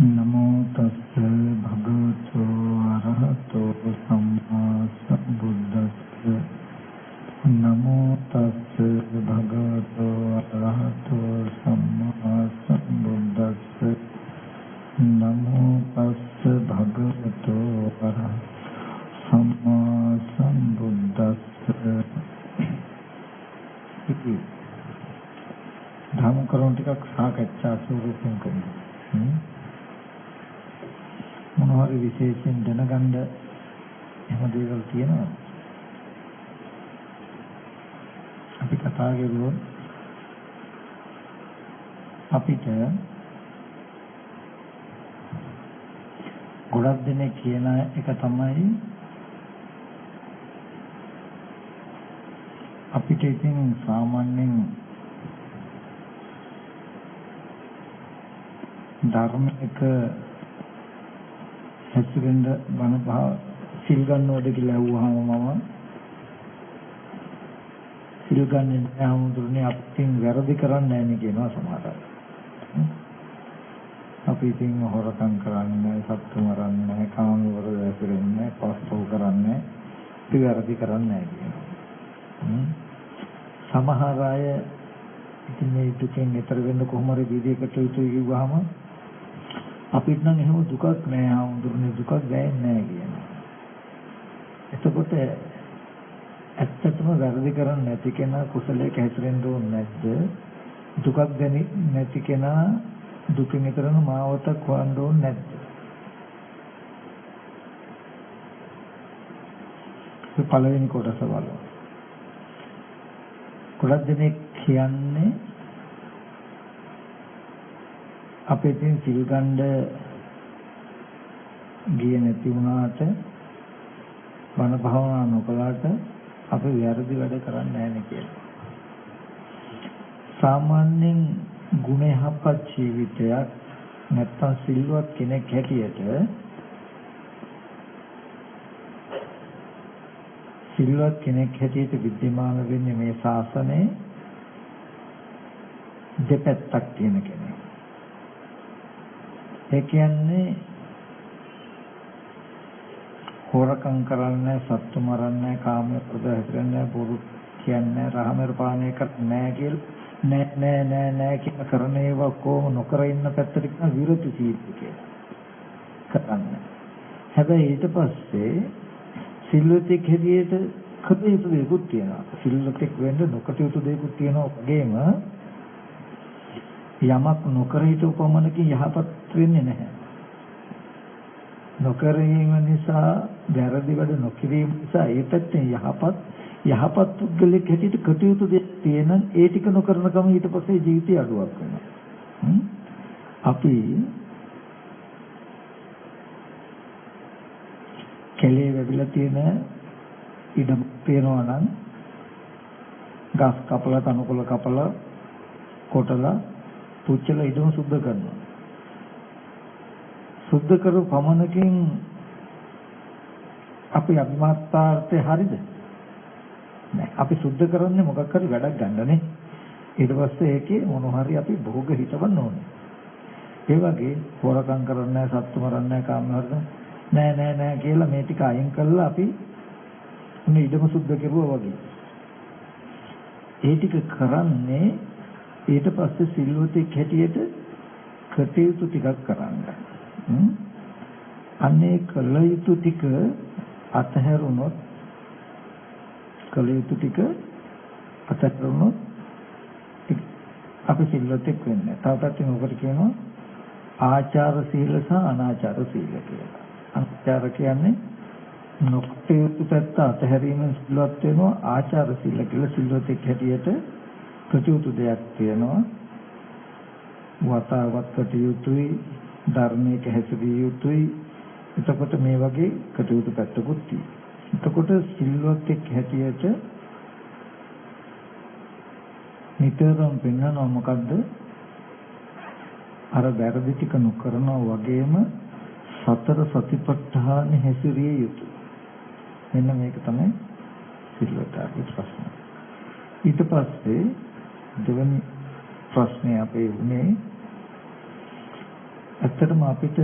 नमो तस्से भगवतो अरहतो सम्मा सम्बुद्धस्से। नमो तस्से भगवतो अरहतो सम्मा सम्बुद्धस्से। नमो तस्से भगवतो अरहतो सम्मा सम्बुद्धस्से। ධර්ම කරුණු ටිකක් සාකච්ඡා ස්වරූපයෙන් කරමු. මොනවා හරි විශේෂයෙන් දැනගන්න එහෙම දේවල් තියෙනවා. අපි කතා කරුවොත් අපිට ගොඩක් දෙනෙක් කියන එක තමයි අපිට ඉතින් සාමාන්‍යයෙන් ධර්මයක හැසිරෙන්න බණ පහ සිල් ගන්නවද කියලා අහුවාම මම සිල් ගන්නේ නැහැ හමුදුනේ අපින් වැරදි කරන්නේ නැහැ නේ කියනවා සමහර අය. අපි ඉතින් හොරකම් කරන්නේ, සත්තු මරන්නේ, කාම වල වැසිරෙන්නේ, පස්පෝ කරන්නේ, වැරදි කරන්නේ නැහැ කියනවා. සමහර අය ඉතින් මේ දුකෙන් ඈතර වෙන්න කොහොම හරි විදියකට යුතුයි කිව්වහම අපිට නම් එහෙම දුකක් නෑ හමුදුනේ දුකක් දැනෙන්නේ නෑ කියනවා. එතකොට ඇත්තටම වැරදි කරන්නේ නැති කෙනා කුසලයක හැසිරෙන්න ඕනේ නැද්ද? දුකක් දැනෙන්නේ නැති කෙනා දුකින් ඈතරන මාවතක් හොයන්න ඕනේ නැද්ද? ඒ පළවෙනි කොටස බලමු. ගොඩක් දෙනෙක් කියන්නේ අපේ තියෙන සිල් ගන්න ගියේ නැති වුණාට වන භාවනා නොකලාට අපි වැරදි වැඩ කරන්නේ නැහැ නේ කියලා. සාමාන්‍යයෙන් ගුණ යහපත් ජීවිතයක් නැත්තම් සිල්වත් කෙනෙක් හැටියට සිල්වත් කෙනෙක් හැටියට විද්‍යමාන වෙන්නේ මේ ශාසනයේ දෙපැත්තක් තියෙන කෙනෙක්. ඒ කියන්නේ හොරකම් කරන්නේ, සත්තු මරන්නේ, කාම ප්‍රදහසරන්නේ, බොරු කියන්නේ, රහමර පානය කරන්නේ කියලා නෑ කියන කරන ඒවා කොහොම නොකර ඉන්න පැත්තට කියන විරති සීල කියලා. කරන්නේ. හැබැයි ඊට පස්සේ සිල්වතෙක් හැටියට කටයුතු දෙකුත් තියෙනවා. සිල්වතෙක් වෙන්න නොකටයුතු දෙකුත් තියෙනවා. වගේම යමක් නොකර හිටු පමණකින් යහපත් වෙන්නේ නැහැ. නොකරීම නිසා වැරදි වැඩ නොකිරීම නිසා ඒ පැත්තෙන් යහපත් පුද්ගලෙක් හැටියට කටයුතු දෙයක් තියෙන ඒ ටික නොකරන කම ඊට පස්සේ ජීවිතය අඩුවක් වෙනවා. අපි කැලේ වැවිලා තියෙන ඉඩම් පේනවා නම් ගස් කපලා තනකොළ කපලා කොටලා පුච්චලා ඉදම සුද්ධ කරනවා. සුද්ධ කරු පමණකින් අපි අභිමාත්තාර්ථේ හරිද? නෑ. අපි සුද්ධ කරන්නේ මොකක් හරි වැඩක් ගන්නනේ. ඊට පස්සේ ඒකේ මොන හරි අපි භෝග හිතවන්න ඕනේ. ඒ වගේ හොරකම් කරන්නේ නැහැ, සත්තු මරන්නේ නැහැ, කාම හරද නෑ කියලා මේ ටික අයින් කළා අපි උනේ ඉදම සුද්ධ කෙරුවා වගේ. ඒ ටික කරන්නේ ඊට පස්සේ සිල්වතෙක් හැටියට කටයුතු ටිකක් කරන්න. අනේ කළ යුතු ටික අතහැරුණොත් අපි සිල්වතෙක් වෙන්නේ. තව පැත්තකින් උකට කියනවා ආචාර සීල සහ අනාචාර සීල කියලා. අනාචාර කියන්නේ නොකටයුතු පැත්ත අතහැරීමෙන් සිල්වත් වෙනවා. ආචාර සීල කියලා සිල්වතෙක් හැටියට කටයුතු දෙයක් තියෙනවා. වතාවත් කටයුතුයි, ධර්මයක හැසිරිය යුතුයි. එතකොට මේ වගේ කටයුතු පැත්තකුත් තියෙනවා. එතකොට සිල්වතෙක් හැටියට නිතරම පෙන්වනවා මොකද්ද? අර වැරදි ටික නොකරනවා වගේම සතර සතිපට්ඨාන හැසිරිය යුතුයි. මෙන්න මේක තමයි සිල්වතගේ ප්‍රශ්න. ඊට පස්සේ 2 වෙනි ප්‍රශ්නේ අපේ උනේ ඇත්තටම අපිට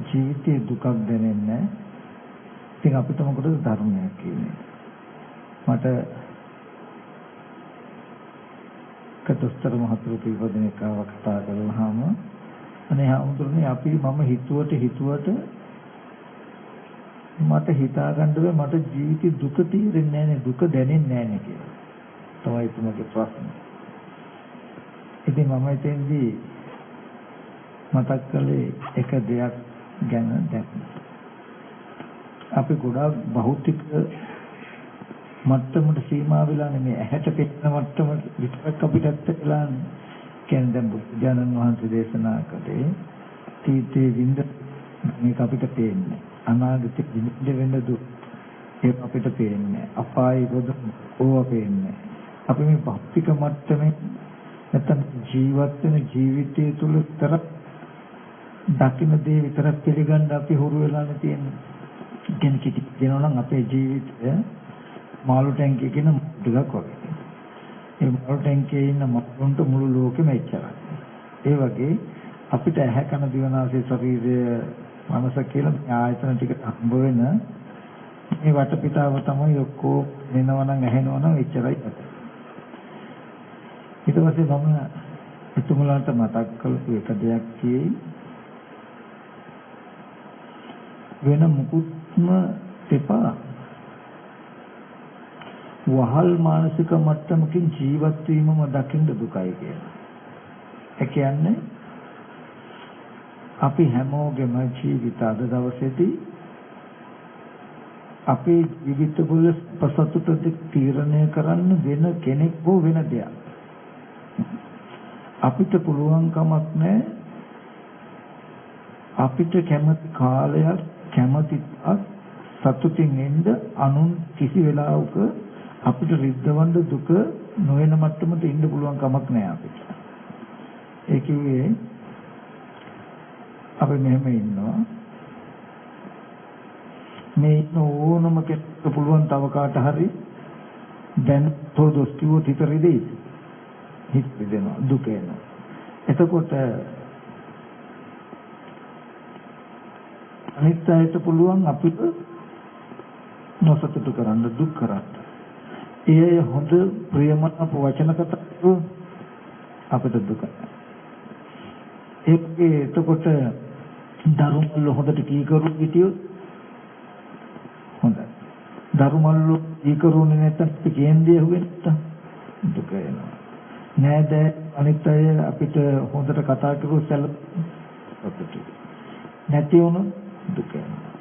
ජීවිතේ දුකක් දැනෙන්නේ නැහැ. ඉතින් අපිට මොකටද ධර්මයක් කියන්නේ? මට කතස්තර මහතුරු පිළිපදින එකව කතා කරලාම අනේ හමුදුනේ අපි මම හිතුවට මට හිතා ගන්න බෑ මට ජීවිතේ දුක තීරෙන්නේ නැහැනේ දුක දැනෙන්නේ නැහැනේ කියලා. තමයි තුමගේ ප්‍රශ්නේ. ඉතින් මම එතෙන්දී මතක් කළේ එක දෙයක් ගැන දැන් අපි ගොඩාක් භෞතික මට්ටමට සීමා වෙලා නෙමෙයි ඇහැට පෙනෙන මට්ටමට විතරක් අපිට ඇත්තලාන්නේ. කියන්නේ දැන් බුදුජානන් වහන්සේ දේශනා කළේ තීතේ විඳ මේක අපිට පේන්නේ. අනාගතේ විඳ වෙන දුක් ඒක අපිට පේන්නේ. අපාය ගොඩ ඕවා පේන්නේ. අපි මේ භෞතික මට්ටමේ නැත්නම් ජීවත් වෙන ජීවිතය තුළ විතර දකින්න දේ විතරක් පිළිගන්න අපි හුරු වෙලානේ තියෙන්නේ. කියන්නේ කිටි දෙනවා නම් අපේ ජීවිතය මාළු ටැංකියක ඉන්න ටිකක් වගේ. ඒ මාළු ටැංකියේ ඉන්න මොකටද මුළු ලෝකෙම එච්චරයි. ඒ වගේ අපිට ඇහැ කන දිවනාසය ශරීරය මනස කියලා ආයතන ටික හම්බ වෙන මේ වටපිටාව තමයි ඔක්කොම වෙනවා නම් ඇහෙනවා නම් එච්චරයි. ඊට පස්සේ මම එතුමලාට මතක් කළපු එක දෙයක් කියේ වෙන මුකුත්ම තෙපා වහල් මානසික මට්ටමකින් ජීවත් වීමම දකින්න දුකයි කියලා. ඒ කියන්නේ අපි හැමෝගෙම ජීවිත අද දවසේදී අපේ ජීවිතවල පසතුට තීරණය කරන්න වෙන කෙනෙක් හෝ වෙන දෙයක්. අපිට පුළුවන් කමක් නැහැ අපිට කැමති කාලයක් කැමති සතුටින් ඉන්න අනුන් කිසි වෙලාවක අපිට රිද්දවන්න දුක නොවන මට්ටමට ඉන්න පුළුවන් කමක් නැහැ අපිට. ඒ කිව්වේ අපි මෙහෙම ඉන්නවා මේ ඕනම කෙනෙකුට පුළුවන් තව කාට හරි දැන් තෝදොස් කිව්වොත් හිත රිදෙයි. හිත රිදෙනවා දුක එනවා. එතකොට අනිත් අයට පුළුවන් අපිට නොසතුටු කරන්න දුක් කරන්න. ඒ හොඳ ප්‍රියමනාප වචන කතා අපිට දුක. ඒකේ එතකොට ධර්මවල හොඳට කීකරු හිටියොත් හොඳයි. ධර්මවල කීකරුනේ නැත්නම් කේන්ද්‍රය හුවෙන්න දුක එනවා. නේද අනිත් අය අපිට හොඳට කතා කරුවොත් සැලපුවා. නැති වුණොත් දුක එනවා.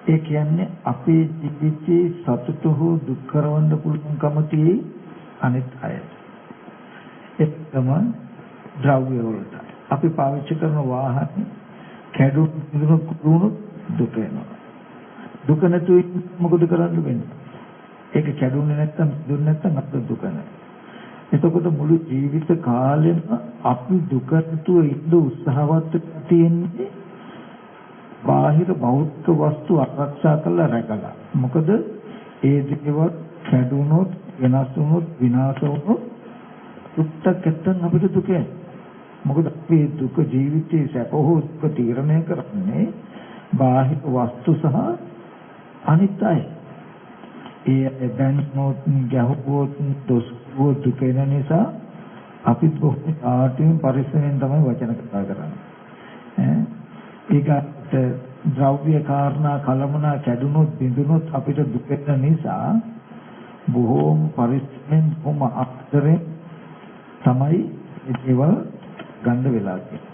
ඒ කියන්නේ අපේ ජීවිතේ සතුට හෝ දුක් කරවන්න පුළුවන්කම තියෙයි අනිත් අයට. ඒකම ද්‍රව්‍ය වලට. අපි පාවිච්චි කරන වාහන කැඩුණු දුක එනවා. දුක නැතුව මොකද කරන්න වෙන්නේ? ඒක කැඩුනේ නැත්තම් දුන්නේ නැත්තම් අපිට දුක නැහැ. එතකොට මුළු ජීවිත කාලෙම අපි දුක නැතුව ඉන්න උත්සාහවත් තියෙන්නේ බාහිර භෞතික වස්තු ආරක්ෂා කරලා රැකලා. මොකද ඒ දේවල් කැඩුනොත් වෙනස් වුනොත් විනාශ වුනොත් දුක්ඛයෙන් අපිට දුකයි. මොකද අපි දුක ජීවිතයේ සැප හෝ දුක තීරණය කරන්නේ බාහිර වස්තු සහ අනිත්‍යයි. ඒ දැනනොත් ගැහුවොත් දොස්වොත් දුක එන නිසා අපි බොහෝ ආටින් පරිස්සමෙන් තමයි වචන කතා කරන්නේ. ඒකට ද්‍රව්‍ය කාරණා කලමනා කැඩුනොත් බිඳුනොත් අපිට දුක වෙන නිසා බොහෝම පරිස්සමෙන් බොහොම අත්දැකීම් තමයි ඒවල් ගන්න වෙලා තියෙන්නේ.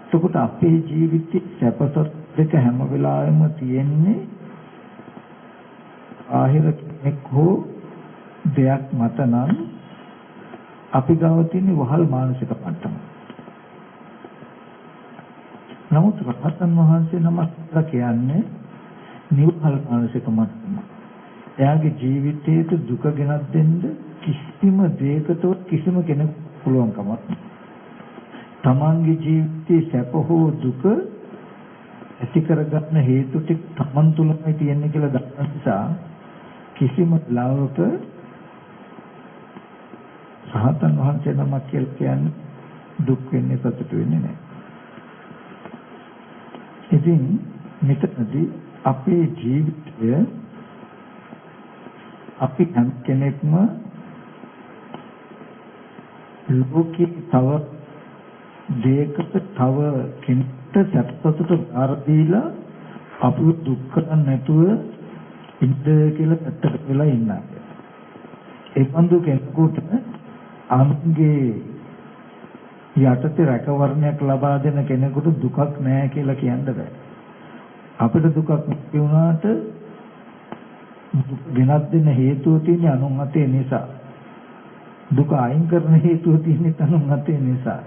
එතකොට අපේ ජීවිතේ සැපසත් දෙක හැම වෙලාවෙම තියෙන්නේ ආහිර කෙනෙක් හෝ දෙයක් මත නම් අපි ගාව තියෙන වහල් මානසික මට්ටම. නමුත් රහතන් වහන්සේ නමක් කියන්නේ නිවහල් මානසික මට්ටම. එයාගේ ජීවිතයට දුක ගෙනත් දෙන්න කිසිම දෙයකට කිසිම කෙනෙක් පුළුවන් කමක් නැහැ. තමන්ගේ ජීවිතයේ සැප හෝ දුක ඇති කරගන්න හේතු ටික තමන් තුළමයි තියෙන්නේ කියලා දන්න නිසා කිසිම ලාවක රහතන් වහන්සේ නමක් කියලා කියන්නේ දුක් වෙන්නේ සතුට වෙන්නේ නැහැ. ඉතින් මෙතනදී අපේ ජීවිතය අපි හැම කෙනෙක්ම ලෝකේ තව දෙයකට තව කෙනෙක්ට සැපසතුට බාර දීලා අපි දුක් කරන්නේ නැතුව ඉන්න කියලා පැත්තකට වෙලා ඉන්නවා. ඒ බඳු කෙනෙකුට අනුන්ගේ යටතේ රැකවරණයක් ලබා දෙන කෙනෙකුට දුකක් නැහැ කියලා කියන්න බෑ. අපිට දුකක් නැති වුණාට වෙනත් දෙන හේතුව තියෙන්නේ අනුන් අතේ නිසා. දුක අයින් කරන හේතුව තියෙන්නේ අනුන් අතේ නිසා.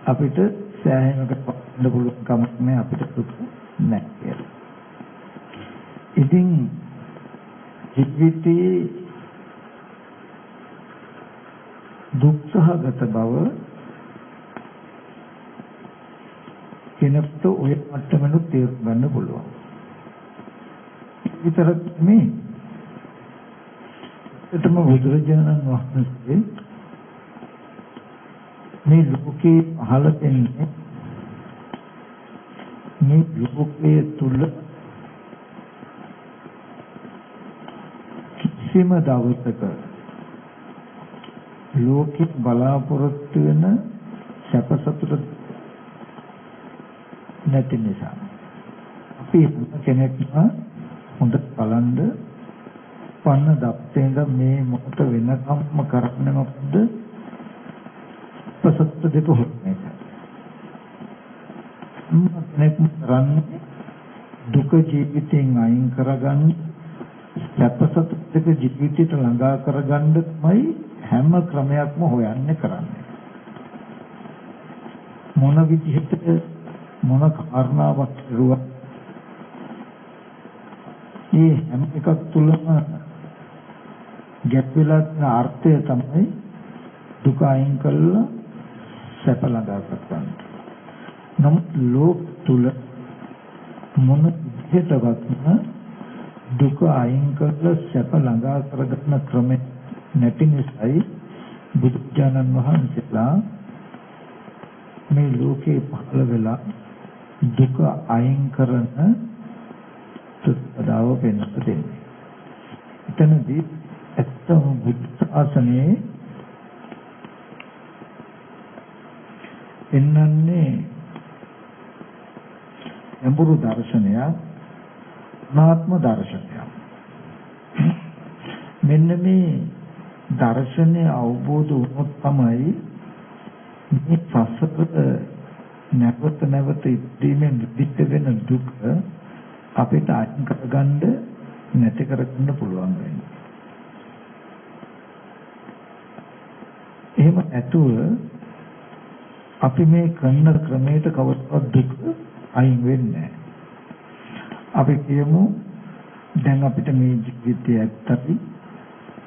අපිට සෑහෙනකට පන්න පුළුවන් කමක් නැහැ අපිට දුක නැහැ කියලා. ඉතින් ජීවිතයේ දුක්සහගත බව කෙනෙකුට ඔය මට්ටමෙන් තේරුම් ගන්න පුළුවන්. විතරක් නෙමෙයි. එතම බුදුරජාණන් වහන්සේ මේ ලෝකේ පහළ වෙන්නේ මේ ලෝකයේ තුල කිසිම දවසක ලෝකෙ බලාපොරොත්තු වෙන සැප සතුට නැති නිසා අපි කෙනෙක්ම හොඳ බලන්න පන්න දප්තෙන්ද මේ මොකද වෙනකම්ම කරන්නේ මොකද සත්‍ය දෙක හොන්නේ මේක කරන්නේ දුක ජීවිතෙන් අයින් කරගන්න සත්‍ය දෙක ජීවිතයට ළඟා කරගන්න තමයි හැම ක්‍රමයක්ම හොයන්නේ කරන්නේ මොන විදිහට මොන කාරණාවක් කරුවා මේ හැම එකක් තුළම ගැප් වෙලා තියෙන අර්ථය තමයි දුක අයින් කළා සැප ළඟා කරගන්න. නමුත් ලෝක තුල මොන විදිහටවත් දුක අයින් කරලා සැප ළඟා කරගන්න ක්‍රමෙ නැති නිසායි බුදුජානන් වහන්සේලා මේ ලෝකේ පහළ වෙලා දුක අයින් කරන සුත්පදාව පෙන්වන්න දෙන්නේ. එතනදී ඇත්තම බුද්ධ ශාසනයේ එන්නන්නේ යඹුරු දර්ශනය අනාත්ම දර්ශනය. මෙන්න මේ දර්ශනය අවබෝධ වුණොත් තමයි මේ සසර නැවත නැවත ඉදීමෙන් විදිහට වෙන දුක අපිට අයින් කරගන්න නැති කරගන්න පුළුවන් වෙන්නේ. එහෙම නැතුව අපි මේ කරන ක්‍රමයට කවදාවත් දුක අයින් වෙන්නේ නැහැ. අපි කියමු දැන් අපිට මේ ජීවිතය ඇත්තටි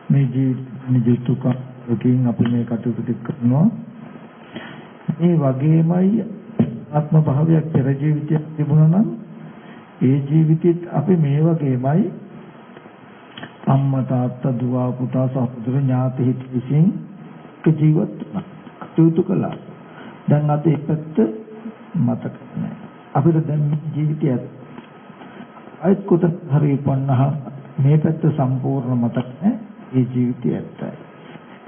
මේ ජීවිතකකින් අපි මේ කටයුතු කරනවා. මේ වගේමයි ආත්ම භාවයක් පෙර ජීවිතයක් තිබුණා නම් ඒ ජීවිතෙත් අපි මේ වගේමයි අම්මා තාත්තා දුව පුතා සහෝදර ඥාති හිත විසින් ජීවත් කටයුතු කළා. දැන් අද එකත් මතක නැහැ. අපිට දැන් ජීවිතය අයිත් කොට හරි පන්නහම මේ පැත්ත සම්පූර්ණ මතක නැහැ. ඒ ජීවිතය ඇත්තයි.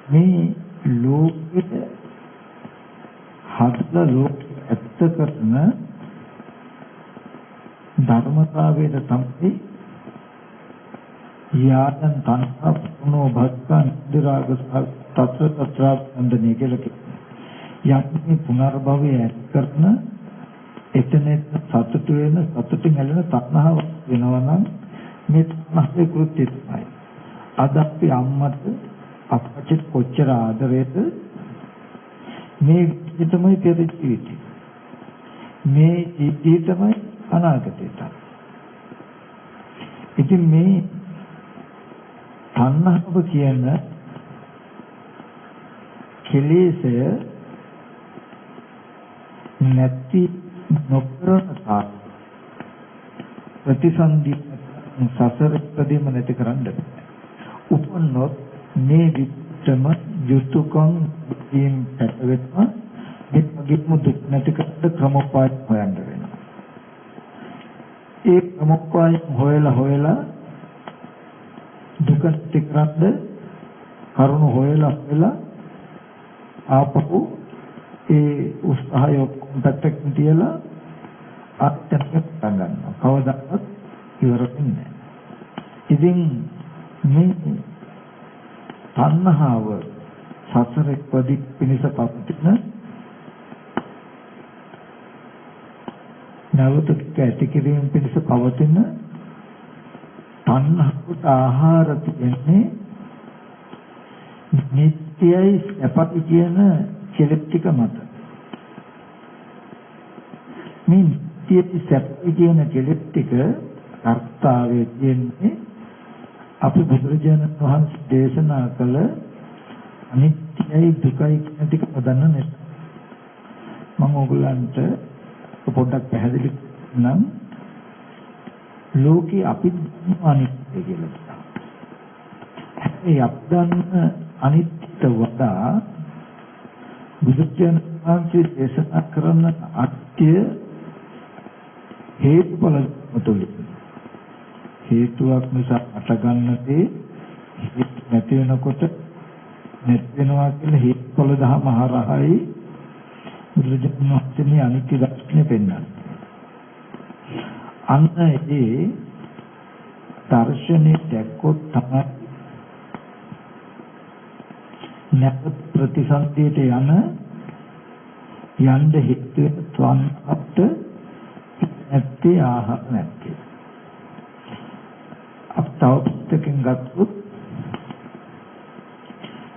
මේ ලෝකෙට හත්ල ලෝක ඇත්ත කරන ධර්මතාවයට තමයි යාතන් තණ්හා පුනෝ භක්ඛන් දිරාග තත්ත්ව තත්ත්වන්දනේ කියලා කියනවා. යන්නේ පුනර්භවය ඇති කරන එතන සතුට වෙන සතුටින් ඇලෙන තණ්හාව වෙනවා නම් මේ තණ්හාවේ කෘත්‍යය තමයි. අද අපි අම්මට අපච්චිට කොච්චර ආදරේද මේ තමයි පෙර ජීවිතය. මේ ජීවිතය තමයි අනාගතයට. ඉතින් මේ තණ්හාව කියන කෙලෙසය නැති නොකරන තාක් ප්‍රතිසන්දි සසර ප්‍රදීම නැති කරන්න උපන්නොත් මේ විත්තම යුතුයකම් දීම් පැටවෙත්ම මේ වගේම දුක් නැති කරන්න ක්‍රමපාත හොයන්න වෙනවා. ඒ ප්‍රමුඛයෙන් හොයලා දුක ටිකරද්ද කරුණ හොයලා ආපහු ඒ උත්සාහය ඔක්කොම පැත්තකින් තියලා අත්‍යන්ත ගන්නවා. කවදාවත් ඉවර වෙන්නේ නැහැ. ඉතින් මේ තණ්හාව සසරේ පොඩි පිනිස පවතින නැවත ඇති කිරීම පිණිස පවතින තණ්හාවට ආහාර දෙන්නේ නිත්‍යයි සැපයි කියන කෙලෙස් ටික මත. මේ නිත්‍යයි සැපයි කියන කෙලෙස් ටික අර්ථාවේ තියෙන්නේ අපි බුදුරජාණන් වහන්සේ දේශනා කළ අනිත්‍යයි දුකයි කියන ටික නොදන්න නිසා. මම ඕගොල්ලන්ට පොඩ්ඩක් පැහැදිලි නම් ලෝකේ අපි අනිත්‍ය කියලා. ඒ අපදන්න අනිත්‍යට වඩා බුදුචානන් වහන්සේ දේශනා කරන අත්‍ය හේතුඵල මුතුලි. හේතුවක් නිසා අටගන්නදී නැති වෙනකොට නැති වෙනවා කියලා හේතුඵල දහම හරහායි බුදුරජාණන් වහන්සේ අනිත්‍ය දර්ශනය පෙන්වන්නේ. අන්න ඒ දර්ශනේ දැක්කොත් තමයි නැත් ප්‍රතිසන්දියට යන්න හේතු වෙන අපට නැත්තේ ආහාර නැත්තේ. අපතවපතකින් ගත්තොත්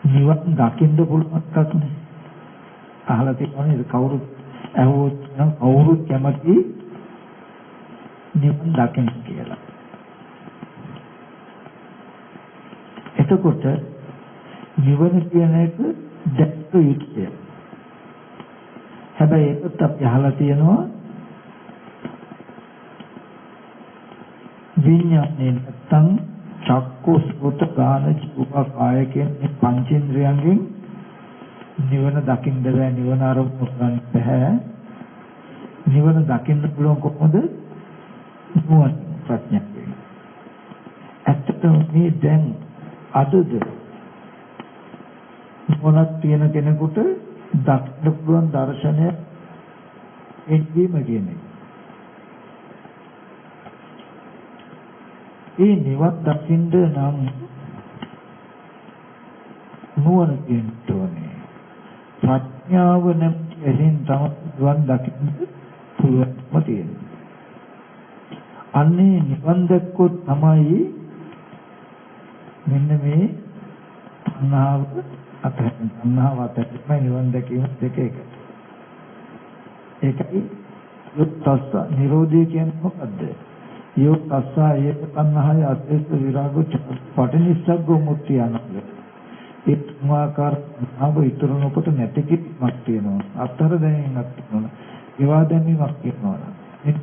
නිවන් දකින්න පුළුවන් එකක් නේ. අහලා තියෙනවනේ කවුරුත් ඇහුවොත් නම් කවුරුත් කැමති නිවන් දකින්න කියලා. එතකොට නිවන කියන එක දැක්ක යුතුය. හැබැයි ඒකත් අපි අහලා තියෙනවා විඤ්ඤාණය නැත්තම් චක්කු සෝත ගාන ජීව කාය කියන මේ පංචේන්ද්‍රයන්ගෙන් නිවන දකින්න බෑ, නිවන අරමුණු කරන්න බෑ. නිවන දකින්න පුළුවන් කොහොමද? නුවණ ප්‍රඥාවෙන්. ඇත්තටම මේ දැන් අදද මොනක් තියෙන කෙනෙකුට දකින්න පුළුවන් දර්ශනය එන්නේම කියන්නේ. ඒ නිවන් දකින්න නම් නුවණ තියෙන්න ඕනේ. ප්‍රඥාව නැතිවෙන් තමයි නිවන් දකින්න පුළුවන්ම තියෙන්නේ. අන්නේ නිවන් දැක්කොත් තමයි මෙන්න මේ තණ්හාව අතහැරීම නිවන් දැකීම දෙක එකට. ඒකයි යොත්තස්ස නිරෝධය කියන්නේ මොකද්ද? යොත්තස්ස ඒ තණ්හාය අත්‍යස්ස විරාගෝ පටිනිස්සග්ගෝ මුක්තිය යනවා. ඒ තුමාකාර නාම ඉතුරු නොකොට නැති කිමක් තියෙනවා. අතර දැනීමක් තියෙනවා. ඒවා දැනීමක් තියෙනවා.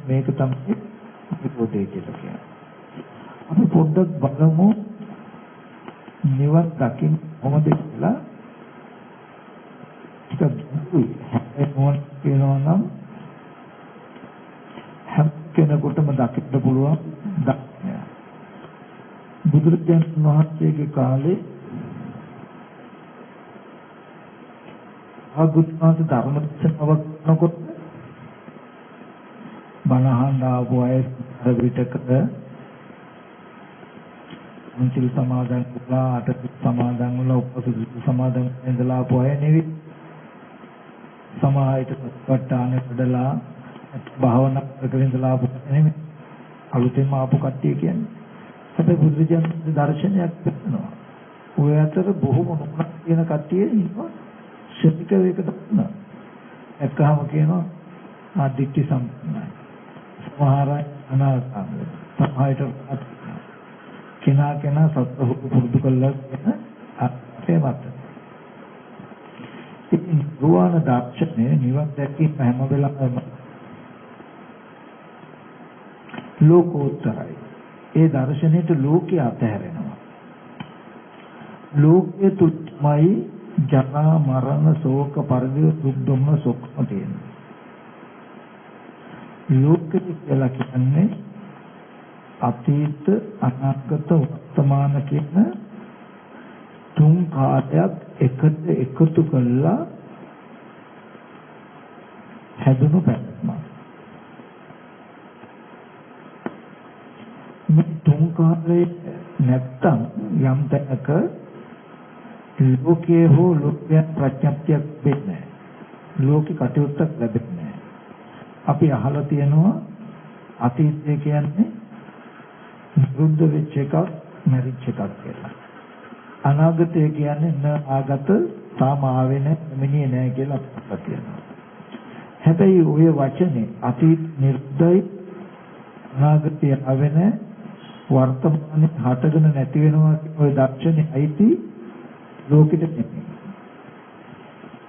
මේක තමයි නිරෝධය කියලා කියන්නේ. අපි පොඩ්ඩක් බලමු නිවන් දකින්න කොහොමද කියලා. ටිකක් මොන කියනවා නම් හැම කෙනෙකුටම දකින්න පුළුවන් ධර්මය. බුදුරජාණන් වහන්සේගේ කාලේ අගුත්මාස ධර්ම දේශනාවක් කරනකොට බණහන් ආපු අය විතක මුචිල් සමාදන් කළා, අටපි සමාදන් වල උපසුදු සමාදන් ඉඳලා ආපු අය නෙවෙයි. සමාහිත සත්‍වට්ටාන වඩලා භාවනා කරගෙන ඉඳලා ආපු නෙමෙයි. අලුතෙන්ම ආපු කට්ටිය කියන්නේ. හැබැයි බුදුරජාණන් දර්ශනයක් දෙනවා. ඔය අතර බොහොම නුනක් කියන කට්ටිය ඉන්නවා. ශනික වේක දක්න. එක්කම කියනවා ආදිත්‍ය සම්පන්නයි. සමහර අනාගත සමහරට කෙනා සත්‍ය පුරුදු කළා කියන අර්ථය මත. ඉතින් රුවාන දර්ශනේ නිවන් දැකීම හැම වෙලාවෙම ලෝකෝත්තරයි. ඒ දර්ශනෙට ලෝකේ අතහැරෙනවා. ලෝකයේ තුත්මයි ජරා මරණ ශෝක පරිදේ දුක් දුම්න සොක්ම තියෙනවා. ලෝකෙ කියලා කියන්නේ අතීත අනාගත වර්තමාන කියන තුන් කාලයක් එකට එකතු කළා හැදුණු පැවැත්ම. මේ තුන් කාලේ නැත්තම් යම් තැනක ලෝකයේ හෝ ලෝකයන් ප්‍රඥප්තියක් වෙන්නේ නැහැ. ලෝක කටයුත්තක් ලැබෙන්නේ නැහැ. අපි අහලා තියෙනවා අතීතය කියන්නේ නිරුද්ධ වෙච්ච එකක්, මැරිච්ච එකක් කියලා. අනාගතය කියන්නේ න ආගත තාම ආවේ නැහැ, මෙන්නේ නැහැ කියලා අපිට කියනවා. හැබැයි ඔය වචනේ අතීත නිරුද්ධයි, අනාගතය ආවේ නැහැ, වර්තමානයේ හටගෙන නැති වෙනවා කියන ඔය දර්ශනේ අයිති ලෝකෙට නෙමෙයි.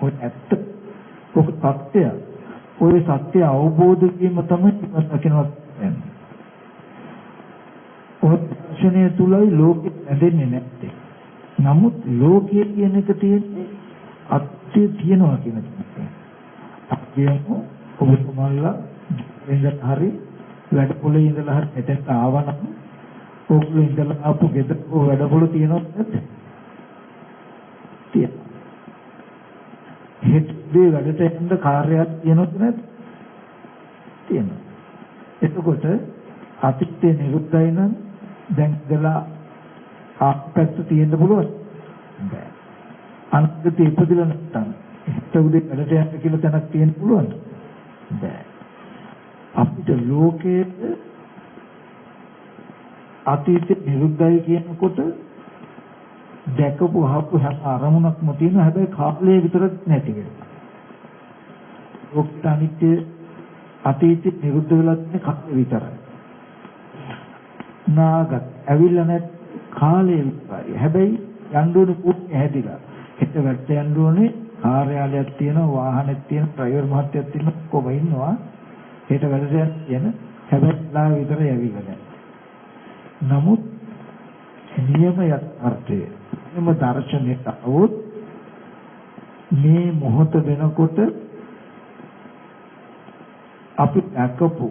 ඔය ඇත්ත ඔක සත්‍ය. ඔය සත්‍ය අවබෝධ වීම තමයි දකින්නවා කියන්නේ. ඔය දර්ශනය තුලයි ලෝකෙ ඇදෙන්නේ නැත්තේ. නමුත් ලෝකයේ කියන එක තියෙන්නේ අත්‍ය තියනවා කියන එක. අපියම ඔබතුමාලා ඉඳලා හරි වැඩ පොළේ ඉඳලා හරි එතෙන්ට ආවනම් ඔගොල්ලෝ ඉඳලා ආපු ගෙදර වැඩ පොළ තියෙනවද නැද්ද? තියෙනවා. හෙට්දී වැඩට යන්න කාර්යයක් තියෙනවද නැද්ද? තියෙනවා. එතකොට අතීතේ නිරුද්ධයි නම් දැන් ඉඳලා ආපැත්ත තියෙන්න පුළුවන් බෑ. අනාගතේ ඉපදිලා නැත්තම් හිත උදේ වැඩට යන්න කියලා තැනක් තියෙන්න පුළුවන් බෑ. අපිට ලෝකයේ අතීතේ නිරුද්ධයි කියනකොට දැකපු අහපු හැම අරමුණක්ම තියෙනවා. හැබැයි කාලය විතරක් නැති වෙනවා. ලෝකයට අනිත්‍ය අතීතේ නිරුද්ධ වෙලා තියෙන කාලය විතරයි. නාගත් ඇවිල්ලා නැත් කාලය විතරයි. හැබැයි යන්න ඕනේ පුත්‍ය හැදිලා. හිත වැට්ට යන්න ඕනේ. කාර්යාලයක් තියෙනවා, වාහනයක් තියෙනවා, ඩ්‍රයිවර් මහත්තයෙක් තියෙනවා, කොහොම ඉන්නවා. හිත වැඩට යන හැබැයි ලා විතරයි ඇවිල්ලා නැහැ. නමුත් නියම යථාර්ථය නියම දර්ශනයට આવොත් මේ මොහොත වෙනකොට අපි අකපු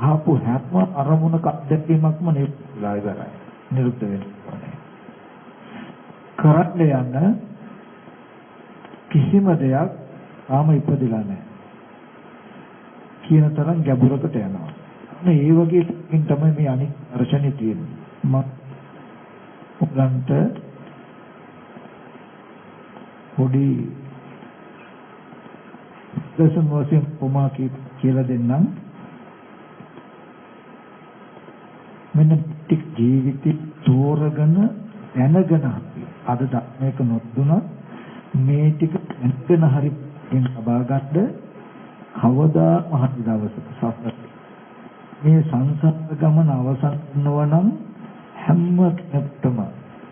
ආපු හැම අරමුණක අත්දැකීමක්ම නිරුද්ධලා ඉවරයි. නිරුද්ධ වෙනවා. කරන්න යන කිසිම දෙයක් ආම ඉපදිලා නැහැ කියන තරම් ගැඹුරකට යනවා. මේ වගේ දෙකින් තමයි මේ අනිත් දර්ශනේ තියෙන්නේ. මම උගන්ට පොඩි දසම වශයෙන් කොමා කියලා දෙන්නම්. මෙන්න ටික ජීවිතේ තෝරගෙන දැනගෙන අද මේක නොදුනොත් මේ ටික දැනගෙන හරි ලබා ගන්න කවදා මහත් දවසක සසර මේ සංසාර ගමන අවසන් වෙනවා නම් හැම කෙනෙක්ටම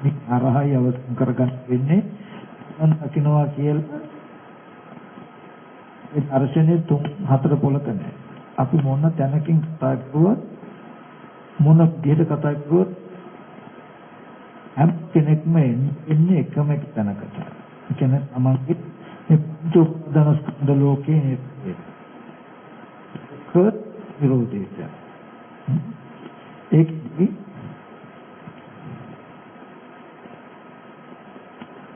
මේ අරහයි අවසන් කරගන්න වෙන්නේ මම දකින්නවා කියලා ඒ දර්ශනේ 3-4 පොලක නැහැ. අපි මොන තැනකින් කතා කරුවත් මොන විදිහට කතා කරුවත් හැම කෙනෙක්ම එන්නේ එකම එක තැනකට. ඒ කියන්නේ තමන්ගේ මේ පංච උපාදානස්කන්ධ ලෝකේ විරෝධය. ඒකයි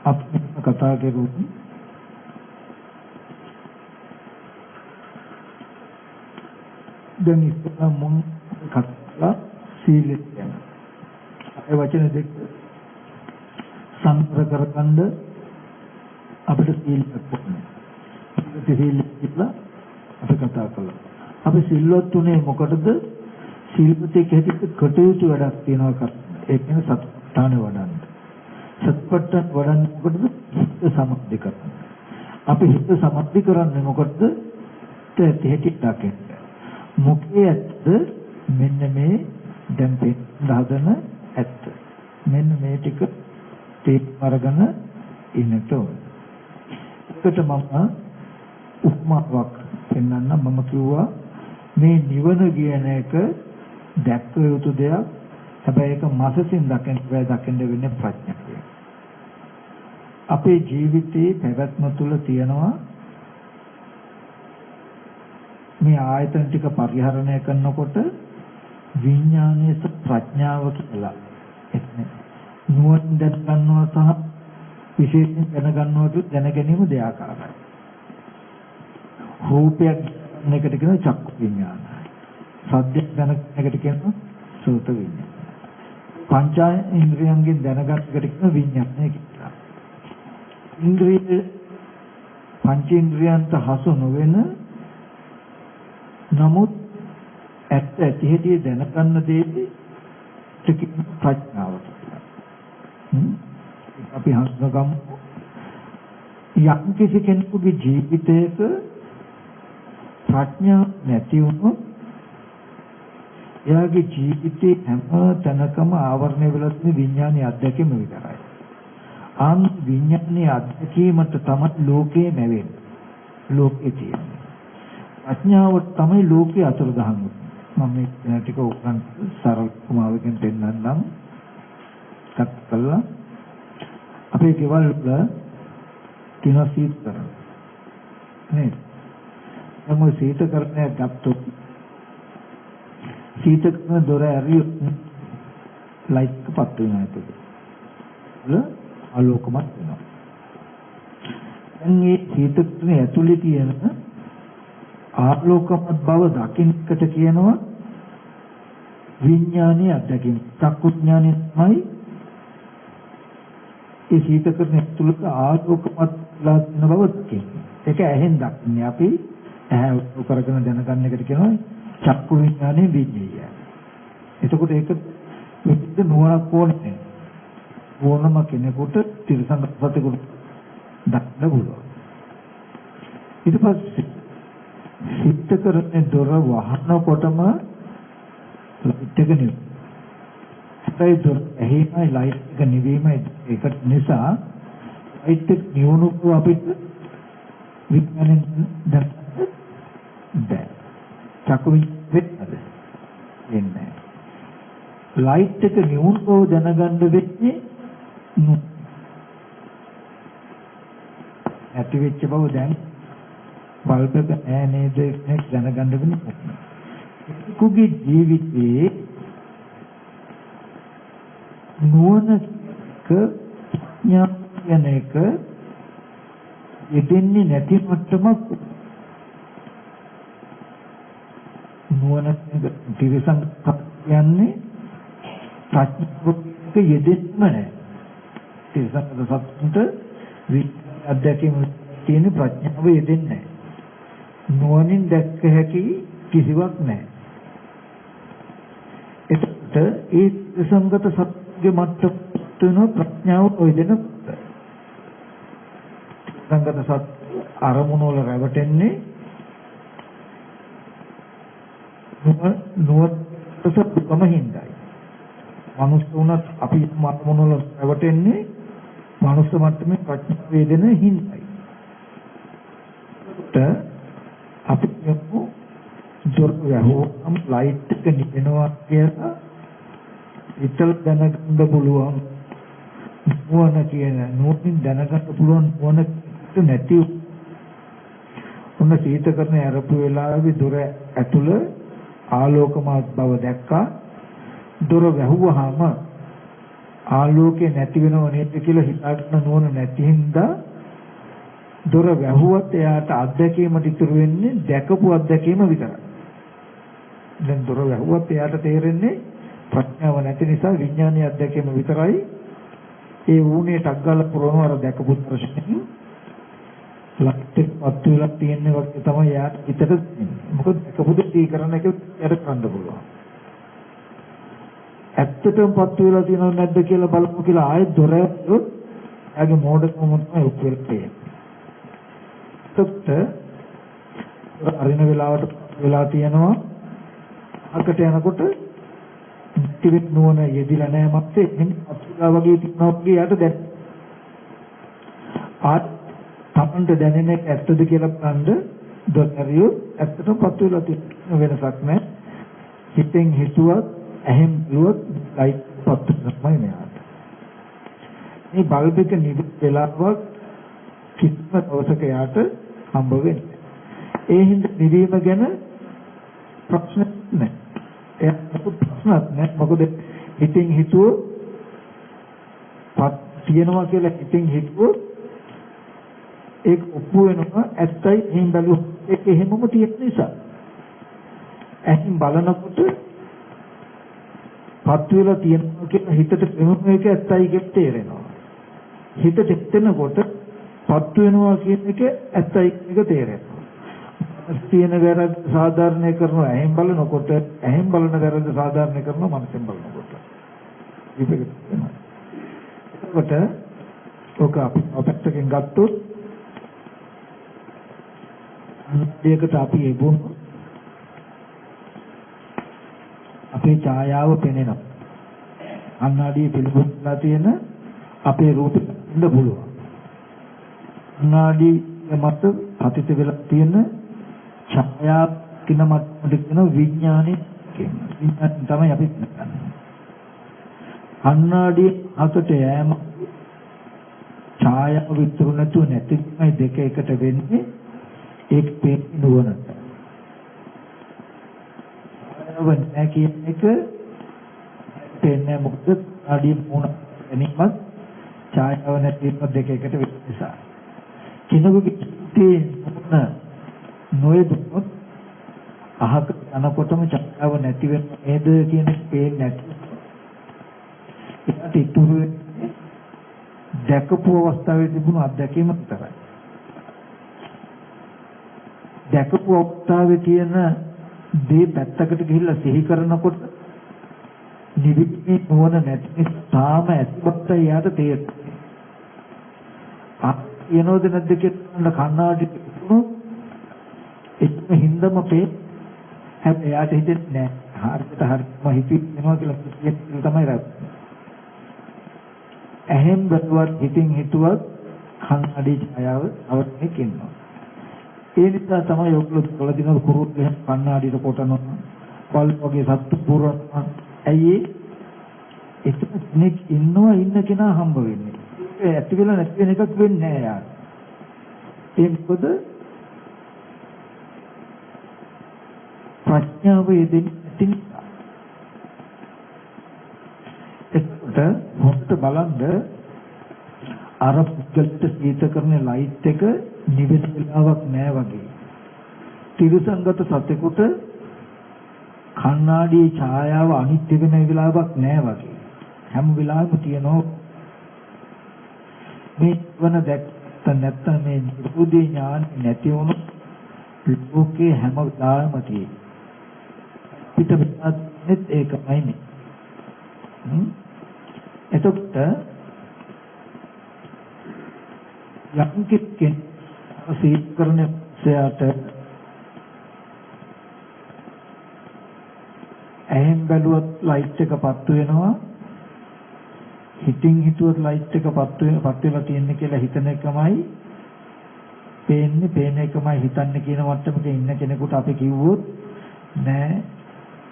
අපි කතා කරුවොත් දැන් ඉස්සෙල්ලා මොන් කතා සීලය කියන ඒ වචන දෙක සංකර කරගන්න අපිට සීලයක් ඕනේ. සීල කියලා අපි කතා කළා. අපි සිල්වත් උනේ මොකටද? සීලපතේ හැටියට කටයුතු වැඩක් තියෙනවා කරන්න. ඒ කියන්නේ සත්‍තාන වඩන්න. සත්පට්ඨාන වඩන්නේ මොකටද? හිත සමාධි කරන්න. අපි හිත සමාධි කරන්නේ මොකටද? තේටි ටකෙන්. මොකේ ඇත්ත? මෙන්න මේ දැන් හදන ඇත්ත. මෙන්න මේ ටික තේත් අරගෙන ඉන්නට ඕන. ඒකට මම උපමාවක් පෙන්නන්න මම කිව්වා මේ නිවන කියන එක දැක්ක යුතු දෙයක්. හැබැයි ඒක මාසෙකින් දකින්න වෙන්නේ ප්‍රඥාවෙන්. අපේ ජීවිතයේ පැවැත්ම තුළ තියෙනවා මේ ආයතන ටික පරිහරණය කරනකොට විඥානයේ ප්‍රඥාව කියලා එන්නේ නුවණ දැනගන්නවා සහ විශේෂයෙන් දැනගන්නවා කියන දැන ගැනීම දෙආකාරයි. රූපයක් දැනගන්නකට කියන චක්කු විඥානයි. සද්දයක් දැනගන්නකට කියන සෝත විඥානයි. පංචා ඉන්ද්‍රියන්ගෙන් දැනගන්නකට කියන විඥානය කියලා. ඉන්ද්‍රිය පංචේන්ද්‍රයන්ට හසු නොවන නමුත් ඇත්ත ඇති හැටි දැනගන්න දේ ප්‍රඥාව කියලා. අපි හඳුනගමු යම් කිසි කෙනෙකුගේ ජීවිතයක ප්‍රඥාව නැති වුණොත් එයාගේ ජීවිතේ හැම තැනකම ආවරණය වෙලා තියෙන විඥානීය අත්දැකීම විතරයි. ආන් විඥානීය අත්දැකීමට තමයි ලෝකේ නැවෙන්නේ. ලෝකේ තියෙන්නේ. ප්‍රඥාව තමයි ලෝකේ අතුරුදහන් වෙන්නේ. මම මේ ටික උගන් සරල උපමාවකින් දෙන්නම්. කල්ලා අපේ ගෙවල් වල තියෙන සීතකරණ නේද? මොකද සීතකරණයක් ගත්තොත් සීතකරණ දොර ඇරියොත් ලයිට් එක පත් වෙනවා ඒක. ආලෝකමත් වෙනවා. දැන් මේ සීතකරණය ඇතුලේ තියෙන ආලෝකමත් බව දකින්නට කියනවා විඥානීය අත්දැකීම. චක්කු විඥානය තමයි ඒ සීතකරණය ඇතුළත ආලෝකමත් ලක්ෂණ බව දකින්නේ. ඒක ඇහෙන් දකින්නේ අපි ඇහැ කරගෙන දැනගන්න එකට කියනවා චක්කු විඥානයේ විඥානය. එතකොට ඒක විද්ද නුවණක් ඕනේ. ඕනම කෙනෙකුට තිරසංගත සතෙකුට දක්න පුළුවන්. ඊට පස්සේ සීතකරණේ දොර වහනකොටම ලයිට් එක නිවි. ඒ දොර ඇහිමයි ලයිට් එක නිවීමයි ඒකට නිසා ලයිට් එක නිවුණු අපිට විඥානයෙන් දැක්ක චක්කු විඥානය එන්නේ. ලයිට් එක නිවුණු දැනගන්න වෙන්නේ ඇති වෙච්ච බව දැන් බල්බ් එක ඈ නේද කෙනෙක් දැනගන්න වෙන්නේ. කුගේ ජීවිතේ නුවණක ඥානයක යෙදෙන්නේ නැති මට්ටමක් නුවණක තිරසං යන්නේ ප්‍රඥාවක යෙදෙන්න නැහැ. තිරසංගත සත්‍යන්ට අධ්‍යක්ෂිම තියෙන ප්‍රඥාව යෙදෙන්නේ නැහැ. නුවණින් දැක්ක හැකි කිසිවක් නැහැ. එතකොට ඒ සංගත සත්‍යයේ මට්ටම ප්‍රඥාව ඔයදෙනකොට සංගත සත්‍ය අරමුණු වල රැවටෙන්නේ නුවණකම හිඳයි. මනුස්ස වුණත් අපි අරමුණු වල රැවටෙන්නේ මනුස්ස මට්ටමේ ප්‍රඥාව වේදෙන හිඳයි. අපි කියමු දොර වැහුවම ලයිට් එක නිවෙනවා කියලා විතර දැනගන්න පුළුවන් නුවණ කියන නුවණින් දැනගන්න පුළුවන් නුවණ නැති උන සීතකරණය ආරම්භ වෙලාවේ දොර ඇතුළ ආලෝකමත් බව දැක්කා. දොර වැහුවාම ආලෝකේ නැති වෙනව නේද කියලා හිතාගන්න නුවණ නැති හින්දා දොර වැහුවත් එයාට අත්දැකීමට ඉතුරු වෙන්නේ දැකපු අත්දැකීම විතරයි. දැන් දොර වැහුවත් එයාට තේරෙන්නේ ප්‍රඥාව නැති නිසා විඥානීය අත්දැකීම විතරයි. ඒ ඌනේ ටක් ගාලා පුරවන අර දැකපු ප්‍රශ්නේ ලක්ටෙක් පත් වෙලා තියෙන වගේ තමයි යාට හිතට දෙන්නේ. මොකද දැකපු දේ කරන එක යට කරන්න පුළුවන්. ඇත්තටම පත් වෙලා තියෙනව නැද්ද කියලා බලමු කියලා ආයෙත් දොර ඇතුළු එයාගේ මෝඩකම තමයි උප්පෙල්ලේ. අරින වෙලාවට වෙලා තියෙනවා අකට යනකොට ටිකට් නුවණ යෙදිලා නැහැ මත් එන්නේ අපිලා වගේ තියනවා වගේ යට දැන් තමන්ට දැනෙන එක ඇත්තද කියලා බලන්න දොරියෝ ඇත්තටම පත් වෙලා තියෙන වෙනසක් නැහැ. හිතෙන් හිතුවත් ඇහෙන් බැලුවත් ලයිට් පත් වෙනවයි මෙයාට. මේ බල්බ් එක නිවි වෙලාවක් කිසිම දවසක යාට හම්බ වෙන්නේ. ඒ හින්දා නිවීම ගැන ප්‍රශ්න නැහැ. එයා මොකුත් ප්‍රශ්නක් නැහැ. මොකද හිතින් හිතුව තියෙනවා කියලා හිතින් හිතුව ඒක ඔප්පු වෙනවා ඇත්තයි එහෙන් බැලුවොත් ඒක එහෙමම තියෙන නිසා. ඇහින් බලනකොට පත් වෙලා තියෙනවා කියලා හිතට ප්‍රමුඛ එක ඇත්තයි කියලා තේරෙනවා. හිතට හිතෙනකොට පත් වෙනවා කියන එක ඇත්තයි කියන එක තේරෙනවා. තියෙන වැරද්ද සාධාරණය කරනවා ඇහෙන් බලනකොට ඇහෙන් බලන වැරද්ද සාධාරණය කරනවා මනසෙන් බලනකොට. ඒකට ඔක අපි අපත්තකින් ගත්තොත් අනිත්‍යකට අපි එබුන් අපේ ඡායාව පෙනෙනවා. අන්නාඩියේ පිළිබඳලා තියෙන අපේ රූපෙ ඉන්න පුළුවන්. අන්නාඩිය මත පතිත වෙලා තියෙන ඡායාව කින මට්ටමට කියන විඥානේ කියන්නේ. විඥාන තමයි අපි කියන්නේ. අන්නාඩිය අතට යෑම ඡායාව විතර නැතුව නැතිමයි දෙක එකට වෙන්නේ. ඒක පේන්නේ නුවණට. ඡායාව නැහැ කියන එක පේන්නේ මොකද? අඩිය මුණ එනිමත් ඡායාව නැතිව දෙක එකට වෙන නිසා. කෙනෙකුගේ නුවණ නොයදුනොත් අහක යනකොටම ඡායාව නැති වෙන නේද කියන එක පේන්නේ නැති. ඒකට ඉතුරු වෙන්නේ දැකපු අවස්ථාවේ තිබුණු අත්දැකීම විතරයි. දැකපු අවස්ථාවේ තියෙන දේ පැත්තකට ගිහිල්ලා සිහි කරනකොට නිවිපේ නුවණ නැති නිසා තාම ඇත්තට යාට තේරෙන්නේ. එනෝද නැද්ද කියන කන්නාඩි ඒක හින්දම පේ හැබැයි යාට හිතෙන්නේ නැහැ. හරියට හිතෙනවා කියලා කියන්නේ තමයි රැවටෙන්නේ. ඇහෙන් බැලුවත් හිතින් හිතුවත් කන්නාඩි ඡායාව අවර්තනය කරනවා. ඒ නිසා තමයි ඔයගොල්ලෝ කොළදින කුරුල්ලෙන් කන්නාඩියට කොටනවා. වල් වගේ සත්තු පුරනවා. ඇයි ඒක කෙනෙක් ඉන්නවා ඉන්න කෙනා හම්බ වෙන්නේ. ඒක ඇති වෙලා නැති වෙන එකක් වෙන්නේ නැහැ යාර. ඒ මොකද ප්‍රඥාව යෙදෙන්නේ නිසා. එතකොට හොඳට බලන්න අර පුද්ගලට සීත කරන ලයිට් එක නිවෙන වෙලාවක් නෑ වගේ. තිරසංගත සතෙකුට කණ්ණාඩියේ ඡායාව අනිත්‍ය වෙන වෙලාවක් නෑ වගේ. හැම වෙලාවෙම තියෙනවා මේ වන දැක්ක නැත්නම් මේ නිරෝධී ඥාන නැති වුණොත් ලෝකේ හැම වෙලාවෙම තියෙන්නේ. පිටපිටත් ඒකමයි නේ. එතකොට යම් කෙනෙක් සීත් කරන සයාට ඇහෙන් බැලුවත් ලයිට් එක පත්තු වෙනවා හිතින් හිතුවත් ලයිට් එක පත්තු වෙලා තියෙන්නේ කියලා හිතන එකමයි පේන්නේ පේන එකමයි හිතන්නේ කියන මට්ටමක ඉන්න කෙනෙකුට අපි කිව්වොත් නෑ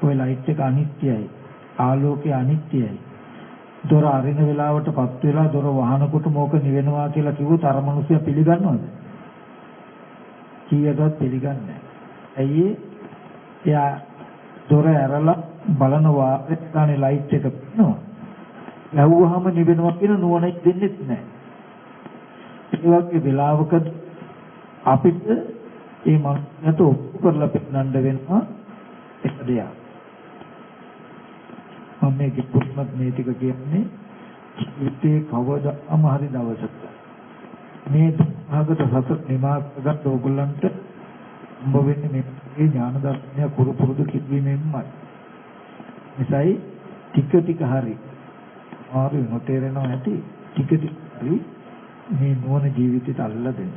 ඔය ලයිට් එක අනිත්‍යයි ආලෝකය අනිත්‍යයි දොර අරින වෙලාවට පත් වෙලා දොර වහනකොට මොක නිවෙනවා කියලා කිව්වොත් අර මිනිස්සු පිළිගන්නවද? කීයටවත් පිළිගන්නේ නැහැ. ඇයි එයා දොර ඇරලා බලන වාරේ ලයිට් එක පිටනවා. ලැබුවාම නිවෙනවා කියන නුවණ දෙන්නෙත් නැහැ. ඒ වගේ වෙලාවකදී අපිට මේ මනසට ඔප්පු කරලා පෙන්නන්න වෙනවා එක දෙයක්. මම මේ කිප්පුත්මත් මේ ටික කියන්නේ ජීවිතේ කවදාම හරි දවසක මේ භාගත සසත් නිමා කරගත් ඕගොල්ලන්ට හම්බ වෙන්නේ මේ ඥාන දර්ශනය පුරුදු කිරීමෙන්මයි. එසයි ටික හරි ආරු නොතේරෙනවා ඇති ටික හරි මේ නොවන ජීවිතයට අල්ලලා දෙන්න.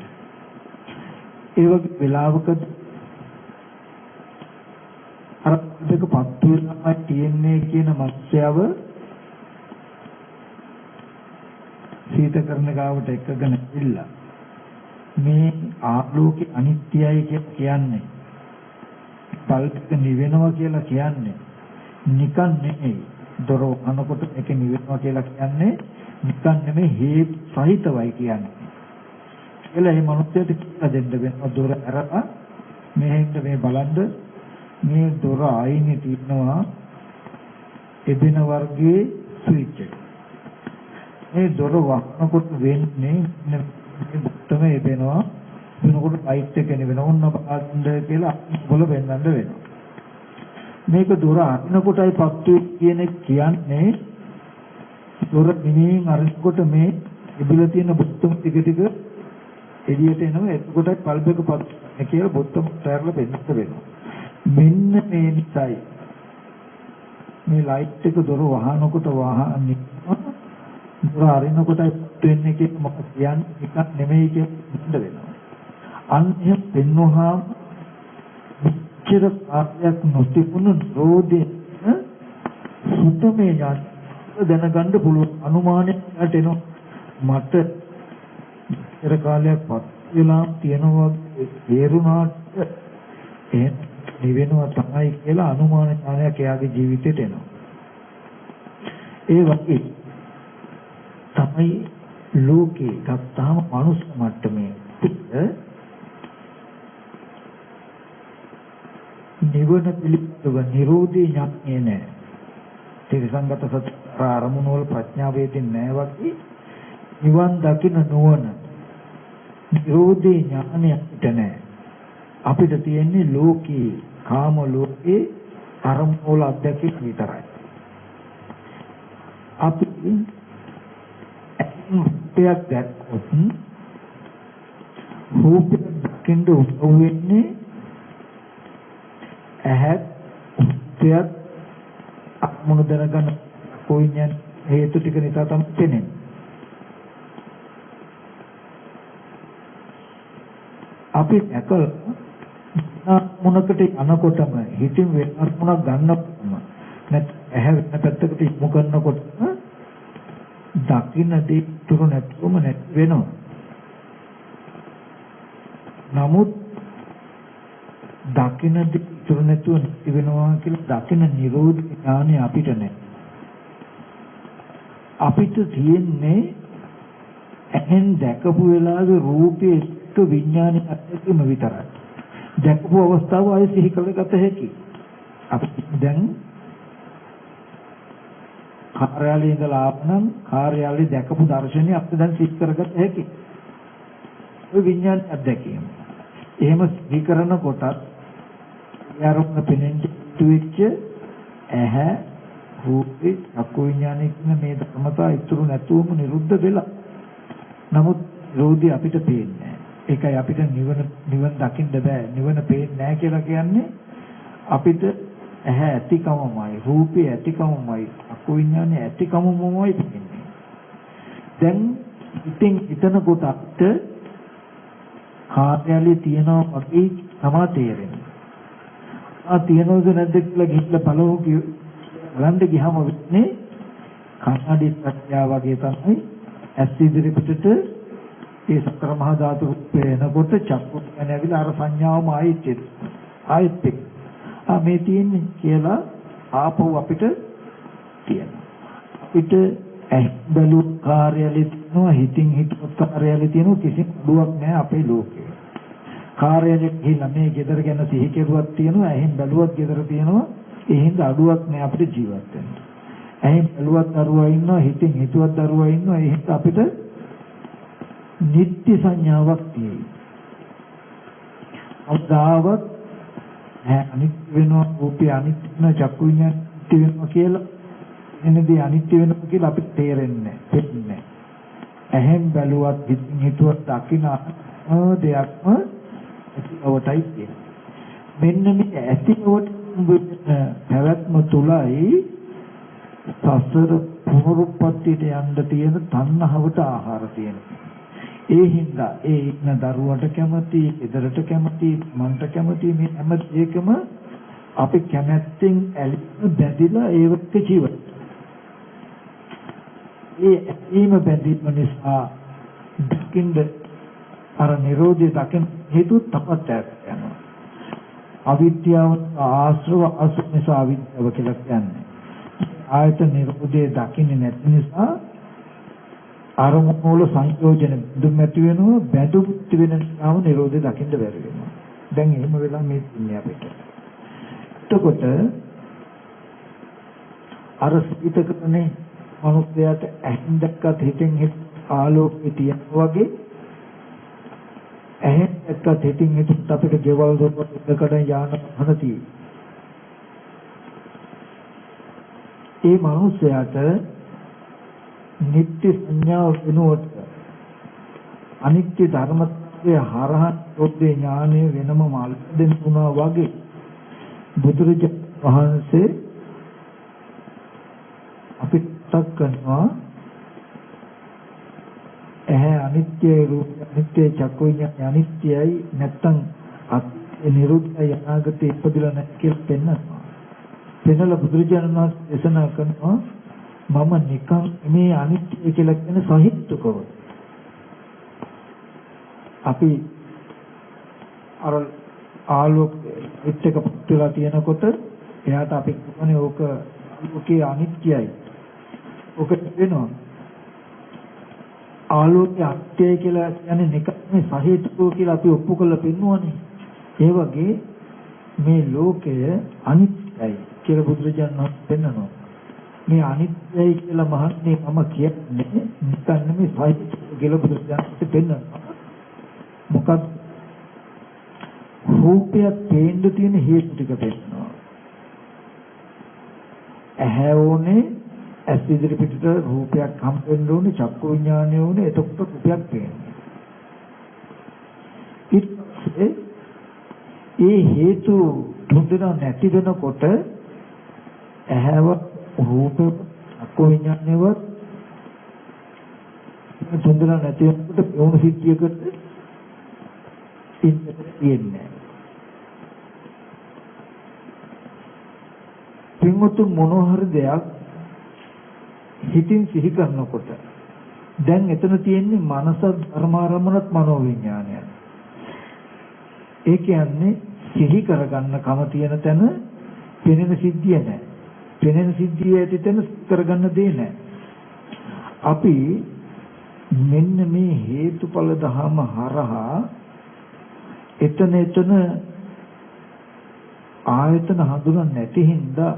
ඒ වගේ වෙලාවකදී අර දෙක පත්තු වෙනවා තියෙන්නේ කියන මත්ස්‍යව සීත කරන ගාවට එකගෙන ඉilla මේ ආලෝකේ අනිත්‍යයි කියන්නේ පල්ක නිවෙනවා කියලා කියන්නේ නිකන් නෙමෙයි දොර අනකොට මේක නිවෙනවා කියලා කියන්නේ නිකන් නෙමෙයි හේතු සහිතවයි කියන්නේ කියලා මේ මනුස්සයට කියලා දෙන්න වෙනවා දොර අරපා මෙහෙන්ද මේ බලන්න මේ දොර ආයිනේ තියෙනවා එබින වර්ගයේ ස්විච් එක. මේ දොර වහනකොට වෙන්නේ මේ බුත්තම එබෙනවා. වෙනකොට ලයිට් එක නෙවෙන ඕන්න බලන්න කියලා බල වෙන්නඳ වෙනවා. මේක දොර අරිනකොටයි පත්තු කියන කියන්නේ දොර මිනින් අරිනකොට මේ ඉබිලා තියෙන බුත්තම ටික ටික එළියට එනවා. එතකොටයි බල්බ් එක පත්තු කියලා බුත්තම ටයර්ල වෙන්නත් වෙනවා. මෙන්න මේ නිසායි මේ ලයිට් එක දොර වහනකොට වහන්නේ දොර අරිනකොටයි පත්තු වෙන්නේ කියන මොකක් කියන්නේ එකක් නෙමෙයි කියලා වෙනවා. අන්‍ය පෙන්වහම විචිර කාර්යයක් නොතිබුණු රෝධේ සුතමේ ඥාන දැනගන්න පුළුවන් අනුමානයක් එනවා. මට ඉතර කාලයක් පත් වෙලා තියෙනවා තේරුණාට එහෙම නිවෙනවා තමයි කියලා අනුමාන ඥානයක් එයාගේ ජීවිතේට එනවා. ඒ වගේ තමයි ලෝකේ ගත්තාම මනුස්ස මට්ටමේ නිවන පිළිබඳව නිරෝධී ඥානය නැහැ. තිරසංගත සත්‍ය ආරමුණු වල ප්‍රඥාව වේදින් නැහැ වගේ නිවන් දකින්න නොවන නිරෝධී ඥානය අපිට නැහැ. අපිට තියෙන්නේ ලෝකේ කාම ලෝකේ අරමුණු වල අධ්‍යක්ෂ විතරයි. අපි රූපයක් දැක්කොත් රූපයක් දකින්න උදව් වෙන්නේ ඇහත් රූපයක් අරමුණු දැනගන්න කොයින්යන් හේතු ටික නිසා තමයි තේන්නේ. අපි එකල මොනකට අනකොටම හිතින් වෙන අරමුණක් ගන්නකොටම නැත් ඇහැ වෙන පැත්තකට යොමු කරනකොට දකින්න දේ තුරු නැතුවම නැත් වෙනවා. නමුත් දකින්න දේ තුරු නැතුව නැති වෙනවා කියලා දකින්න නිරෝධ ඥානය අපිට නැහැ. අපිට තියෙන්නේ ඇහෙන් දැකපු වෙලාවේ රූපයේ එක්ක විඥානය අත්දැකීම විතරයි. දැකපු අවස්ථාව ආයෙ සිහි කරගත හැකි. අපි දැන් කාර්යාලයේ ඉඳලා ආපනම් කාර්යාලයේ දැකපු දර්ශනය අපිට දැන් සිහි කරගත හැකි. ඒ විඥාන අත්දැකීම. එහෙම සිහි කරනකොටත් යාරුණ පෙනෙන්නේ තුච්ච ඇහැ රූපේ චක්කු විඥානයේ කියන මේ ධර්මතා ඉතුරු නැතුවම නිරුද්ධ වෙලා. නමුත් රෝධි අපිට පේන්නේ නැහැ. ඒකයි අපිට නිවන දකින්න බෑ. නිවන පේන්නේ නැහැ කියලා කියන්නේ අපිට ඇහැ ඇතිකමමයි රූපේ ඇතිකමමයි චක්කු විඥානයේ ඇතිකමමමයි පේන්නේ. දැන් ඉතින් හිතන කොට අපිට කාර්යාලයේ තියනවා වගේ තමයි තේරෙන්නේ. තියෙනවද නැද්ද කියලා ගිහිල්ලා බලන්න ගියාම වෙන්නේ කන්නඩි සත්‍යා වගේ තමයි ඇස් ඉදිරි පිටට ඒ සතර මහා ධාතු පේනකොට චක්කු ගැන ඇවිල්ලා අර සංඥාවම ආයෙත් මේ තියෙන්නේ කියලා ආපහු අපිට තියෙනවා. අපිට බැලු කාර්යාලයේ තියෙනවා හිතින් හිතුවත් කාර්යාලයේ තියෙනවා කිසිම දුවක් නැහැ අපේ ලෝකේ. කාර්යාලයේ ගිහිල්ලා මේ ගෙදර ගැන සිහි කෙරුවක් තියෙනවා එහෙන් බැලුවත් ගෙදර තියෙනවා ඒ හින්දා අඩුවක් නෑ අපිට ජීවත් වෙන්න. එහෙන් බැලුවත් දරුවා ඉන්නවා හිතින් හිතුවත් දරුවා ඉන්නවා ඒ හින්දා අපිට නිත්‍ය සංඥාවක් තියෙයි. අවදාවත් අනිත්‍ය වෙනවා රූපය අනිත්‍ය වෙනවා චක්කු විඤ්ඤාණය අනිත්‍ය වෙනවා කියලා එනදී අනිත්‍ය වෙනවා කියලා අපිට තේරෙන්නේ නැහැ. එහෙන් බැලුවත් හිතින් හිතුවත් දකින්න දෙයක්ම ඇතිවටයි තියෙන්නේ. මෙන්න මේ ඇතිවට පැවැත්ම තුලයි සසර පුරුප්පත්තියට යන්න තියෙන තණ්හාවට ආහාර තියෙනවා. ඒ හින්දා ඒ ඉන්න දරුවට කැමති, ඉදරට කැමති, මන්ට කැමති මේ හැම දෙයකම අපි කැමැත්තෙන් ඇලිලා බැඳිලා ඒවත් ජීවත්. ඒ ඇලීම බැඳීම නිසා දකින්න අර නිරෝධය දකින්න හේතු තපත් යනවා. අවිද්‍යාව ආශ්‍රව නිසා අවිද්‍යාව කියලා කියන්නේ. ආයතන නිරෝධය දකින්නේ නැති නිසා අරමුණු වල සංයෝජන බඳුම් ඇති වෙනවා බඳුම් වෙන නිසාම නිරෝධය දකින්න බැරි වෙනවා. දැන් එහෙම වෙලා මේ ඉන්නේ අපිට. එතකොට අර සිතකනේ මනුස්සයාට ඇහෙන් දැක්කත් හිතෙන් ආලෝකය තියෙනවා වගේ ඇහෙන් දැක්කත් හිතින් හිතත් අපිට ගෙවල් දොරවල් එකකට යාන හනති. ඒ මනුස්සයාට නිත්‍ය සංඥාව වෙනුවට අනිත්‍ය ධර්මත්වය හරහා ඔබේ ඥානය වෙනම මාල් දෙන්නුනා වගේ බුදුරජාණන් වහන්සේ අපිට කරනවා ඇහැ අනිත්‍යයි රූප අනිත්‍යයි චක්කු විඤ්ඤාණය අනිත්‍යයි නැත්තම් නිරුද්ධයි අනාගතේ ඉපදිලා නැහැ කියලා පෙන්නනවා. පෙන්නලා බුදුරජාණන් වහන්සේ දේශනා කරනවා මම නිකන් මේ අනිත්‍ය කියලා කියන සහිත්තුකව. අපි අර ආලෝක එක්ක පුත්ලා තියෙනකොට එයාට අපි කියන්නේ ඕක ආලෝකයේ අනිත්‍යයි. ඕක වෙනවා. ආලෝකය අත්‍යය කියලා කියන්නේ නිකන් සහේතුකෝ කියලා අපි ඔප්පු කරලා පෙන්වන්නේ. ඒ වගේ මේ ලෝකය අනිත්‍යයි කියලා බුදුරජාණන් වහන්සේ පෙන්නනවා. මේ අනිත්‍යයි කියලා මහත්මේ මම කියන්නේ නිකන් නෙමෙයි සහේතුකෝ කියලා බුදුරජාණන් වහන්සේ පෙන්නනවා. මොකද රූපය පේන්න තියෙන හේතු ටික පෙන්නනවා. ඇහැ ඕනේ ඇස් ඉදිරි පිටට රූපයක් හම්බෙන්න ඕනේ චක්කු විඥානය ඕනේ එතකොට රූපයක් පේන්නේ. ඊට ඒ හේතු තුන්දෙනා නැති වෙනකොට ඇහැව රූප චක්කු විඥානයවත් තුන්දෙනා නැති වෙනකොට වුණු සිද්ධියකට ඉන්නේ. පින්වතුන් මොනවා හරි දෙයක් හිතින් සිහි කරනකොට දැන් එතන තියෙන්නේ මනස ධර්මාරම්මනත් මනෝවිඥානය. ඒ කියන්නේ සිහි කරගන්න කම තියෙන තැන පෙනෙන සිද්ධිය නැහැ. පෙනෙන සිද්ධිය ඇති තැන කරගන්න දෙයක් නැහැ. අපි මෙන්න මේ හේතුඵල ධහම හරහා එතන ආයතන හඳුනන්නේ නැති හින්දා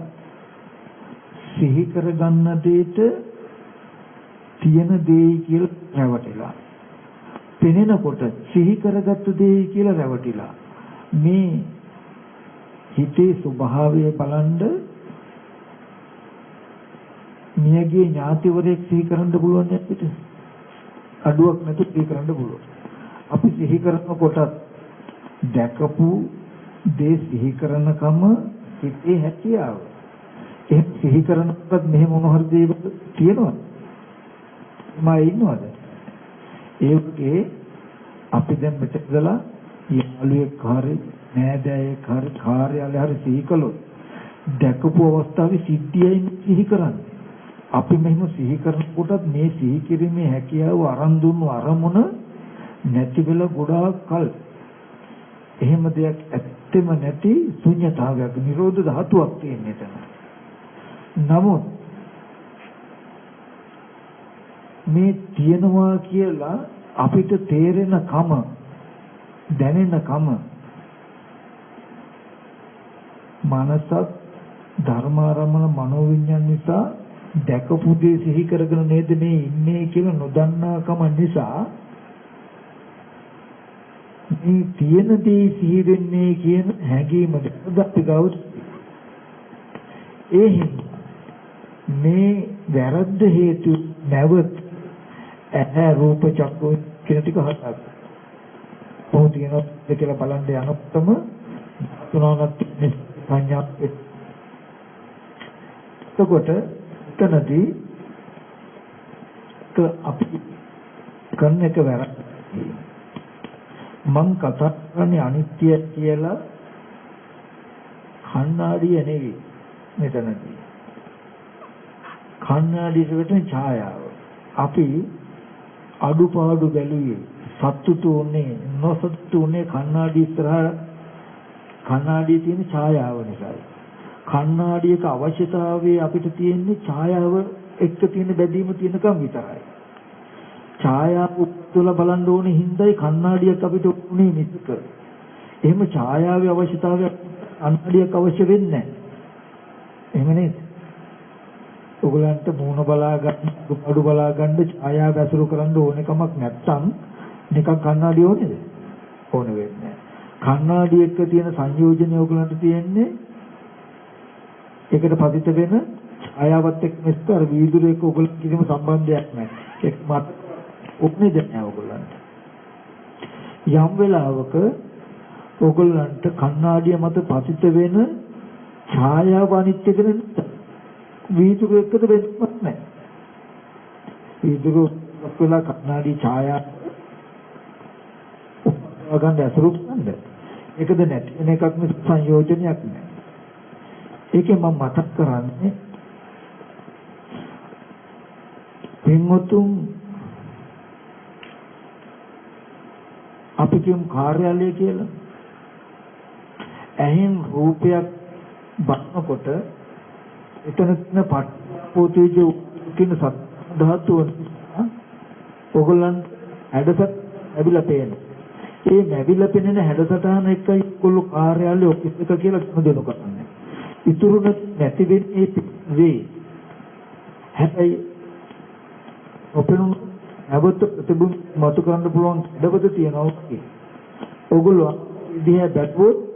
සිහි කරගන්න දෙයට තියෙන දේ කියලා රැවටිලා. පෙනෙනකොට සිහි කරගත්තු දේ කියලා රැවටිලා. මේ හිතේ ස්වභාවය බලන්ද මියගේ ඥාතිවරයෙක් සිහි කරන්න පුළුවන් අපිට. අඩුවක් නැතුව සිහි කරන්න පුළුවන්. අපි සිහි කරනකොට දැකපු දේ සිහි කරනකම හිතේ හැකියාව. ඒ සිහි කරනකොට මෙහෙම මොන හරි දේවල් තියෙනවද? මම ඉන්නවද? ඒකේ අපි දැන් මෙතනදලා යාළුවෙක් හරි නෑදෑයෙක් හරි කාර්යාලේ හරි සිහි කළොත් දැකපු අවස්ථාවේ සිද්ධියයි සිහි කරන්නේ. අපි මෙහෙම සිහි කරනකොටත් මේ සිහි කිරීමේ හැකියාව අරන් දුන්නු අරමුණ නැති වෙලා ගොඩාක් කල් එහෙම දෙයක් ඇත්තෙම නැති ශුන්‍යතාවයක් නිරෝධ ධාතුවක් තියෙන එතන. නමුත් මේ තියනවා කියලා අපිට තේරෙන කම දැනෙන කම මනසත් ධර්මාරම්මන මනෝවිඤ්ඤාණ නිසා දැකපු දේ සිහි කරගෙන නේද මේ ඉන්නේ කියලා නොදන්නා කම නිසා මේ තියෙන දේ සිහි වෙන්නේ කියන හැඟීම අපි ගෞරව ඒ මේ වැරද්ද හේතු නැවත ඇහැ රූප චක්කු කියන ටික හදා කොහොමද කියලා බලන්න යනකොටම තුනක් සංඥා එතකොට එතනදී අපි කරන එක වැරද්ද මං කතා කරන්නේ අනිත්‍ය කියලා කණ්ණාඩිය නෙවෙයි මෙතනදී කණ්ණාඩියට ඡායාව අපි අඩුපාඩු බැලුවේ සතුටු උනේ නොසතුටු උනේ කණ්ණාඩි ඉස්සරහා කණ්ණාඩියේ තියෙන ඡායාව නිසායි කණ්ණාඩියක අවශ්‍යතාවය අපිට තියෙන්නේ ඡායාව එක්ක තියෙන බැඳීම තියෙනකම් විතරයි ඡායාව උත්තර බලන්න ඕනේ හින්දායි කණ්ණාඩියක් අපිට උනේ මිසක එහෙම ඡායාවේ අවශ්‍යතාවයක් කණ්ණාඩියක් අවශ්‍ය වෙන්නේ නැහැ එහෙම නේද ඔයගලන්ට මූණ බලා ගන්න, අඩු බලා ගන්න, ඡායාව ඇසුරු කරන්න ඕන කමක් නැත්තම් නිකන් කණ්ණාඩිය ඕනේද? ඕන වෙන්නේ නැහැ. කණ්ණාඩිය එක්ක තියෙන සංයෝජනය ඔයගලන්ට තියෙන්නේ ඒකට පතිත වෙන ඡායාවත් එක්ක මිස්ක අර වීදුරු එක්ක ඔයගලන්ට කිසිම සම්බන්ධයක් නැහැ. ඒක මත ඔප්නේ දෙන්නේ ඔයගලන්ට. යම් වෙලාවක ඔයගලන්ට කණ්ණාඩිය මත පතිත වෙන ඡායාව අනිත්‍ය කරන වීදුරු එක්කද වෙන්නත් නැහැ. වීදුරු ඔක්කොලා කණ්ණාඩි ඡායාව ගන්න ඇසුරු කරන්න. ඒකද නැති වෙන එකක් නෙවෙයි සංයෝජනයක් නෑ. ඒකෙන් මම මතක් කරන්නේ පින්වතුන් අපි කියමු කාර්යාලය කියලා. ඇහෙන් රූපයක් බලනකොට එතන තියෙන පොතේජ කියන සත් ධාතුව ඔයගොල්ලන් හැඩසත් ලැබිලා පේනවා. ඒ ලැබිලා පෙනෙන හැඩසටහන එකයි කොළු කාර්යාලයේ ඔෆිස් එක කියලා ගනුදෙනු කරන්නේ. ඉතුරු නැති වෙන්නේ වේ. හැබැයි ඔපෙනුම් අවුත් ප්‍රතිබුම් මතු කරන්න පුළුවන් ඉඩවද තියෙනවා ඔකේ. ඔයගොල්ලෝ දිහා බැලුවොත්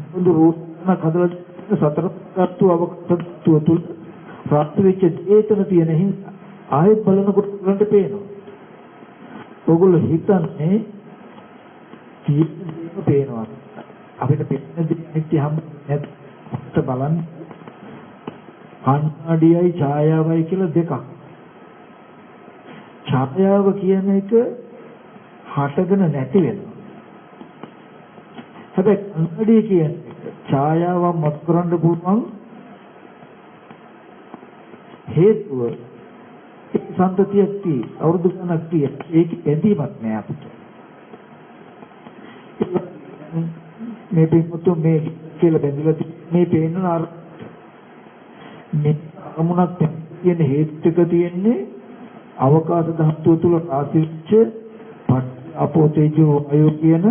මුළු රූපන කදලා සතර තත්තු අවකට්ටුව තුල ප්‍රාප්ත වෙච්ච ඒතන තියෙන හින්දා ආයෙත් බලනකොට ගන්න පේනවා. ඔයගොල්ලෝ හිතන්නේ ජීවිතේ පේනවා. අපිට පේන දෙයක් හැමත් බලන්න කණ්ණාඩියයි ඡායාවයි කියලා දෙකක්. ඡායාව කියන එක හටගෙන නැති වෙනවා. හැබැයි කණ්ණාඩිය කියන ඡායාව මත කරන්න පුළුවන් හේතුව සම්පතියක් තියෙයි අවුරුදු ගණනක් තියෙයි ඒක බැඳීමක් නෑ අපිට මේ පිටුතු මේ කියලා බැඳිලා මේ පේන අර මේ අමුණක් තියෙන හේතුක තියෙන්නේ අවකාශ ධාතුව තුල රාශිච්ච අපෝ තේජෝ අයෝ කියන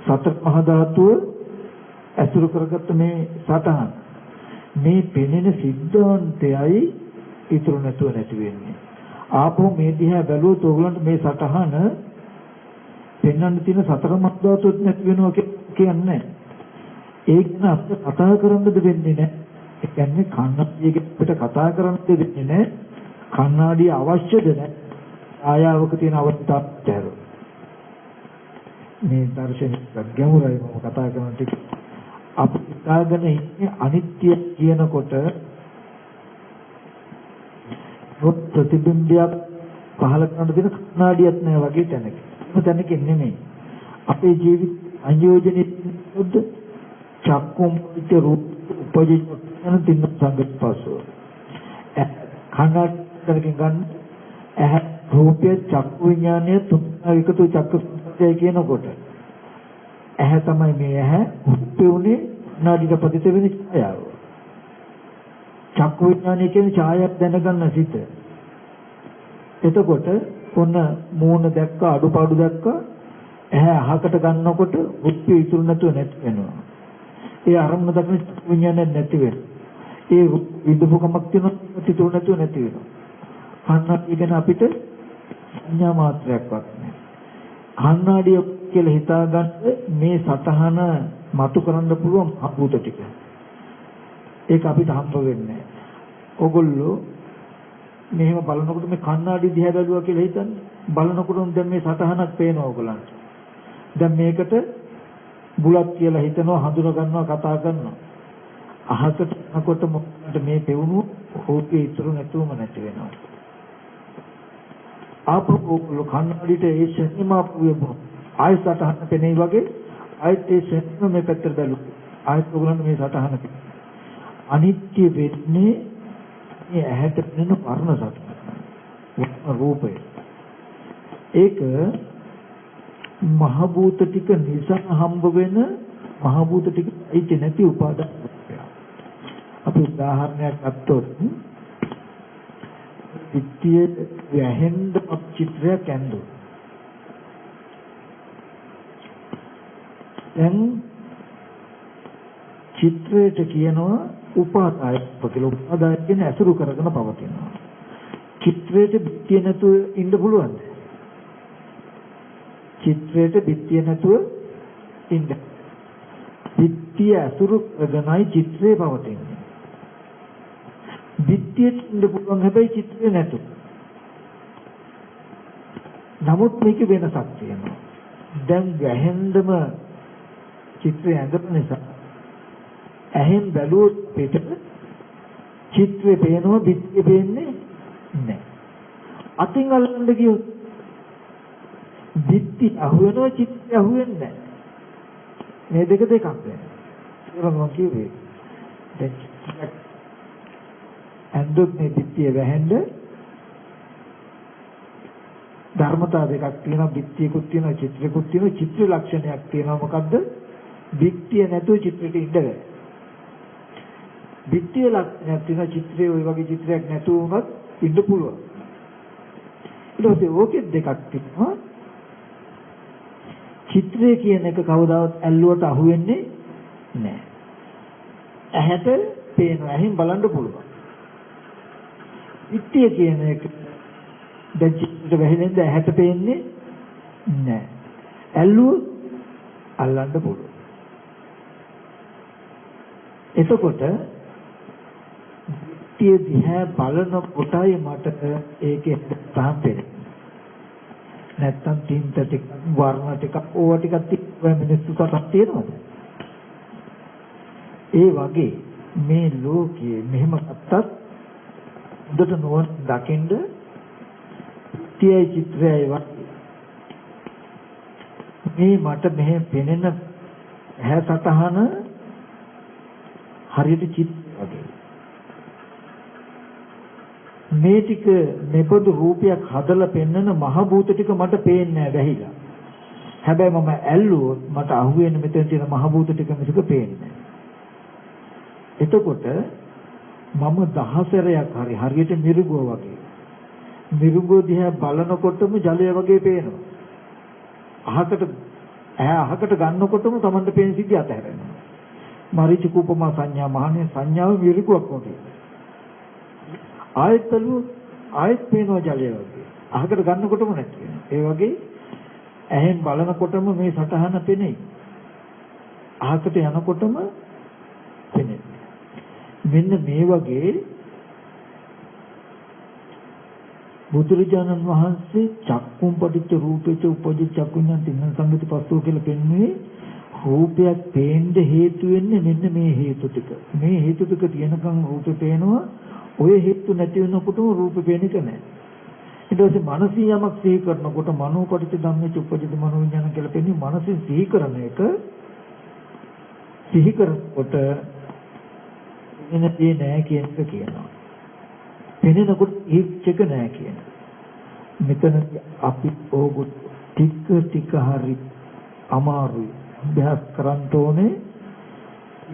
සතර මහා ධාතුව ඇසුරු කරගත්ත මේ සතහන් මේ පෙනෙන සිද්ධාන්තයයි ඉතුරු නැතුව නැති වෙන්නේ. ආපහු මේ දිහා බැලුවොත් ඕගලන්ට මේ සතහන පෙන්වන්න තියෙන සතර මහා ධාතුවත් නැති වෙනවා කියන්නේ. ඒක න අපිට කතා කරන්නද වෙන්නේ නැහැ. ඒ කියන්නේ කන්නඩියක අපිට කතා කරන්නද වෙන්නේ නැහැ. කන්නඩිය අවශ්‍යද නැහැ. ආයාවක තියෙන අවස්ථාවක් මේ දර්ශනික ගැඹුරයි මම කතා කරන ටික අපි හිතාගෙන ඉන්නේ අනිත්‍ය කියනකොට රොත් ප්‍රතිබිම්බයක් පහල කරන දෙන කණ්ණාඩියක් නෑ වගේ තැනක. ඒ තැනකින් නෙමෙයි. අපේ ජීවිත අයෝජනයේ උද්ද චක්කුම් පිට රූප උපජීව යන තින්න සංගතපසෝ. කණ්ණාඩියකින් ගන්න ඇහ රූපය චක්කු විඥානය තුන එකතු චක්ක සංස්කෘතිය කියනකොට ඇහැ තමයි මේ ඇහැ උප්පෙුනේ නාඩික පතිත වෙන ඡායාව. චක්කු විඥානය කියන්නේ ඡායාවක් දැනගන්න සිත. එතකොට ඔන්න මූණ දැක්ක අඩුපාඩු දැක්ක ඇහැ අහකට ගන්නකොට උප්පෙ ඉතුරු නැතුව නැති වෙනවා. ඒ අරමුණ දකින චක්කු විඥානය නැති වෙනවා. ඒ විදුපකමක් තියෙනවා ඉතුරු නැතුව නැති වෙනවා. කන්නඩිය ගැන අපිට සංඥා මාත්‍රයක්වත් නැහැ. කන්නඩිය කියලා හිතාගන්න මේ සතහන මතු කරන්න පුළුවන් අභූත ටික. ඒක අපිට හම්බ වෙන්නේ නැහැ. ඕගොල්ලෝ මෙහෙම බලනකොට මේ කන්නඩිය දිහා බැලුවා කියලා හිතන්නේ. බලනකොට දැන් මේ සතහනක් පේනවා ඕගොල්ලන්ට. දැන් මේකට බුලත් කියලා හිතනවා, හඳුනා ගන්නවා, කතා කරනවා. අහකට යනකොට මොකද මේ පෙවුණු රූපේ ඉතුරු නැතුවම නැති වෙනවා. ආපහු කන්නඩියට ඒ ශරීරම පුයපු ආයෙත් සටහන පෙනෙයි වගේ ආයෙත් ඒ ශරීරම මේ පැත්තට බැලුවා. ආයෙත් ඔයගොල්ලන් මේ සටහන අනිත්‍ය වෙන්නේ මේ ඇහැට පෙනෙන වර්ණ සටහන රූපය. ඒක මහ භූත ටික නිසා හම්බ වෙන මහ භූත ටික ඇති නැති උපාදාන. අපි උදාහරණයක් ගත්තොත් පිටියේ වැහෙන්ද චිත්‍රයක් ඇඳුවා. දැන් චිත්‍රයට කියනවා උපාදාය කියලා උපාදාය කියන ඇසුරු කරගෙන පවතිනවා. චිත්‍රයේ බිත්තිය නැතුව ඉන්න පුළුවන්ද? චිත්‍රයේ බිත්තිය නැතුව ඉන්න. බිත්තිය ඇසුරු කරගෙනයි චිත්‍රය පවතින්නේ. බිත්තියට ඉන්න පුළුවන් හැබැයි චිත්‍රය නැතුව. නමුත් මේක වෙනසක් තියෙනවා. දැන් ගැහෙන්නම චිත්‍රය ඇඳපු නිසා ඇහෙන් බැලුවොත් පිටට චිත්‍රය පේනවා බිත්තිය පේන්නේ නැහැ. අතින් අල්ලන්න ගියොත් බිත්ති අහුවෙනවා චිත්‍රය අහුවෙන්නේ නැහැ. මේ දෙක දෙකක් වෙනවා. ඒක මම කිව්වේ. දැන් ඇඳුත් මේ බිත්තිය වැහෙන්න ධර්මතා දෙකක් තියෙනවා. බිත්තියකුත් තියෙනවා චිත්‍රයකුත් තියෙනවා. චිත්‍ර ලක්ෂණයක් තියෙනවා. මොකද්ද? බිත්තිය නැතුව චිත්‍රෙට ඉන්න බෑ. බිත්තිය ලක්ෂණයක් තියෙනවා. චිත්‍රයේ ওই වගේ චිත්‍රයක් නැතුව වුණත් ඉන්න පුළුවන්. ඊට පස්සේ ඕකෙත් දෙකක් තියෙනවා. චිත්‍රය කියන එක කවදාවත් ඇල්ලුවට අහු වෙන්නේ නැහැ. ඇහැට පේනවා. ඇහෙන් බලන්න පුළුවන්. බිත්තිය කියන එක දැන් චිත්‍රෙට වැහෙන්නේ ඇහැට පේන්නේ නැහැ. ඇල්ලුවොත් අල්ලන්න පුළුවන්. එතකොට බිත්තිය දිහා බලන කොටයි මට ඒකේ තාම පේන්නේ. නැත්තම් තින්ත ටික වර්ණ ටික ඕවා ටිකක් තිබ්බම මිනිස්සු සතක් තියෙනවද? ඒ වගේ මේ ලෝකයේ මෙහෙම ගත්තත් උඩට නොවන දකින්ද තියයි චිත්‍රයයි වගේ මේ මට මෙහෙ පෙනෙන ඇහැ සතහන හරියට චිත්‍රය වගේ. මේ ටික මෙබඳු රූපයක් හදලා පෙන්වන මහ භූත ටික මට පේන්නේ නැහැ වැහිලා. හැබැයි මම ඇල්ලුවොත් මට අහුවෙන්නේ මෙතන තියෙන මහ භූත ටික මිසක පේන්නේ නැහැ. එතකොට මම දහසරයක් හරියට මිරිගුව වගේ. මිරිගුව දිහා බලනකොටම ජලය වගේ පේනවා. අහකට ගන්නකොටම Tamanට පේන සිද්ධිය අතහැරෙනවා. මරිච කූපමා සංඥා මහණේ සංඥාව මිරිගුවක් වගේ. ආයත් බැලුවොත් ආයත් පේනවා ජලය වගේ. අහකට ගන්නකොටම නැති වෙනවා. ඒ වගේ ඇහෙන් බලනකොටම මේ සටහන පෙනෙයි. අහකට යනකොටම පෙනෙයි. මෙන්න මේ වගේ බුදුරජාණන් වහන්සේ චක්කුම් පටිච්ච රූපේච උපජි චක්කුඤ්ඤං තින්න සංගති පස්සෝ කියලා පෙන්වන්නේ රූපයක් පේන්න හේතු වෙන්නේ මෙන්න මේ හේතු ටික. මේ හේතු ටික තියෙනකන් රූපේ පේනවා. ඔය හේතු නැති වෙනකොටම රූපේ පේන එක නැහැ. ඊට පස්සේ මනසින් යමක් සිහි කරනකොට මනෝ පටිච්ච ධම්මේච උපජිත මනෝ විඥාන කියලා පෙන්වන්නේ මනසින් සිහි කරන එක. සිහි කරනකොට එන්නේ නැහැ කියන එක කියනවා. පෙනෙනකොට ඒච්චක නැහැ කියන. මෙතන අපි ඕගොත් ටික හරි අමාරුයි. අභ්‍යාස කරන්න ඕනේ.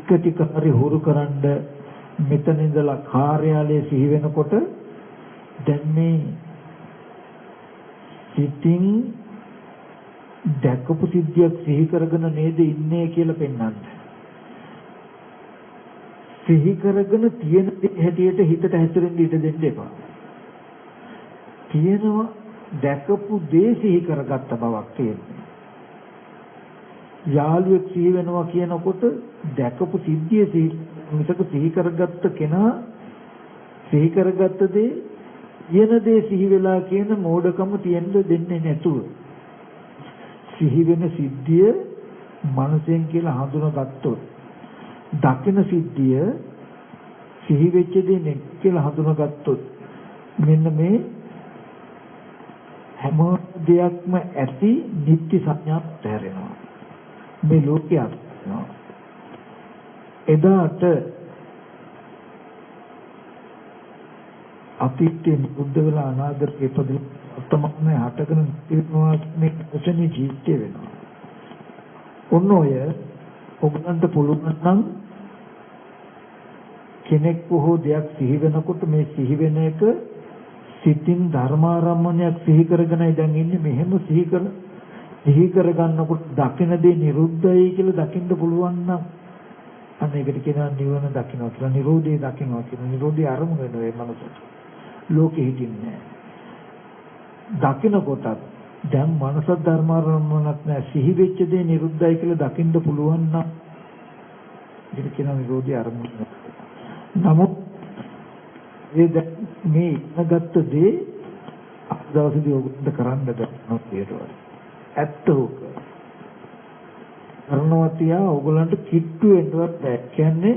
ටික හරි හුරු කරන්ඩ මෙතන ඉඳලා කාර්යාලයේ සිහි වෙනකොට දැන් මේ සිතින් දැකපු සිද්ධියක් සිහි කරගෙන නේද ඉන්නේ කියලා පෙන්වන්නේ. සිහි කරගෙන තියෙන හැටියට හිතට හැසිරෙන්න ඉඩ දෙන්න එපා. තියෙනවා දැකපු දේ සිහි කරගත්ත බවක් තියෙනවා. යාළුවෙක් සිහි වෙනවා කියනකොට දැකපු සිද්ධිය මිසක සිහි කරගත්ත කෙනා සිහි කරගත්ත දේ කියන දේ සිහි වෙලා කියන මෝඩකම තියෙන්න දෙන්නේ නැතුව සිහි වෙන සිද්ධිය මනසෙන් කියලා හඳුනාගත්තොත් දකින සිද්ධිය සිහි වෙච්ච දේ නෙක් කියලා හඳුනාගත්තොත් මෙන්න මේ හැම දෙයක්ම ඇති නිත්‍ය සංඥාවක් තැරෙනවා මේ ලෝකයක් එදාට අතීතයේ බුද්ධ වෙලා අනාගතයේ ඉපදෙන තමයි හටගෙන ඉන්නවා මේ කොටනේ ජීවිතය වෙනවා. ඔන්න ඔය ඔබන්ට පුළුවන් නම් කෙනෙක් හෝ දෙයක් සිහි වෙනකොට මේ සිහි වෙන එක සිතින් ධර්මාරම්මණයක් සිහි කරගෙනයි දැන් ඉන්නේ. මෙහෙම සිහි කරගන්නකොට දකින දේ නිරුද්ධයි කියලා දකින්න පුළුවන් නම් අන්න ඒකට කියනවා නිවන දකින්නවා කියලා. නිරෝධය දකින්නවා කියලා. නිරෝධය අරමුණ වෙනවා ඒ මනසට. ලෝකෙ හිටින්නේ නැහැ. දකින්නකොටත් දැන් මනස ධර්මාරම්මණක් නැහැ. සිහි වෙච්ච දේ නිරුද්ධයි කියලා දකින්න පුළුවන් නම් ඒක කියනවා නිරෝධය අරමුණ. නමුත් මේ ඉගෙනගත්ත දේ අද දවසේදී ඔයගොල්ලන්ට කරන්න බැහැ කියනවා. ඇත්ත උක. කරනවතිය ඔයගොල්ලන්ට කිට්ටු වෙන්නවත් බැහැ. කියන්නේ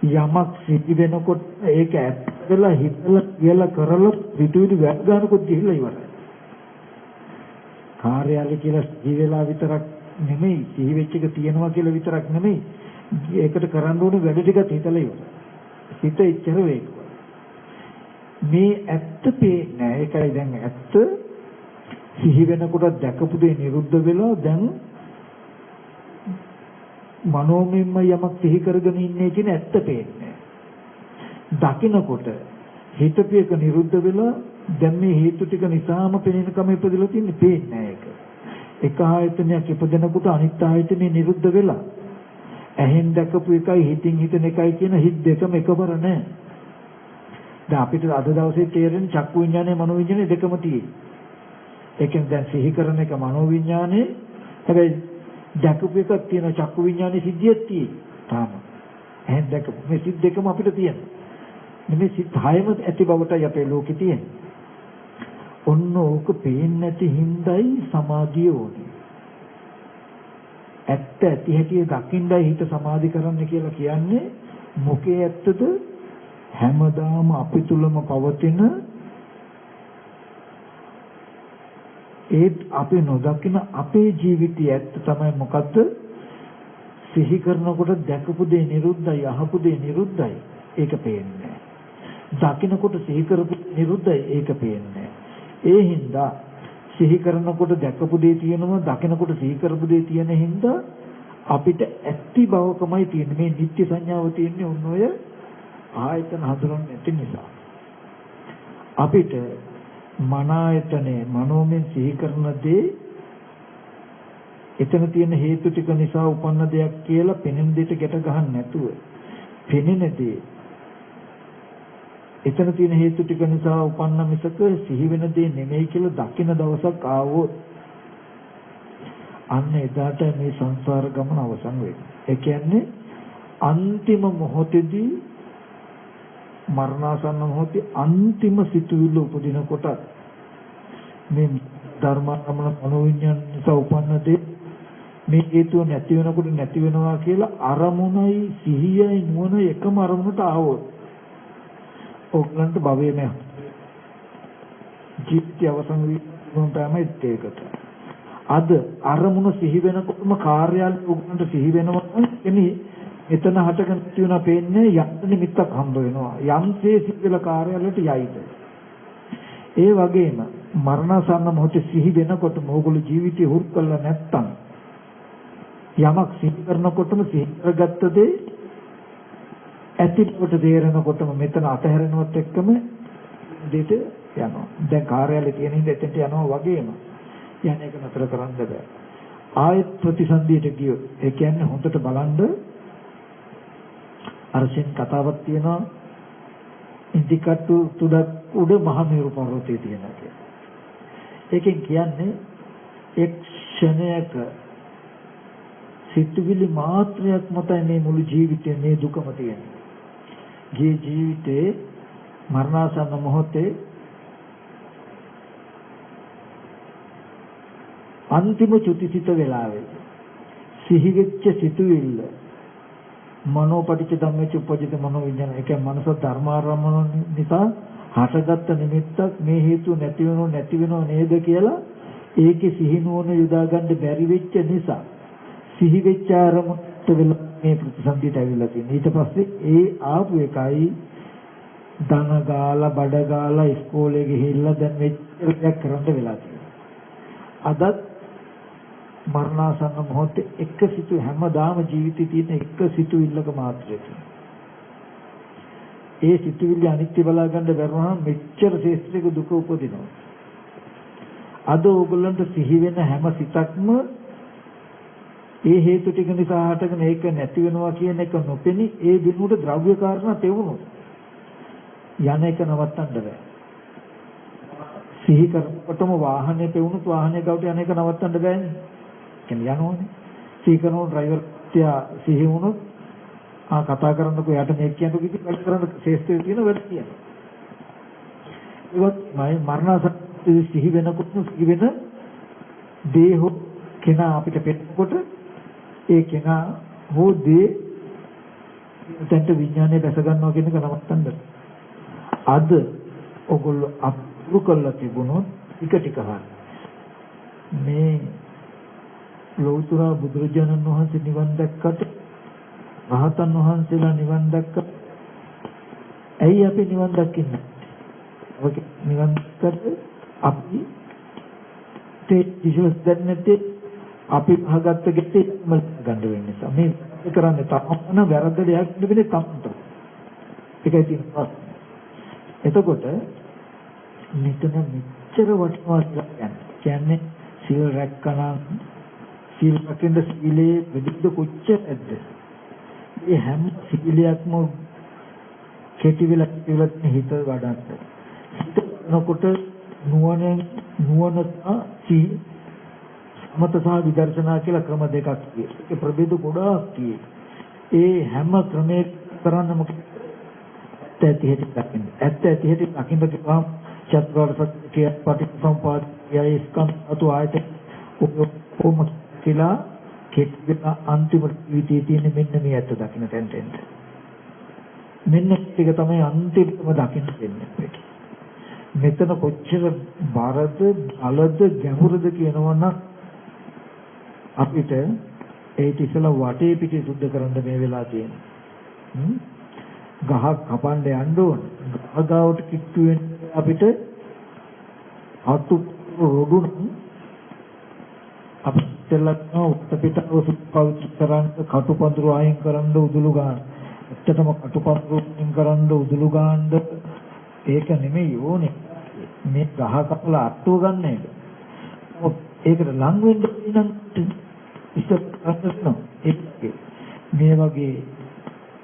යමක් සිද්ධ වෙනකොට ඒක ඇත්ත වෙලා හිතලා කියලා කරලා පිටුවිලි වැඩ ගන්නකොට ගිහිල්ලා ඉවරයි. කාර්යාලය කියලා සිහි වෙලා විතරක් නෙමෙයි, සිහි වෙච්ච එක තියනවා කියලා විතරක් නෙමෙයි. ඒකට කරන්න ඕනේ වැඩ ටිකත් හිතලා ඉවරයි. හිත ඉච්චර වේග. මේ ඇත්ත පේන්නේ නැහැ. ඒකයි දැන් ඇත්ත සිහි වෙනකොට දැකපු දේ නිරුද්ධ වෙලා දැන් මනෝමයම යමක් සිහි කරගෙන ඉන්නේ කියන ඇත්ත පේන්නේ. දකින්නකොට හිතපේක නිරුද්ධ වෙලා දැන් මේ හේතු ටික නිසාම පෙනෙනකම ඉපදලා තින්නේ පේන්නේ ඒක. එක ආයතනයක් ඉපදෙනකොට අනිත් ආයතනේ නිරුද්ධ වෙලා ඇහෙන් දැකපු එකයි හිතින් හිතන එකයි කියන හිත් දෙකම එකවර නැහැ. දැන් අපිට අද දවසේ තේරෙන චක්කු විඤ්ඤාණය මනෝ විඤ්ඤාණය දෙකම තියෙනවා. ඒකෙන් දැන් සිහි කරන එක මනෝ විඤ්ඤාණය හැබැයි දැකපු එකක් තියෙන චක්කු විඤ්ඤාණය සිද්ධියක් තියෙනවා. තාම. එහෙන් දැකපු මේ සිත් දෙකම අපිට තියෙනවා. මේ සිත් හයම ඇති බවටයි අපේ ලෝකේ තියෙන්නේ. ඔන්න ඕක පේන්නේ නැති හිඳයි සමාධිය ඕනේ. ඇත්ත ඇති හැටි දකින්නයි හිත සමාධි කරන්න කියලා කියන්නේ මොකේ ඇත්තද? හැමදාම අපි තුලම පවතින ඒත් අපි නොදකින අපේ ජීවිතයේ ඇත්ත තමයි මොකද්ද? සිහි කරනකොට දැකපු දේ නිරුද්ධයි, අහපු දේ නිරුද්ධයි. ඒක පේන්නේ. දකින්නකොට සිහි කරපු නිරුද්ධයි. ඒක පේන්නේ. ඒ හින්දා සිහි කරනකොට දැකපු දේ තියෙනවා, දකින්නකොට සිහි කරපු දේ තියෙන හින්දා අපිට ඇත්ති බවකමයි තියෙන්නේ. මේ නිත්‍ය සංඥාව තියෙන්නේ ඔන්න ඔය ආයතන හඳුනන්නේ නැති නිසා. අපිට මන ආයතනේ මනෝමෙන් සිහි කරන දේ එතන තියෙන හේතු ටික නිසා උපන්න දෙයක් කියලා පෙනෙන දෙයට ගැට ගන්න නැතුව පෙනෙන දේ එතන තියෙන හේතු ටික නිසා උපන්න මිසක සිහි වෙන දේ නෙමෙයි කියලා දකින දවසක් ආවොත් අන්න එදාට මේ සංසාර ගමන අවසන් වෙනවා. ඒ කියන්නේ අන්තිම මොහොතේදී මරණාසන්න මොහොතේ අන්තිම සිතුවිල්ල උපදිනකොට මේ ධර්මාරමණ මනෝවිඤ්ඤාණ නිසා උපන්න දේ මේ හේතුව නැති වෙනකොට නැති වෙනවා කියලා අරමුණයි සිහියයි නුවණ එකම අරමුණට ආවොත් ඔක්ලන්ට භවයේම ජීවිතය අවසන් වීම තමයි ඒකට. අද අරමුණ සිහි වෙනකොටම කාර්යාලය ඔක්ලන්ට සිහි වෙනවා එන්නේ එතන හටගෙන තියෙනවා පේන්නේ යන්න නිමිත්තක් හම්බ වෙනවා. යම්සේ සිහිල කාර්යාලයට යයිද. ඒ වගේම මරණසන්න මොහොතේ සිහි වෙනකොට මොගොල්ලෝ ජීවිතය හුරු කරලා නැත්තම් යමක් සිහි කරනකොටම සිහි කරගත්ත දේ ඇතිවට තේරෙනකොටම මෙතන අතහැරෙනවත් එක්කම දෙට යනවා. දැන් කාර්යාලේ තියෙන හින්දා එතනට යනවා වගේම යන්නේ ඒක නතර කරන්න බෑ. ආයත් ප්‍රතිසන්දියට ගියොත් ඒ කියන්නේ හොඳට බලන්න අරසින් කතාවක් තියෙනවා ඉදිකට්ටු තුඩක් උඩ මහමෙරු පර්වතයේ තියෙනවා කියලා. ඒකෙන් කියන්නේ එක් ක්ෂණයක සිතුවිලි මාත්‍රයක් මතයි මේ මුළු ජීවිතේ මේ දුකම තියෙන්නේ. ජීවිතේ මරණාසන්න මොහොතේ අන්තිම චුතිසිත වෙලාවේ සිහිවෙච්ච සිතුවිල්ල මනෝපටිච්ච ධම්මච්ච උපජිත මනෝ විඥාන එක මනස ධර්මාරම්මන නිසා හටගත්ත නිමිත්තක් මේ හේතු නැති වෙනව නේද කියලා ඒකේ සිහිනුවන යොදා ගන්න බැරි වෙච්ච නිසා සිහි වෙච්ච ආරමුණට වෙලා මේ ප්‍රතිසන්දියට ඇවිල්ලා තියෙනවා. ඊට පස්සේ ඒ ආපු එකයි ධන ගාලා බඩ ගාලා ඉස්කෝලේ ගිහිල්ලා දැන් මෙච්චර කරන්න වෙලා තියෙනවා. අදත් මරණාසන්න මොහොතේ එක සිතු හැමදාම ජීවිතේ තියෙන එක සිතුවිල්ලක මාත්‍රයක්. ඒ සිතුවිල්ල අනිත්‍ය බලා ගන්න බැරුණාම මෙච්චර ශේෂ්ත්‍රික දුක උපදිනවා. අද ඕගොල්ලන්ට සිහි වෙන හැම සිතක්ම ඒ හේතු ටික නිසා හටගෙන ඒක නැති වෙනවා කියන එක නොපෙනී ඒ දිනුට ද්‍රව්‍ය කාරණා තෙවුණොත් යන එක නවත්තන්න බෑ. සිහි කරනකොටම වාහනේ පෙවුණොත් වාහනේ ගාවට යන එක නවත්තන්න බෑනේ. කියන්නේ යනෝනේ. සිහි කරනකොට ඩ්‍රයිවර් තියා සිහි වුණොත් කතා කරනකොට යට මේක කියනකොට කිසි වැඩ කරන්න ශේෂ්ත්‍රයේ තියෙන වැඩ කියනවා. ඒවත් මරණසත්‍ය සිහි වෙනකොට සිහි වෙන දේහ කෙනා අපිට පෙන්නකොට ඒ කෙනා හෝ දේ දැන්ට විඥානය දැස ගන්නවා කියන එක නවත්තන්න. අද ඔගොල්ලෝ අපුරු කරලා තිබුණොත් ටික ටික මේ ලෞතර බුදුරජාණන් වහන්සේ නිවන් දැක්කට රහතන් වහන්සේලා නිවන් දැක්කට ඇයි අපි නිවන් දකින්නේ? ඔක නිවන් දැක්කට අපි විශ්වාස දැන්නේ අපි අහගත්ත ගෙත්තේ ගන්න වෙන නිසා මේ කරන්නේ තමන වැරද්ද දෙයක් නෙවෙයි තමන්ට. ඒකයි තියෙන ප්‍රශ්නේ. එතකොට මෙතන මෙච්චර වටිනවා කියන්නේ සීල රැකගන්න සීල රැකෙන්න සීලේ විදිහට කොච්චර ඇද්ද? මේ හැම සීලයක්ම කෙටි වෙලා හිත වඩන්න. හිත නකොට නුවණ සමත සහ විදර්ශනා කියලා ක්‍රම දෙකක් තියෙනවා. ඒක ප්‍රභේද ගොඩාක් තියෙනවා. ඒ හැම ක්‍රමයක කරන්න මොකද? ඇත්ත ඇති දකින්න. ඇත්ත ඇති දකින්න කියපුවම චතුරාර්ය සත්‍ය කිය පටිච්චසමුප්පාදයයි ස්කන්ධ අතු ආයත ඔක්කොම කියලා කෙටිලා අන්තිම ජීවිතයේ තියෙන මෙන්න මේ ඇත්ත දකින්න තැනට. මෙන්න ඒක තමයි අන්තිමටම දකින්න දෙන්නේ. මෙතන කොච්චර බරද බලද ගැඹුරද කියනවනම් අපිට ඒ ඉතිසලා වටේ පිටි සුද්ධ කරන්න මේ වෙලා තියෙනවා. ගහක් කපන්න යන්න ඕන. ගහ ගාවට කිට්ටු වෙන්නේ අපිට අතු රොඩුන අපිට ලක්න උත්පිටව සුපෞචි කරන්න කටුපඳුරු අයින් කරන්න උදුළු ගන්න. ඇත්තටම කටුපඳුරු අයින් කරන්න උදුළු ගන්න ඒක නෙමෙයි ඕනේ. මේ ගහ කපලා අට්ටුව ගන්න එක. ඒකට ලං වෙන්න නම් ඉස්සරහට මේ වගේ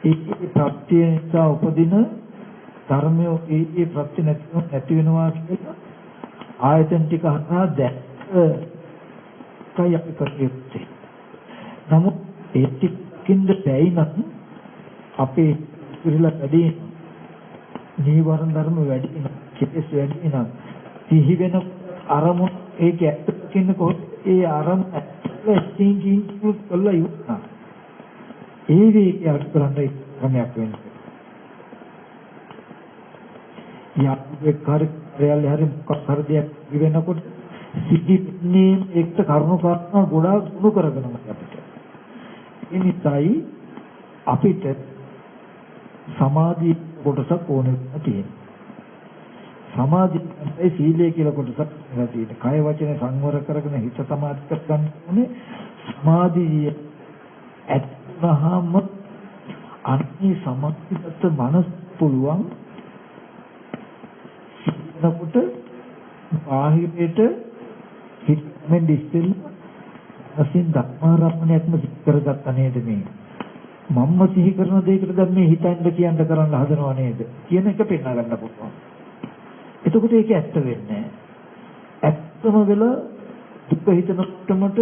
ඒ ප්‍රත්‍ය නිසා උපදින ධර්මයේ ඒ ප්‍රත්‍ය නැති වෙනවා කියලා ආයතන ටික හරහා දැක්කයි අපි කටයුත්තේ. නමුත් ඒ ටිකින්ද බැයි නම් අපේ ඉරිලා වැඩි නීවරණ ධර්ම වැඩි වෙනවා. කෙලෙස් වැඩි වෙනවා. සිහි වෙන අරමුණ ඒක ඇත්තකින් කොහොමද ඒ අරමුණ ඇත්තකින් කළා යුක්තා. ඒ වේගය අඩු කරන්න ක්‍රමයක් වෙන්නේ. යාපේ කාර්යයල් හරි මොකක් හරි දෙයක් වෙනකොට සිද්ධින්නේ එක්ක කරුණු කාරණා ගොඩාක් දුරු කරගෙනම අපිට. ඒ නිසායි අපිට සමාධි කොටසක් ඕනෙ තියෙනවා. සමාධියයි සීලය කියලා කොටසක් තියෙනවා. කය වචන සංවර කරගෙන හිත සමාධි කරගන්න ඕනේ. සමාධිය ඇත්තහම අනිත් සමාධිගත මනස පුළුවන් සිතනකොට බාහිරයට හිතෙන් දිස්සෙල් අසින් ධර්මාරම්මණයක්ම කරගත්ත නේද මේ මම්ම සිහි කරන දෙයකට දැන් මේ හිතන්න කියන්න කරන්න හදනව නේද කියන එක පෙන්වා ගන්න පුළුවන්. එතකොට ඒක ඇත්ත වෙන්නේ ඇත්තම වෙලා දුක හිතන මට්ටමට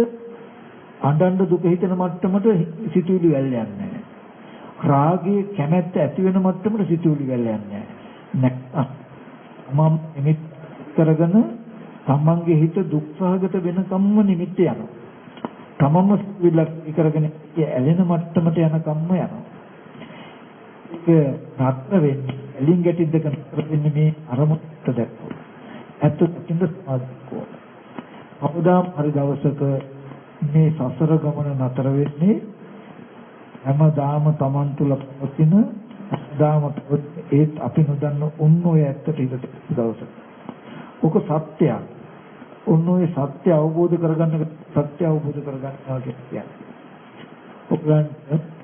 අඬන්න දුක හිතන මට්ටමට සිතුවිලි වැල් යන්නේ නැහැ. රාගයේ කැමැත්ත ඇති වෙන මට්ටමට සිතුවිලි වැල් යන්නේ නැහැ. මම නිමිත් කරගෙන තමන්ගේ හිත දුක්සහගත වෙනකම්ම නිමිත්ත යනවා. තමන්ම සිතුවිලි කරගෙන ඇලෙන මට්ටමට යනකම්ම යනවා. ඒක නතර වෙන්නේ ඇලින් ගැටිද්ද කරන වෙන්නේ මේ අරමුණට දැක්කොත්. ඇත්ත දකින්න සමාධිකෝ. අවදාම් හරි දවසක මේ සසර ගමන නතර වෙන්නේ හැමදාම Taman තුල පවතින හැමදාම ඒත් අපි නොදන්න ඔන්නෝය ඇත්තට ඉඳ දවසක. ඔක සත්‍යයක්. ඔන්නෝය සත්‍ය අවබෝධ කරගන්න සත්‍ය අවබෝධ කරගන්නවා කියන්නේ. ඔයගලන්ට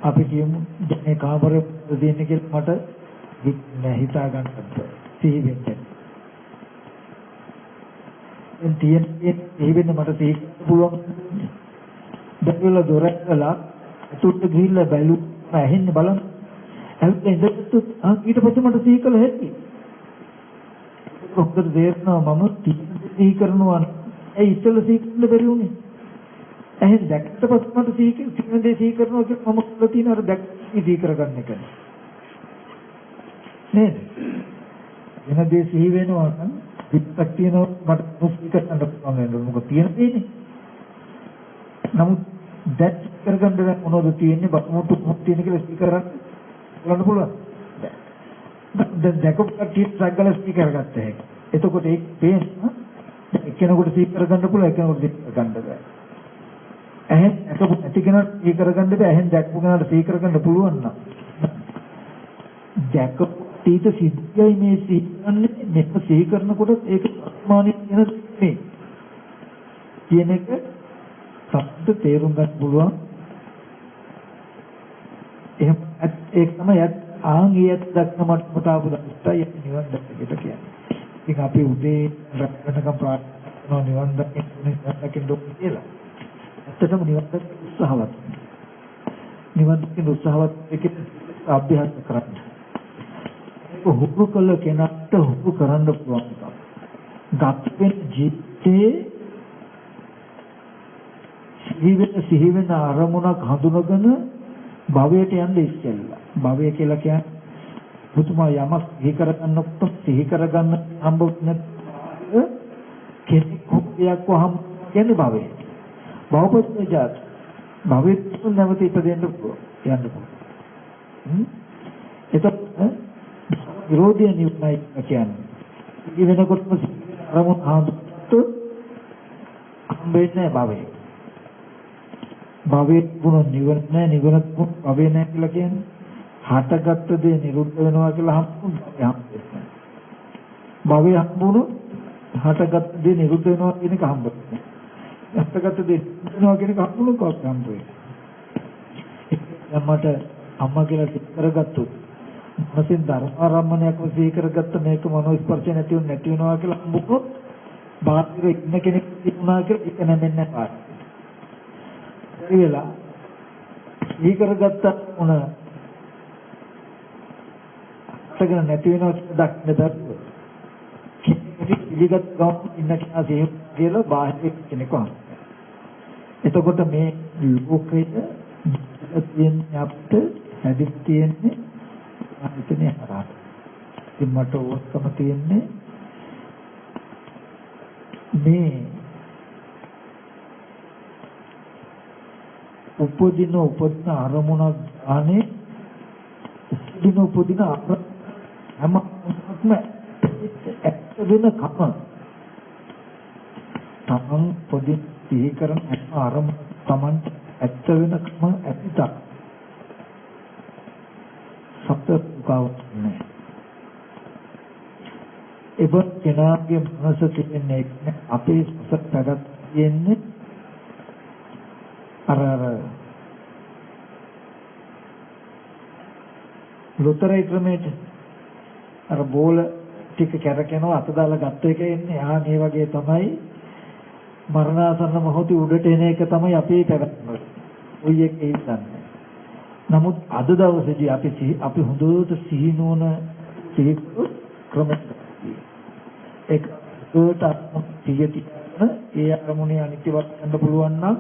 අපි කියමු මේ කාමරේ දෙන්නේ කියලා මට හිතා ගන්නත් සිහි වෙන්නේ. තියෙන ඒ වෙන්නේ මට තේක පුළුවන්. දැකලා දොර ඇරලා තුට්ට ගිහිල්ලා බැලුවා ඇහෙන්නේ බලන්න. ඇවිත් ඉඳගත්තු ඊට පස්සේ මට සීකල හැටි. ඔක්කොද දේශනා මම සී කරනවා. ඒ ඉතල සී කරන්න බැරි උනේ. එහෙන් දැක්කට පස්සේ මට සී දේ සී කරනවා කියලා මම කළා තියෙන අර දැක් සී කරගන්න එක. නේද? වෙන දේ සිහි වෙනවා නම් විපක් තියෙනවා මට සී කරන්න පුළුවන් වෙනවා. මොකද තියෙන දෙන්නේ. නමුත් දැක් කරගන්න මොනවද තියෙන්නේ බමුතු මොකක් තියෙන කියලා සී කරන්න පුළුවන්. දැන් දැකපු කට්ටිය සග්ගල සී කරගත්ත හැකි. එතකොට ඒක පේන එක්කෙනෙකුට සී කරගන්න පුළුවන් එක්කෙනෙකුට සී කරගන්න බෑ. එහෙන් දැකපු නැති කෙනාට සී කරගන්න බෑ. එහෙන් දැක්පු කෙනාට සී කරගන්න පුළුවන් නම් දැකපු ඊට සිද්ධයි මේ සී කරන්නේ මෙන්න සී කරනකොට ඒක ප්‍රමාණික වෙන දෙන්නේ කියන එක සත්‍ය තේරුම් ගන්න පුළුවන්. එහෙම ඒක තමයි ආංගියත් දක්න මට්ටමට ආපු දවසයි නිවන් දැක්කට කියන්නේ. ඉතින් අපි උදේ රැකගෙනකම් ප්‍රාර්ථනා නිවන් දකින්න ඕනේ කියලා. ඇත්තටම නිවන් දකින්න උත්සාහවත්. නිවන් දකින්න උත්සාහවත් එකේ අභ්‍යාස කරන්න. ඒක හුරු කළ කෙනාට හුරු කරන්න පුළුවන් එකක්. ගතෙන් ජීවිතේ සිහි වෙන අරමුණක් හඳුනගෙන භවයට යන්න ඉස්සෙල්ලා. භවය කියලා කියන්නේ පුතුමා යමක් සිහි කරගන්නකොට සිහි කරගන්න හම්බ නැත්නම් කෙනෙක් කොහොමදයක් වහම කියන්නේ භවය. භවපත්‍යජාත භවෙත් නැවත ඉපදෙන්න පුළුවන් යන්න පුළුවන්. එතකොට විරෝධය නිවනයි කියන්නේ. ඉති වෙනකොටම අරමුණ හඳුනට හම්බෙන්නේ භවය. භවයේ ගුණ නිවන නැහැ නිවනත් භවය නැහැ කියලා කියන්නේ හටගත්ත දේ නිරුද්ධ වෙනවා කියලා හම්බුනේ. භවය හම්බුණු හටගත්ත දේ නිරුද්ධ වෙනවා කියන එක හම්බුනේ. හටගත්ත දේ වෙනවා කියන එක හම්බුණු කොහොමද හම්බුනේ? මට අම්මා කියලා සිත් කරගත්තොත් මනසින් ධර්මාරම්මණයක් වශයෙන් කරගත්ත මේක මනෝ ස්පර්ශ නැති වෙනවා කියලා හම්බුනොත් බාහිර ඉන්න කෙනෙක් තිබුණා කියලා ඒක නැමෙන්නේ නැහැ. ඒ වෙලා ඊ කරගත්ත මොන අතගෙන නැති වෙනවා කියලා දක්න දරුවෝ පිළිගත් ගමන් ඉන්න කෙනා කියලා බාහිර කෙනෙක් වහන. එතකොට මේ ලෝකයේ තියෙන්නේ අපිට හැදිත් තියෙන්නේ අනිතනේ හරහා. ඉතින් මට ඕකම තියෙන්නේ මේ උපදින අරමුණක් අනේ උපදින හැම ඇත්ත වෙන කම තමන් පොඩි සිහි කරන අරමුණ තමන් ඇත්ත වෙන කම ඇත්තක් සත්‍යකවන්නේ ඒවත් කෙනාගේ මනස තියෙන්නේ අපේ සත්‍යගත තියෙන්නේ අර ලොතරැයි ක්‍රමයට අර බෝල ටික කැරකෙනවා අත දාලා ගත්ත එක එන්නේ මේ වගේ තමයි මරණාසන්න මොහොතේ උඩට එන එක තමයි අපේ පැවැත්ම. ඔය එක ඉස්සන්නේ. නමුත් අද දවසේදී අපි හොඳට සිහිනෝන සිහි ක්‍රමයක් ඒක සිහිතින ඒ අරමුණේ අනිත්‍යවත් ගන්න පුළුවන් නම්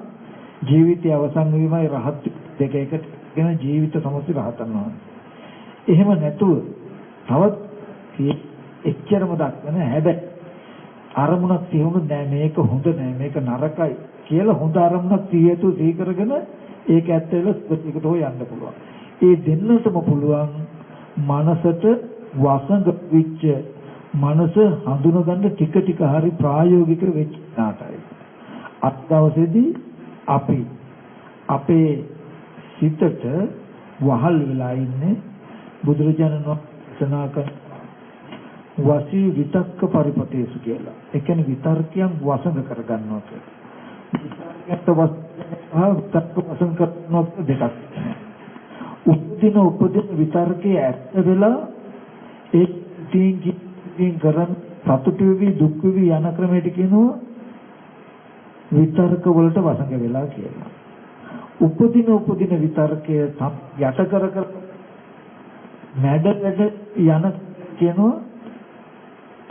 ජීවිතය අවසන් වීමයි රහත් දෙක එකට ගෙන ජීවිත සමස්ත රහතන් වහන්සේ. එහෙම නැතුව තවත් එච්චරම දක්වන හැබැයි අරමුණක් තියුණු නෑ මේක හොඳ නෑ මේක නරකයි කියලා හොඳ අරමුණක් තියතු සිහි කරගෙන ඒක ඇත්ත වෙලා සුපතිකට හොය යන්න පුළුවන්. ඒ දෙන්නටම පුළුවන් මනසට වසඟ විච්ච මනස හඳුනගන්න ටික ටික හරි ප්‍රායෝගික වෙච්ච නාටයි. අත් දවසේදී අපි අපේ සිතට වහල් වෙලා ඉන්නේ බුදුරජාණන් වහන්සේ කරන වසී විතක්ක පරිපතේසු කියලා. ඒ කියන්නේ විතර්කයන් වසඟ කරගන්නවා කියලා. විතක්ක වසඟ කරනවා දෙකක්. උපදින විතර්කයේ ඇත්ත වෙලා ඒ තීන් කරන් සතුටු වෙවි දුක් වෙවි යන ක්‍රමයට කියනවා විතර්ක වලට වසඟ වෙලා කියලා. උපදින විතර්කය යට කර මැඩ යන කියනවා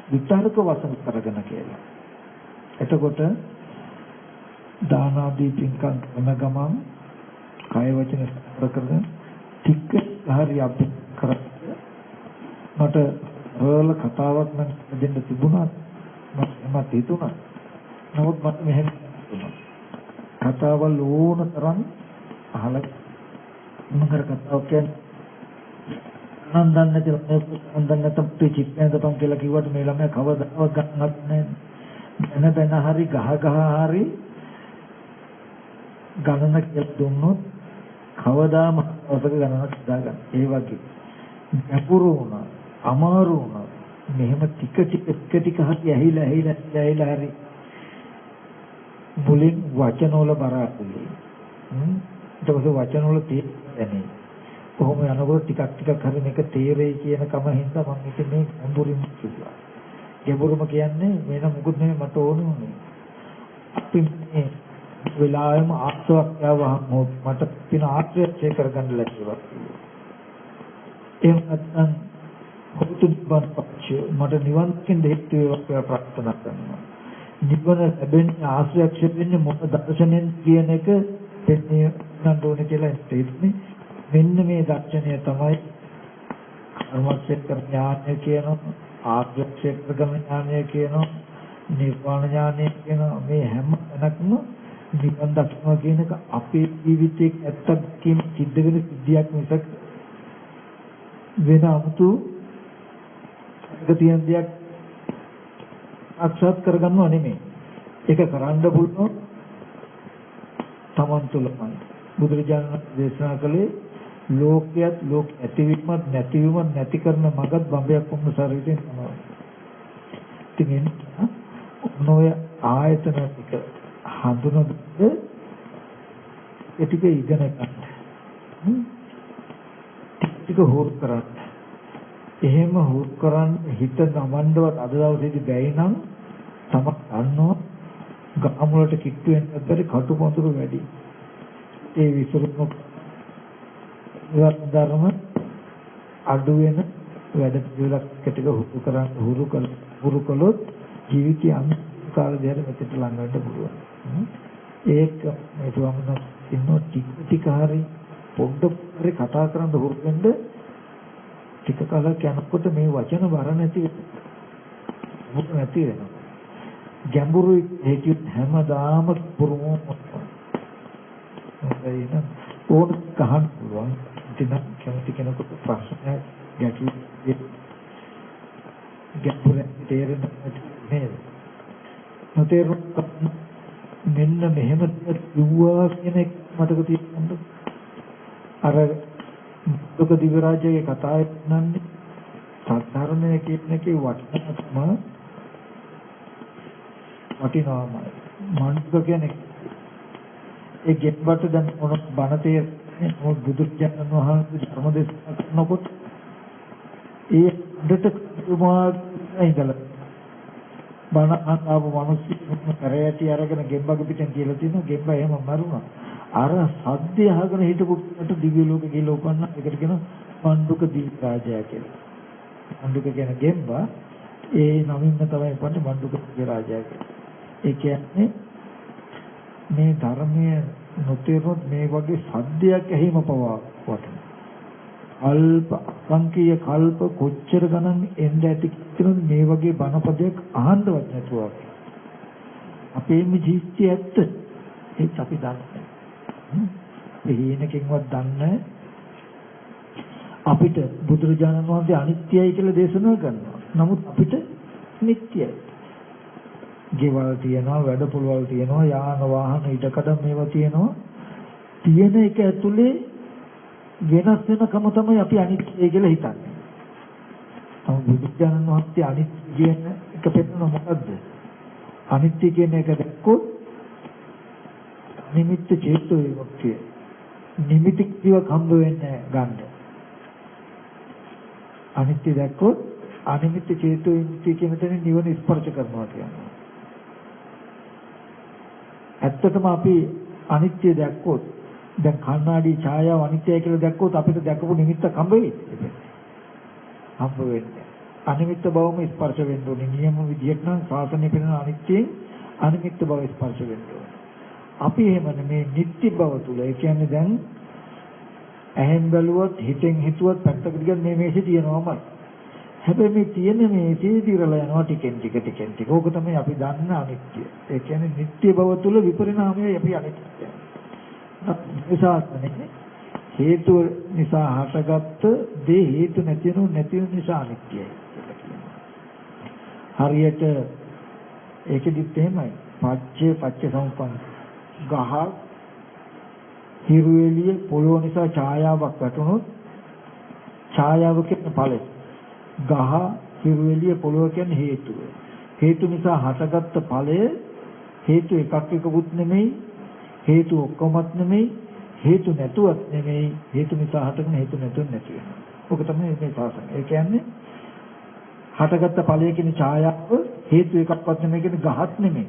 විතර්ක වසඟ කරගෙන කියලා. එතකොට දාන ආදී පින්කම් කරන ගමන් කය වචන කරගෙන ටික හරි අපි කරලා මට රෝල කතාවක් නම් දෙන්න තිබුණා මට හිතුණා. නමුත් මට මෙහෙම කතාවල් ඕන තරම් අහලා මගර කතාවක් කියන්නේ නන්දන් නැති චිත්තයන්දපන් කියලා කිව්වට මේ ළමයා කවදාවත් ගන්නවත් නැහැ. දැන හරි ගහ හරි ගණන කියලා දුන්නොත් කවදාම අවසක ගණනක් හදාගන්න. ඒ වගේ ගැඹුරු වුණා අමාරු වුණා මෙහෙම ටික ටික හරි ඇහිලා හරි මුලින් වචන වල බර අතුලේ ඊට පස්සේ වචන වල තේරෙන්නේ කොහොම යනකොට ටිකක් හරි මේක තේරෙයි කියන කම හින්දා මම ඉතින් මේ ගැඹුරින් කිව්වා. ගැඹුරම කියන්නේ වෙන මොකුත් නෙමෙයි මට ඕනේ උනේ. අපි මේ වෙලාවෙම ආස්වාක් යවහම මට පින ආශ්‍රය කරගන්න ලැබුවා. එහෙම නැත්නම් කොතුබ්බන් පක්ෂ මට නිවන් දකින්න හේතු වේවා ප්‍රාර්ථනා කරනවා. නිවන ලැබෙන්නේ ආශ්‍රයක් ලැබෙන්නේ මොන දර්ශනෙන් කියන එක දෙන්නේ නන්න ඕනේ කියලා හිතන්නේ. මෙන්න මේ දර්ශනය තමයි කර්මක්ෂේත්‍ර ඥානය කියනවා, ආර්යක්ෂේත්‍ර ඥානය කියනවා, නිර්වාණ ඥානය කියනවා. මේ හැම තැනකම නිවන් දක්නවා කියන එක අපේ ජීවිතයේ ඇත්තක් කියන සිද්ධ වෙන සිද්ධියක් මිසක් වෙන 아무තු තියෙන දෙයක් අක්ෂත් කරගන්නව නෙමෙයි. ඒක කරන්න පුළුවන් තමන් තුළමයි. බුදුරජාණන් දේශනා කළේ ලෝකයක් ලෝක ඇතිවීමත් නැතිවීමත් නැති කරන මගත් බඹයක් වුණ ශරීරයෙන් තමයි. ඉතින් ඔය ආයතන ටික හඳුනගන්න ඒ ටික ඉගෙන ගන්න. ටික හොරු කරන්න. එහෙම හොරු කරන් හිත නමන්නවත් අද දවසේදී බැයි නම් තමක් අන්නෝ ගාම වලට කිට්ටු වෙනත් බැරි කටුපොඳුරු වැඩි. ඒ විසරුම ධර්ම අඩු වෙන වැඩ පිළිවෙලක් ටික හුරු කළොත් ජීවිතය අන්තිම දෙයට මෙතෙට ලඟ වෙන්න පුළුවන්. ඒක මේ ස්වාමීන් වහන්සේ ටික හරි පොඩ්ඩක් හරි කතා කරන්න හුරු වෙන්න ටික කාලයක් යනකොට මේ වචන බර නැති වෙනවා. ගැඹුරු හේතු හැමදාම පුරුමෝ ඕන ගහන්න පුළුවන්. ඉතින් කැමති කෙනෙකුට ප්‍රශ්නයක් ගැඹුරු තේරෙන්න නේද? නොතේරුම් මෙන්න මෙහෙම කිව්වා කියන එක මතක තියාගන්න. අර දුක දිව්‍ය රාජ්‍යයේ කතාවේ නන්නේ සාධාරණය කියන එකේ වටිනාකම වටිනාමයි. මනුෂ්‍ය කියන්නේ ඒ ගෙප්පට දැන් මොන බණ තේරෙන්නේ මොන බුදුචානන් වහන්සේ ධර්ම දේශනා කරනකොට ඒ දෙට කුමාර ඉඳලා බණ අහපු මිනිස්සු කරේටි අරගෙන ගෙම්බග පිටෙන් කියලා තියෙනවා. ගෙම්බ එහෙම මරුණා. අර සද්දය අහගෙන හිටපු කොට දිව්‍ය ලෝකෙ ගිහලා උපන්නා. ඒකට කියනවා මණ්ඩුක දිව්‍ය රාජයා කියලා. මණ්ඩුක කියන ගෙම්බ ඒ නමින්ම තමයි උපන්නේ මණ්ඩුක දිව්‍ය රාජයා කියලා. ඒ කියන්නේ මේ ධර්මයේ නොතේරුනොත් මේ වගේ සද්දයක් ඇහිම පවා වටිනවා. අල්ප සංකීය කල්ප කොච්චර ගණන් එන්න ඇති කියනොත් මේ වගේ බණපදයක් අහන්නවත් නැතුව අපේ මේ ජීවිතය ඇත්ත ඒත් අපි දන්නේ හේනකින්වත් දන්නේ අපිට බුදුරජාණන් වහන්සේ අනිත්‍යයි කියලා දේශනා කරනවා. නමුත් අපිට නිට්ටයයි. ගෙවල් තියනවා, වැඩ පොළවල් තියනවා, යාන වාහන ඉඩකඩ මේවා තියනවා. තියෙන එක ඇතුලේ වෙනස් වෙනකම තමයි අපි අනිත්‍යයි කියලා හිතන්නේ. නමුත් බුදුරජාණන් වහන්සේ අනිත්‍ය කියන එක පෙන්නන මොකද්ද? අනිත්‍ය කියන එක දැක්කොත් නිමිත්ත චේතෝ විමුක්තිය. නිමිති කිව්වක් හම්බ වෙන්නේ ගන්න. අනිත්‍ය දැක්කොත් අනිමිත්ත චේතෝ විමුක්තිය කියන තැන නිවන ස්පර්ශ කරනවා කියනවා. ඇත්තටම අපි අනිත්‍ය දැක්කොත් දැන් කණ්ණාඩි ඡායාව අනිත්‍යයි කියලා දැක්කොත් අපිට දැකපු නිමිත්ත කම්බ වෙන්නේ. හම්බ වෙන්නේ. අනිමිත්ත බවම ස්පර්ශ වෙන්න ඕනේ. නියම විදියට නම් සාසනය පිළින අනිත්‍යයෙන් අනිමිත්ත බව ස්පර්ශ වෙන්න ඕනේ. අපි එහෙම නෙමේ නිට්ටි බව තුල. ඒ කියන්නේ දැන් ඇහෙන් බැලුවොත් හිතෙන් හිතුවත් පැත්තකට ගියත් මේ මේසේ තියෙනවමයි. හැබැයි මේ තියෙන මේසේ දිරලා යනවා ටිකෙන් ටික. ඕක තමයි අපි දන්න අනිත්‍ය. ඒ කියන්නේ නිට්ටි බව තුල විපරිණාමයයි අපි අනිත්‍ය. විශාසනේ හේතු නිසා හටගත්ත දේ හේතු නැතිනු නිසා අනිත්‍යයි කියලා කියනවා. හරියට ඒකෙදිත් එහෙමයි. පච්ච සමුප්පන්න ගහ හිරු එළිය පොළොව නිසා ඡායාවක් වැටුණොත් ඡායාව කියන්නේ ඵලය. ගහ හිරු එළිය පොළොව කියන්නේ හේතුව. හේතු නිසා හටගත්ත ඵලය හේතු එකකුත් නෙමෙයි හේතු ඔක්කොමත් නෙමෙයි හේතු නැතුවත් නෙමෙයි හේතු නිසා හටගෙන හේතු නැතුව නැති වෙනවා. ඔක තමයි මේ සාසනය. ඒ කියන්නේ හටගත්ත ඵලය කියන ඡායාව හේතු එකක්වත් නෙමෙයි කියන්නේ ගහත් නෙමෙයි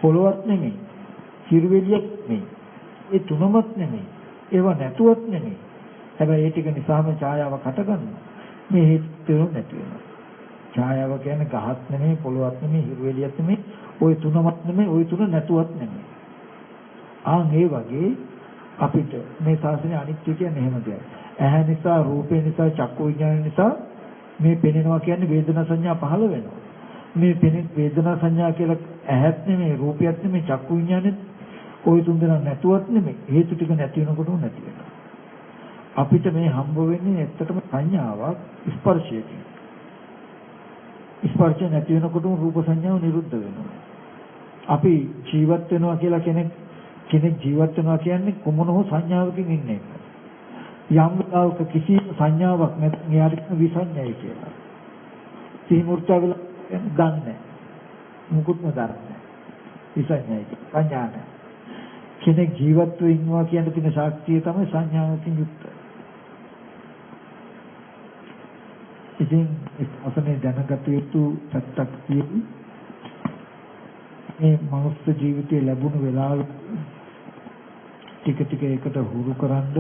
පොළොවත් නෙමෙයි හිරු එළියක් නෙමෙයි ඒ තුනමත් නෙමෙයි ඒව නැතුවත් නෙමෙයි. හැබැයි ඒ ටික නිසාම ඡායාවක් හටගන්නවා. මේ හේතු නැති වෙනවා. ඡායාව කියන්නේ ගහත් නෙමෙයි පොළොවත් නෙමෙයි හිරු එළියක් නෙමෙයි ওই තුනමත් නෙමෙයි ওই තුන නැතුවත් නෙමෙයි. ඒ වගේ අපිට මේ ශාසනයේ අනිත්‍ය කියන්නේ එහෙම දෙයක්. ඇහැ නිසා රූපේ නිසා චක්කු විඥාන නිසා මේ පෙනෙනවා කියන්නේ වේදනා සංඥා පහළ වෙනවා. මේ පෙනෙන වේදනා සංඥා කියලා ඇහත් නෙමෙයි රූපයත් නෙමෙයි චක්කු විඥානෙත් ওই තුන් දෙනා නැතුවත් නෙමෙයි හේතු ටික නැති වෙනකොටම නැති වෙනවා. අපිට මේ හම්බ වෙන්නේ ඇත්තටම සංඥාවක් ස්පර්ශයකින්. ස්පර්ශය නැති වෙනකොටම රූප සංඥාව නිරුද්ධ වෙනවා. අපි ජීවත් වෙනවා කියලා කෙනෙක් ජීවත් වෙනවා කියන්නේ කොමන හෝ සංඥාවකින් ඉන්නේ. යම් වෙලාවක කිසිම සංඥාවක් නැත්නම් එයාට විසඤ්ඤයි කියලා. සිහිමුර්තා වෙලා දන්නේ. මුකුත්ම දන්නේ නැහැ. විසඤ්ඤයි සංඥා නැහැ. කෙනෙක් ජීවත් වෙ ඉන්නවා කියන තියෙන ශක්තිය තමයි සංඥාවකින් යුක්තයි. ඉතින් අපේ දැනගත යුතු පැත්තක් තියෙන්නේ මේ මනුස්ස ජීවිතය ලැබුණු වෙලාව ටික ඒකට හුරු කරන්ඩ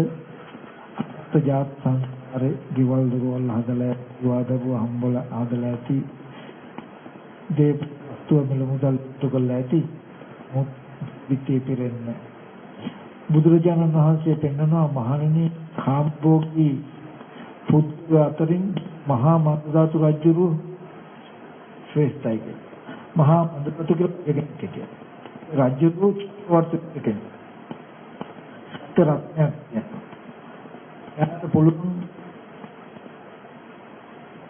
අත්ජාත් සංස්කාරේ ගෙවල් දොරවල් හදලා විවාදව හම්බල හදලා ඇති දේප්තුව මෙල මුදල් තුකලා ඇති මොත් විත්තේ පෙරෙන්න බුදුරජාණන් වහන්සේ පෙන්වනවා මහණෙනි කාම්භෝගී පුත්‍ර අතරින් මහා මන්දදාතු රජුරු ශ්‍රේෂ්ඨයි කියලා. මහා මන්දදාතු කියලා කෙනෙක්. රජුරු වර්තක කෙනෙක්. රත්නයක් යනට පුළුවන්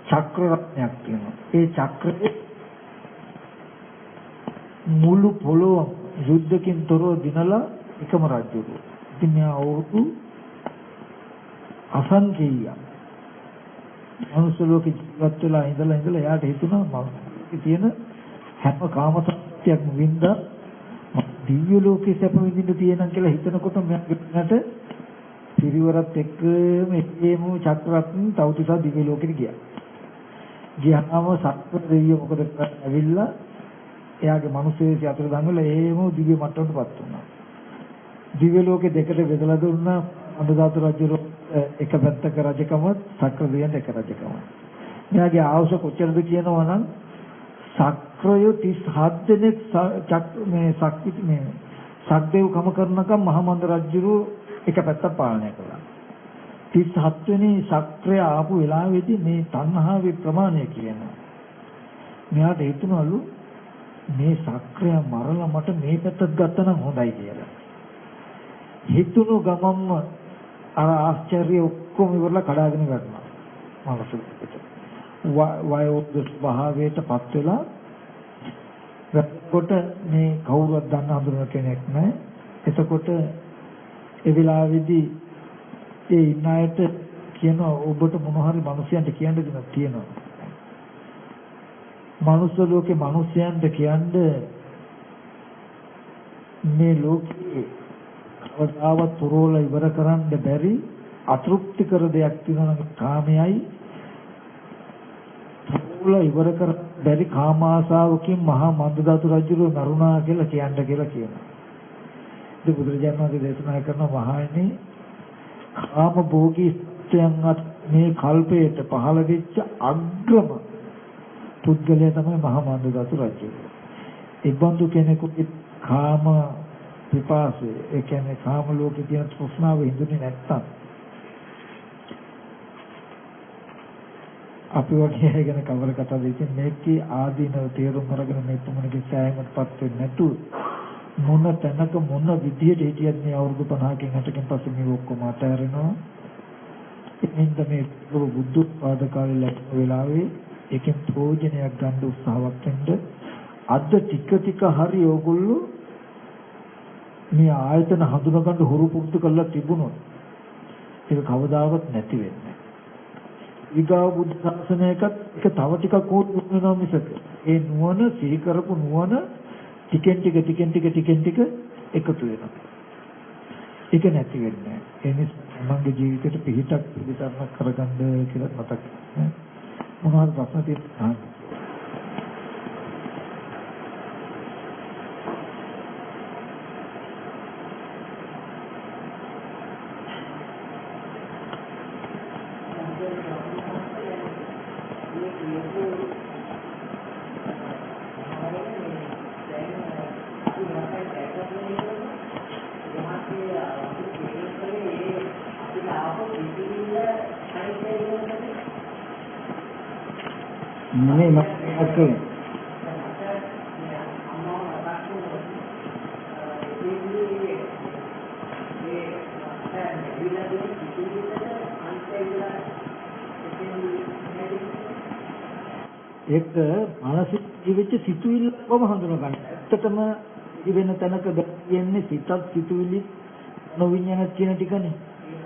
චක්‍ර රත්නයක් තියෙනවා. ඒ චක්‍රයේ මුළු පොළොව යුද්ධකින් තොරව දිනලා එකම රජුරු. ඉතින් මෙයා අවුරුදු අසංකේය මනුස්ස ලෝකේ ජීවත් වෙලා ඉඳලා එයාට හිතුණා මම තියෙන හැම කාම සත්‍යයක්ම වින්දා දිව්‍ය ලෝකේ සැප විඳින්න තියෙනවා කියලා හිතනකොට මෙයාට පිරිවරත් එක්කම එක්කේම චක්‍රරත්න තවතිසා දිව්‍ය ලෝකෙට ගියා. ගියාම සත්ව දෙවියෝ මොකද කරන්නේ? ඇවිල්ලා එයාගේ මිනිස්සෙක් අතර දඟල ඒම දිව්‍ය මට්ටමටපත් වුණා. දිව්‍ය ලෝකේ දෙකට බෙදලා දුන්නා. අනුදාතු රජු එක පැත්තක රජකම සක්‍ර දෙවියන්ට එක රජකම. මෙයාගේ ආවුස කොච්චරද කියනවා නම් සක්‍රය 37 දෙනෙක් මේ ශක්ති මේ සක්දේව කම කරනකම් මහමන්ද රජු එක පැත්තක් පාලනය කළා. 37 වෙනි සක්‍රය ආපු වෙලාවේදී මේ තණ්හාවේ ප්‍රමාණය කියනවා. මෙයාට හිතුණලු මේ සක්‍රය මරලා මට මේ පැත්තත් ගත්තා නම් හොඳයි කියලා. හිතුණු ගමම්ම අර ආශ්චර්ය ඔක්කොම ඉවරලා කඩාගෙන වැටුණා. මානසිකට. වයෝවෘද්ධ ස්වභාවයටපත් වෙලා එතකොට මේ කවුරුවත් දන්න හඳුනන කෙනෙක් නැහැ. එතකොට ඒ වෙලාවේදී ඒ ඉන්න අයට කියනවා ඔබට මොන හරි මිනිසයන්ට කියන්න දෙයක් තියෙනවා. මනුස්ස ලෝකේ මිනිසයන්ට කියන්නේ මේ ලෝකේ කවදාවත් පුරෝල ඉවර කරන්න බැරි අතෘප්තිකර දෙයක් තියෙනවා නම් කාමයයි උල ඉවර කර බැරි කාම ආසාවකින් මහා මන්දධාතු රජුගේ මරුණා කියලා කියනවා. ඒ බුදුරජාණන් වහන්සේ දේශනා කරන මහණෙනි කාම භෝගී සත්‍යයන්වත් මේ කල්පයට පහළ වෙච්ච අග්‍රම පුද්ගලයා තමයි මහා මන්දධාතු රජු. ඉබ්බන්දු කෙනෙකුගේ කාම විපාසය ඒ කියන්නේ කාම ලෝකේ තියෙන තෘෂ්ණාව හිඳුනේ නැත්තම් අපි වගේ අය ගැන කවර කතාවද ඉතින් මේකේ ආදීනව තේරුම් අරගෙන මේ තුමනගේ සෑයමටපත් වෙන්නේ නැතුව මොන තැනක මොන විදියට හිටියත් මේ අවුරුදු 50කින් 60කින් පස්සේ මේ ඔක්කොම අතහැරෙනවා. ඉතින් මේ බුද්ධ පාද කාලේ ලැබෙන වෙලාවේ ඒකෙන් ප්‍රයෝජනයක් ගන්න උත්සාහවත් වෙන්න අද ටික හරි ඕගොල්ලෝ මේ ආයතන හඳුනා ගන්න හුරු පුරුදු කරලා තිබුණොත් ඒක කවදාවත් නැති වෙන්නේ. ඊගාව බුද්ධ ශාසනයකත් ඒක තව ටිකක් උණු වෙනවා මිසක ඒ නුවණ සිහි කරපු නුවණ ටිකෙන් ටික එකතු වෙනවා. ඒක නැති වෙන්නේ. ඒ නිසා මගේ ජීවිතේට පිහිටක් පිළිසරණක් කරගන්න කියලා මතක් කරගන්න. මොනවද ප්‍රශ්න තියෙන්නේ? Ini maksudnya ඒක මානසික ජීවිත සිතුවිල්ල කොහොම හඳුනා ගන්න. ඇත්තටම ඉවෙන තැනක දෙන්නේ සිතත් සිතුවිලි නොවිඤ්ඤාණ කියන ටිකනේ.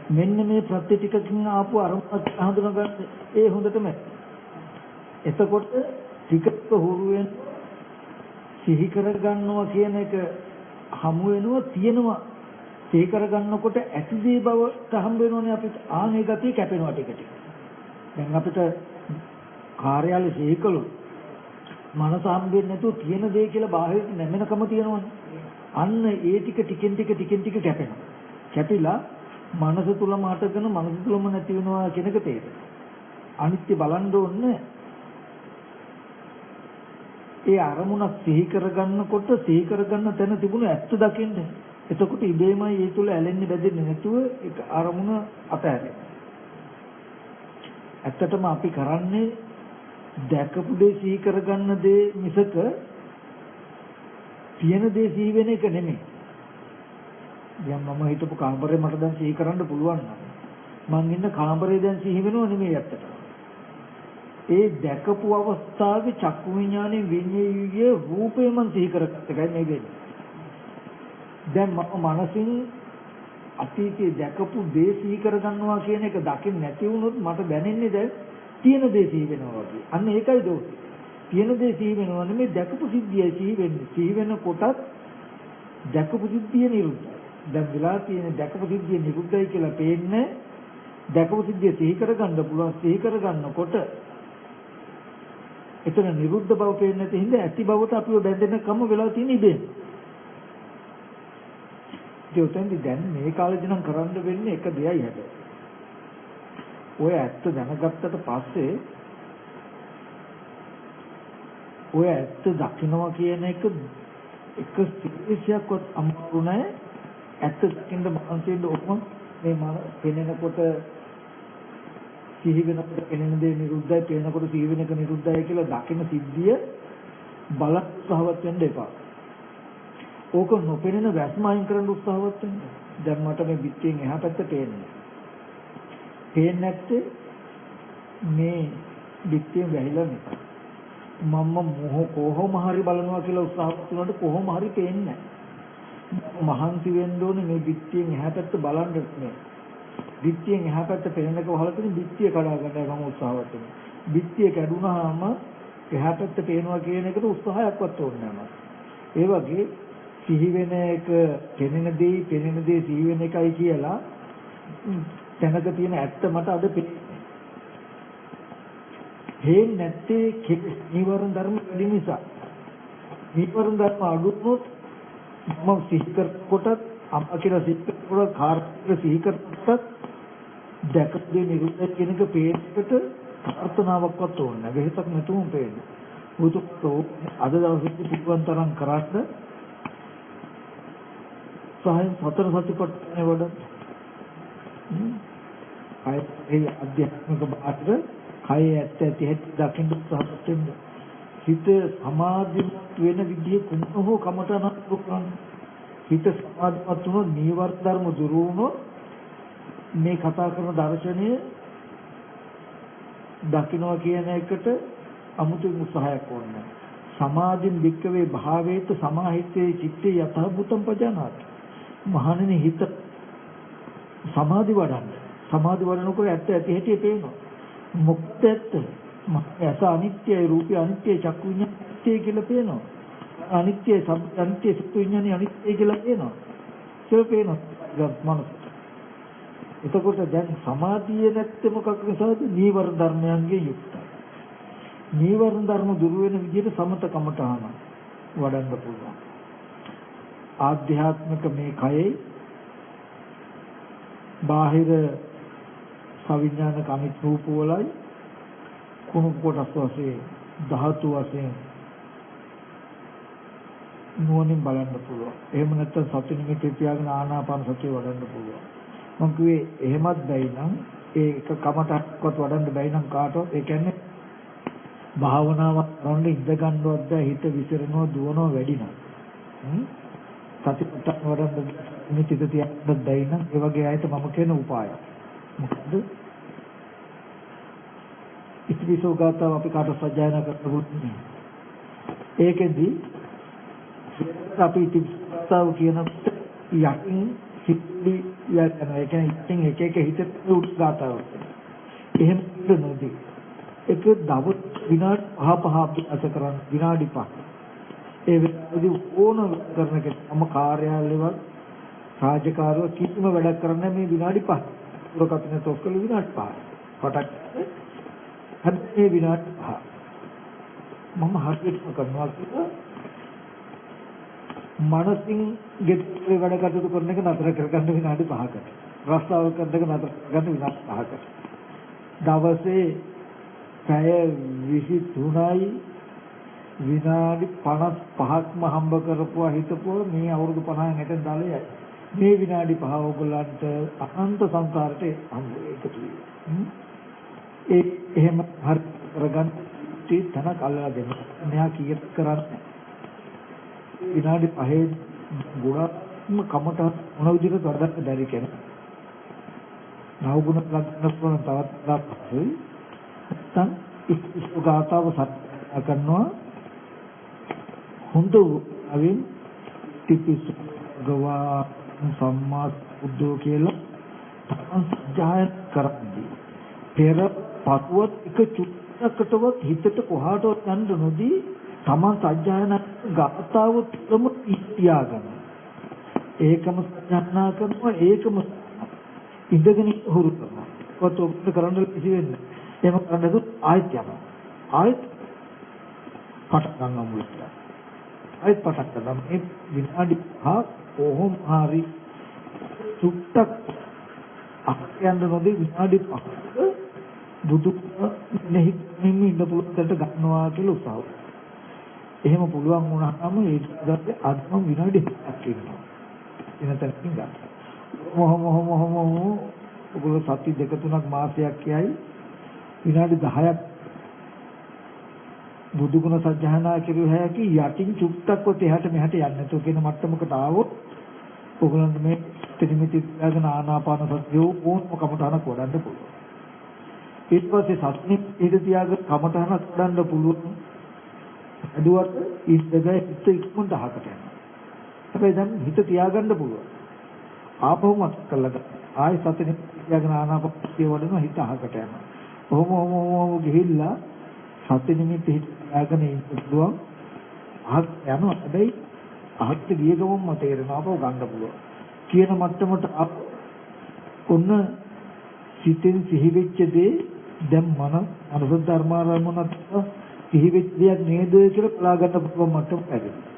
මෙන්න මේ ප්‍රත්‍ය ටිකකින් ආපු අරමුණ හඳුනා ගන්න ඒ හොඳටම. එතකොට ටිකක හුරු වෙන සිහි කර ගන්නවා කියන එක හමු වෙනවා තියෙනවා. සිහි කර ගන්නකොට ඇතිදී බවට හම්බ වෙනෝනේ අපිට ආනේ ගතිය කැපෙනවා ටික ටික. දැන් අපිට කාර්යාලේ සිහි කළොත් මනස හම්බෙන්නේ නැතුව තියෙන දේ කියලා බාහිරට නැමෙනකම තියෙනවනේ. අන්න ඒ ටිකෙන් ටික කැපෙනවා. කැපිලා මනස තුලම හටගෙන මනස තුලම නැති වෙනවා කියන එක තේරෙනවා. අනිත්‍ය බලන්න ඕනේ. ඒ අරමුණක් සිහි කරගන්නකොට සිහි කරගන්න තැන තිබුණ ඇත්ත දකින්න. එතකොට ඉබේමයි ඒ තුල ඇලෙන්නේ බැඳෙන්නේ නැතුව ඒක අරමුණ අතහැරෙනවා. ඇත්තටම අපි කරන්නේ දැකපු දේ සිහි කරගන්න දේ මිසක තියෙන දේ සිහි වෙන එක නෙමෙයි. දැන් මම හිතපු කාමරේ මට දැන් සිහි කරන්න පුළුවන් නම් මං ඉන්න කාමරේ දැන් සිහි වෙනව නෙමෙයි ඇත්තට. ඒ දැකපු අවස්ථාවේ චක්කු විඥානේ විඤ්ඤාණයේ රූපේ මං සිහි කරගත්ත එකයි මේ වෙන්නේ. දැන් මම මනසින් අතීතයේ දැකපු දේ සිහි කරගන්නවා කියන එක දකින්න නැති වුණොත් මට දැනෙන්නේ දැන් තියෙන දේ සිහි වෙනවා වගේ. අන්න ඒකයි දෝෂය. තියෙන දේ සිහි වෙනවා නෙමෙයි දැකපු සිද්ධියයි සිහි වෙන්නේ. සිහි වෙන කොටත් දැකපු සිද්ධිය නිරුද්ධයි. දැන් වෙලා තියෙන දැකපු සිද්ධිය නිරුද්ධයි කියලා පේන්නේ දැකපු සිද්ධිය සිහි කරගන්න පුළුවන්. සිහි කරගන්නකොට එතන නිරුද්ධ බව පේන්නේ නැති හින්දා ඇති බවට අපිව බැඳෙනකම වෙලා තියෙන ඉබේ. ඒකෙන්දි දැන් මේ කාලේදී නම් කරන්න වෙන්නේ එක දෙයයි හැබැයි. ඔය ඇත්ත දැනගත්තට පස්සේ ඔය ඇත්ත දකින්නවා කියන එක සිද්ධියක්වත් අමාරු නෑ. ඇත්ත දකින්න මහන්සියෙන් ඔක්කොම මේ පෙනෙනකොට සිහි වෙනකොට පෙනෙන දේ නිරුද්ධයි, පේනකොට සිහි වෙන එක නිරුද්ධයි කියලා දකින්න සිද්ධිය බල උත්සාහවත් වෙන්න එපා. ඕක නොපෙනෙන වැස්ම අයින් කරන්න උත්සාහවත් වෙන්න. දැන් මට මේ පිටියෙන් එහා පැත්ත පේන්නේ. පේන්නේ නැත්තේ මේ පිටියෙන් වැහිලා නිසා. මම කොහොම හරි බලනවා කියලා උත්සාහවත් වුණාට කොහොම හරි පේන්නේ නැහැ. මහන්සි වෙන්න ඕනේ මේ පිටියෙන් එහා පැත්ත බලන්න නේ. පිටියෙන් එහා පැත්ත පේනක වහලා තියෙන පිටිය කඩා ගන්නයි මම උත්සාහවත් වෙන්නේ. පිටිය කැඩුනහම එහා පැත්ත පේනවා කියන එකට උත්සාහයක්වත් ඕනේ නැහැ. ඒ වගේ සිහි වෙන එක පෙනෙන දේ සිහි වෙන එකයි කියලා තැනක තියෙන ඇත්ත මට අද හේන් නැත්තේ නීවරණ ධර්ම වැඩි නිසා. නීවරණ ධර්ම අඩු වුණොත් මම සිහි කරකොටත් අම්මා කියලා සිහි කරකොට කාර්යය සිහි කරකොටත් දැකපේ නිරුද්ධ කියන එක පේන්නට ප්‍රාර්ථනාවක්වත් ඕනේ නැහැ. වෙහසක් නැතුවම පේන්නේ. උතුම්තෝ අද දවසේ පිටුවන් තරම් කරාට සායන් සතර සතිපට්ඨාන වඩ ඒ අධ්‍යාත්මික බාහිර කය ඇත්ත ඇති හැටි දකින්න උත්සාහවත් වෙන්න. හිත සමාධිමත් වෙන විදිය කුමන හෝ කමටනක් කරන්න. හිත සමාධිමත් වුණොත් නීවර ධර්ම දුරු වුණොත් මේ කතා කරන දර්ශනය දකින්නවා කියන එකට අමුතු උත්සාහයක් ඕනේ. සමාධින් වික්කවේ භාවේත සමාහිතේ චිත්තේ යතහ භූතම් පජානාති. මහණෙනි හිත සමාධි වඩන්න. සමාධි වඩනකොට ඇත්ත ඇති හැටි පේනවා. මොකද ඇත්ත? ඇස අනිත්‍යයි, රූපය අනිත්‍යයි, චක්කු විඤ්ඤාණය අනිත්‍යයි කියලා පේනවා. අනිත්‍යයි, සබ්බ අනිත්‍යයි, සුඛ විඤ්ඤාණය අනිත්‍යයි කියලා පේනවා. ඒක පේනවා. මනස. එතකොට දැන් සමාධිය නැත්තේ මොකක් නිසාද? නීවර ධර්මයන්ගේ යුක්තයි. නීවර ධර්ම දුරු වෙන විදිහට සමත කමඨාන වඩන්න පුළුවන්. ආධ්‍යාත්මික මේ කයේ බාහිර සවිඥානික අනිත් රූප වලයි කුණු කොටස් වශයෙන් ධාතු වශයෙන් නුවණින් බලන්න පුළුවන්. එහෙම නැත්නම් සති නිමිති තියාගෙන ආනාපාන සතිය වඩන්න පුළුවන්. මම කිව්වේ එහෙමත් බැයි නම් ඒක කමටක්වත් වඩන්න බැයි නම් කාටවත් ඒ කියන්නේ භාවනාවක් කරන්න ඉඳ ගන්නවත් බැහැ. හිත විසිරෙනවා දුවනවා වැඩි නම් සතිපට්ඨාන වඩන්න නිමිති තියාගන්න බැයි නම් ඒ වගේ අයට මම කියන උපාය මොකද? ඉතිවිසෝ ගාතාව අපි කාට සජ්ජායනා කරනකොට ඒකෙදි අපි ඉතිවිසතාව කියනකොට යකින් සිද්ධි යන ඒ කියන්නේ එක එක හිතේ උත්සාහතාව. එහෙම නොදී එක දවස් විනාඩි 5 අභ්‍යාස කරන විනාඩි 5. ඒ වෙලාවේදී ඕන කරන කෙනම කාර්යාලවල රාජකාරිය කිසිම වැඩක් කරන්නේ මේ විනාඩි 5. පුරකටන තොක්කල විනාඩි 5. පටක් හැබැයි විනාඩි 5. මම හරියටම කරනවා කියලා මනසින් ගෙදර වැඩ කටයුතු කරන එක නතර කරගන්න විනාඩි 5කට. රස්සාව කරන එක නතර කරගන්න විනාඩි 5කට. දවසේ පැය 23යි විනාඩි 55ක්ම හම්බ කරපුවා හිතපුවා මේ අවුරුදු 50න් හිටන් දාලේ මේ විනාඩි 5 ඕගොල්ලන්ට අනන්ත සංසාරට හම්බ එකතු වෙනවා. ඒ එහෙම හරි කරගන්න තනක් අල්ලලා දෙන්න. මෙයා කීයට කරන්නේ විනාඩි 5 ගුණත්ම කමට මොන විදිහට වඩන්න බැරි කෙනෙක්. නවගුණ ලක්ෂණ වල තවත් පස්සේ නැත්තම් ඉස්ගාතාව සත් කරනවා හොඳ අවින් තිපිස් ගවා සම්මා බුද්ධෝ කියලා සංජායන කරද්දී පෙර පතුවත් එක චුට්ටකටවත් හිතට කොහාටවත් යන්න නොදී තමන් සජ්ජායන ගාතාව තුම තියාගන්න. ඒකම සජ්ජායනා කරනවා ඒකම ඉඳගෙන හුරු කරනවා. කොට ඔබට කරන්න කිසි වෙන්නේ. එහෙම කරන්නද ආයත් යනවා. ආයත් පටන් ගන්න මුලට. ආයත් පටන් ගන්න මේ විනාඩි 5 කොහොම හරි චුට්ටක් අක්යන්ද නොදී විනාඩි 5ක බුදු නෙහි ඉන්න පුළුවන් දෙයට ගන්නවා කියලා උත්සාහ. එහෙම පුළුවන් වුණාම ඒක දැක්කේ අදම විනාඩි 7ක් ඉන්නවා. එනතන ගන්න. මොහොම ඔගොල්ලෝ සති දෙක තුනක් මාසයක් කියයි විනාඩි 10ක් බුදු ගුණ සජ්ජායනා කිරුව හැකි යටින් චුට්ටක්වත් එහාට මෙහාට යන්නේ නැතුව කියන මට්ටමකට ආවොත් ඔගොල්ලන්ට මේ ත්‍රිමිති ත්‍යාගන ආනාපාන සතිය ඕනම කමටහනක් වඩන්න පුළුවන්. ඊට පස්සේ සත්‍නිත් ඊට තියාගෙන කමටහනක් වඩන්න පුළුවන්. අදුවට ඉස්සෙල්ලා හිත ඉක්මනට අහකට යනවා. හැබැයි දැන් හිත තියාගන්න පුළුවන්. ආපහු මතක් කරලා ආයෙ සතිනේ තියාගෙන ආනාපානසතිය වඩනවා හිත අහකට යනවා. ඔහොම ගිහිල්ලා සති නිමිති හිත තියාගෙන ඉන්න පුළුවන්. අහක් යනවා. හැබැයි අහකට ගිය ගමන්ම තේරෙනවා ආපහු ගන්න පුළුවන්. කියන මට්ටමට ඔන්න සිතෙන් සිහි වෙච්ච දේ දැන් මනස ධර්මාරමුණක් සිහි වෙච්ච දෙයක් නේද කියලා බලා ගන්න පුළුවන් මට්ටමට ඇවිල්ලා.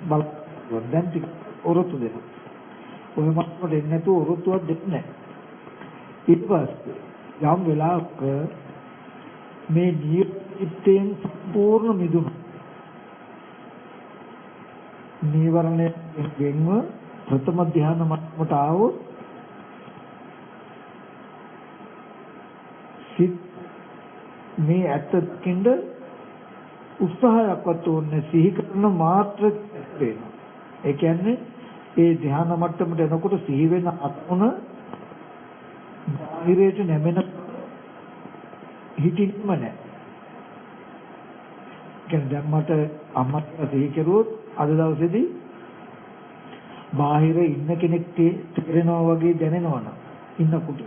බලන්න දැන් ටික ඔරොත්තු දෙන්න. ඔය මට්ටමට එන්නේ නැතුව ඔරොත්තුවක් දෙන්නේ නැහැ. ඊට පස්සේ යම් වෙලාවක මේ නියුක්තියෙන් සම්පූර්ණ මිදුණු නීවරණයෙන් ගෙන්ව ප්‍රථම ධ්‍යාන මට්ටමට ආවොත් සිත් මේ ඇත්ත දකින්න උත්සාහයක්වත් ඕනේ සිහි කරන මාත්‍ර වෙනවා. ඒ කියන්නේ ඒ ධ්‍යාන මට්ටමට එනකොට සිහි වෙන අත්මුණ බාහිරයට නැමෙන හිතින්ම නැහැ. කියන්නේ දැන් මට අම්මට සිහි කරුවොත් අද දවසේදී බාහිර ඉන්න කෙනෙක් තේරෙනවා වගේ දැනෙනවනම් ඉන්නකොට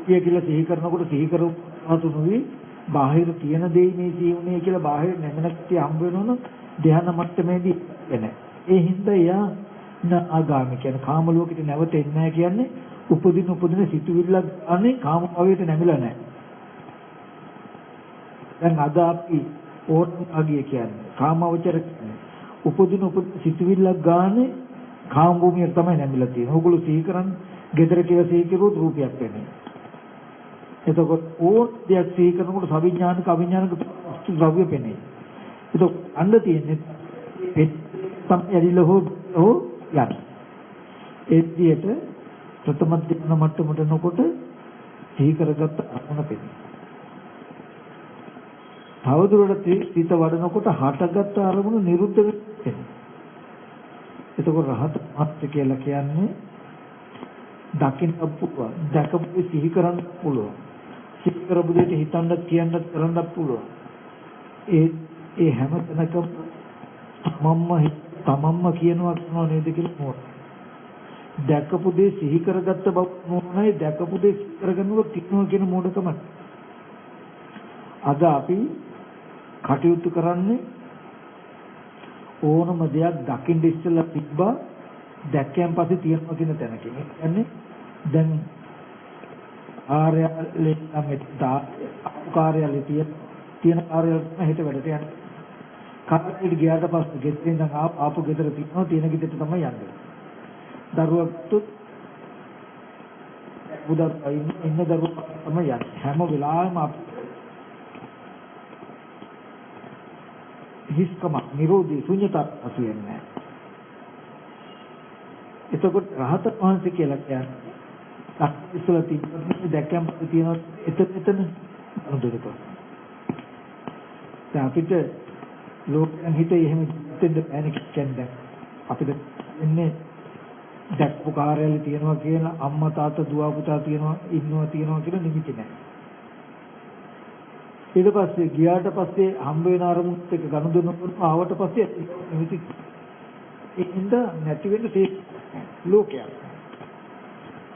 කියලා සිහි කරනකොට සිහි කරුවාතු නොවි බාහිර තියෙන දෙයි මේ ජීවණය කියලා බාහිර නැමෙන කතිය හම්බ වෙනවනම් ධ්‍යාන මට්ටමේදී එන්නේ. ඒ හින්දා යා ආගාමී කියන්නේ කාම ලෝකෙට නැවත එන්නේ නැහැ කියන්නේ උපදින සිතුවිල්ලක් අනේ කාම භවයට නැමිලා නැහැ. දැන් අද අපි ඕර්ණාගිය කියන්නේ කාමවචර කියන්නේ උපදින සිතුවිල්ලක් ගානේ කාම භූමියට තමයි නැමිලා තියෙන්නේ. ඕගොල්ලෝ සිහි කරන්නේ gedara කියලා සිහි කරුවොත් රූපයක් වෙන්නේ. එතකොට ඕර්ධයක් සිහි කරනකොට සවිඥානික අවිඥානික වස්තු ද්‍රව්‍ය පෙනේ. එතකොට අන්න තියෙන්නේ තමයි ඇලිලා හෝ යන. ඒ විදිහට ප්‍රථම ධ්‍යාන මට්ටමට එනකොට සිහි කරගත්ත අරමුණ පෙනේ. තවදුරටත් සිත වඩනකොට හටගත්ත අරමුණ නිරුද්ධ වෙනවා. එතකොට රහත මාත්‍ය කියලා කියන්නේ දකින්න පුළුවන්, දැකපු සිහි කරන්න පුළුවන්. සිහි කරපු දෙයට හිතන්නත් කියන්නත් කරන්නත් පුළුවන්. ඒ හැම තැනකම තමන්ම කියනවා නේද කියලා මොකක්ද? දැකපු දේ සිහි කරගත්ත බව මොනයි දැකපු දේ සිහි කරගන්නකොට තියනවා කියන මොඩකම. අද අපි කටයුතු කරන්නේ ඕනම දෙයක් දකින්න ඉස්සෙල්ලා තිබ්බා දැක්කයන් පස්සේ තියනවා කියන තැනකින්. ඒ කියන්නේ දැන් කාර්යාලේ තියෙන කාර්යාලයට හිත වැඩට යන්නේ. කාර්යාලයට ගියාට පස්සේ ගෙදරින් ඉඳන් ආපු ගෙදර තියනවා තියෙන ගෙදරට තමයි යන්නේ. දරුවක්ට උදා ඉන්න දරුවා තමයි යන්නේ. හැම වෙලාවෙම අපි හිස්කම නිරෝධී ශුන්‍යතාව ඇතිවෙන්නේ. එතකොට රහත වහන්සේ කියලා කියන්නේ ඉස්සලා තිබ්බත් දැක්කම තියෙනවා එතන අනුදෙක. දැන් අපිට ලෝකයන් හිතේ එහෙම දෙන්න බෑනේ කියන්නේ. අපිට ඉන්නේ දැක්කු කාර්යාලේ තියනවා කියන අම්මා තාත්තා දුව පුතා තියනවා තියනවා කියලා නිමිති නැහැ. ඊට පස්සේ ගියාට පස්සේ හම්බ වෙන අරමුණත් එක්ක ගනුදෙනු ආවට පස්සේ නිමිති ඒකින්ද නැති වෙන්න තේ ලෝකයක්.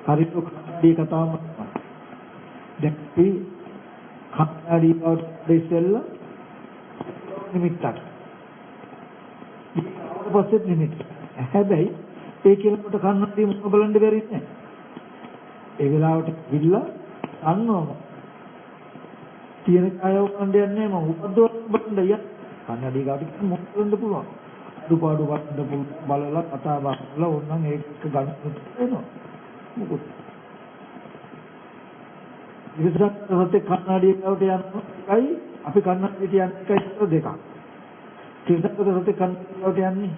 හරියට කඩේ කතාවම දැන් මේ කඩේ බවට ඉස්සෙල්ලා නිමිත්තක්. ඊට පස්සේ නිමිත්ත. හැබැයි ඒ කියනකොට කන්නදී මොන බලන්න බැරි නෑ. ඒ වෙලාවට ගිල්ලා අන්නවම තියෙන කයව කණ්ඩයක් නෑ මම උපද්දව බලන්න යන්න. කන්නදී ගාවට මොකද වෙන්න පුළුවන්. දුපාඩු වන්න බලලා කතා බහලා ඕනනම් ඒක ගන්න වෙනවා. මොකද විතරක් හතේ කන්නඩිය ගාවට යනකයි අපි කන්නඩියට යන්නේ එකයි දෙකක්. තිරසකට හතේ කන්නඩිය ගාවට යන්නේ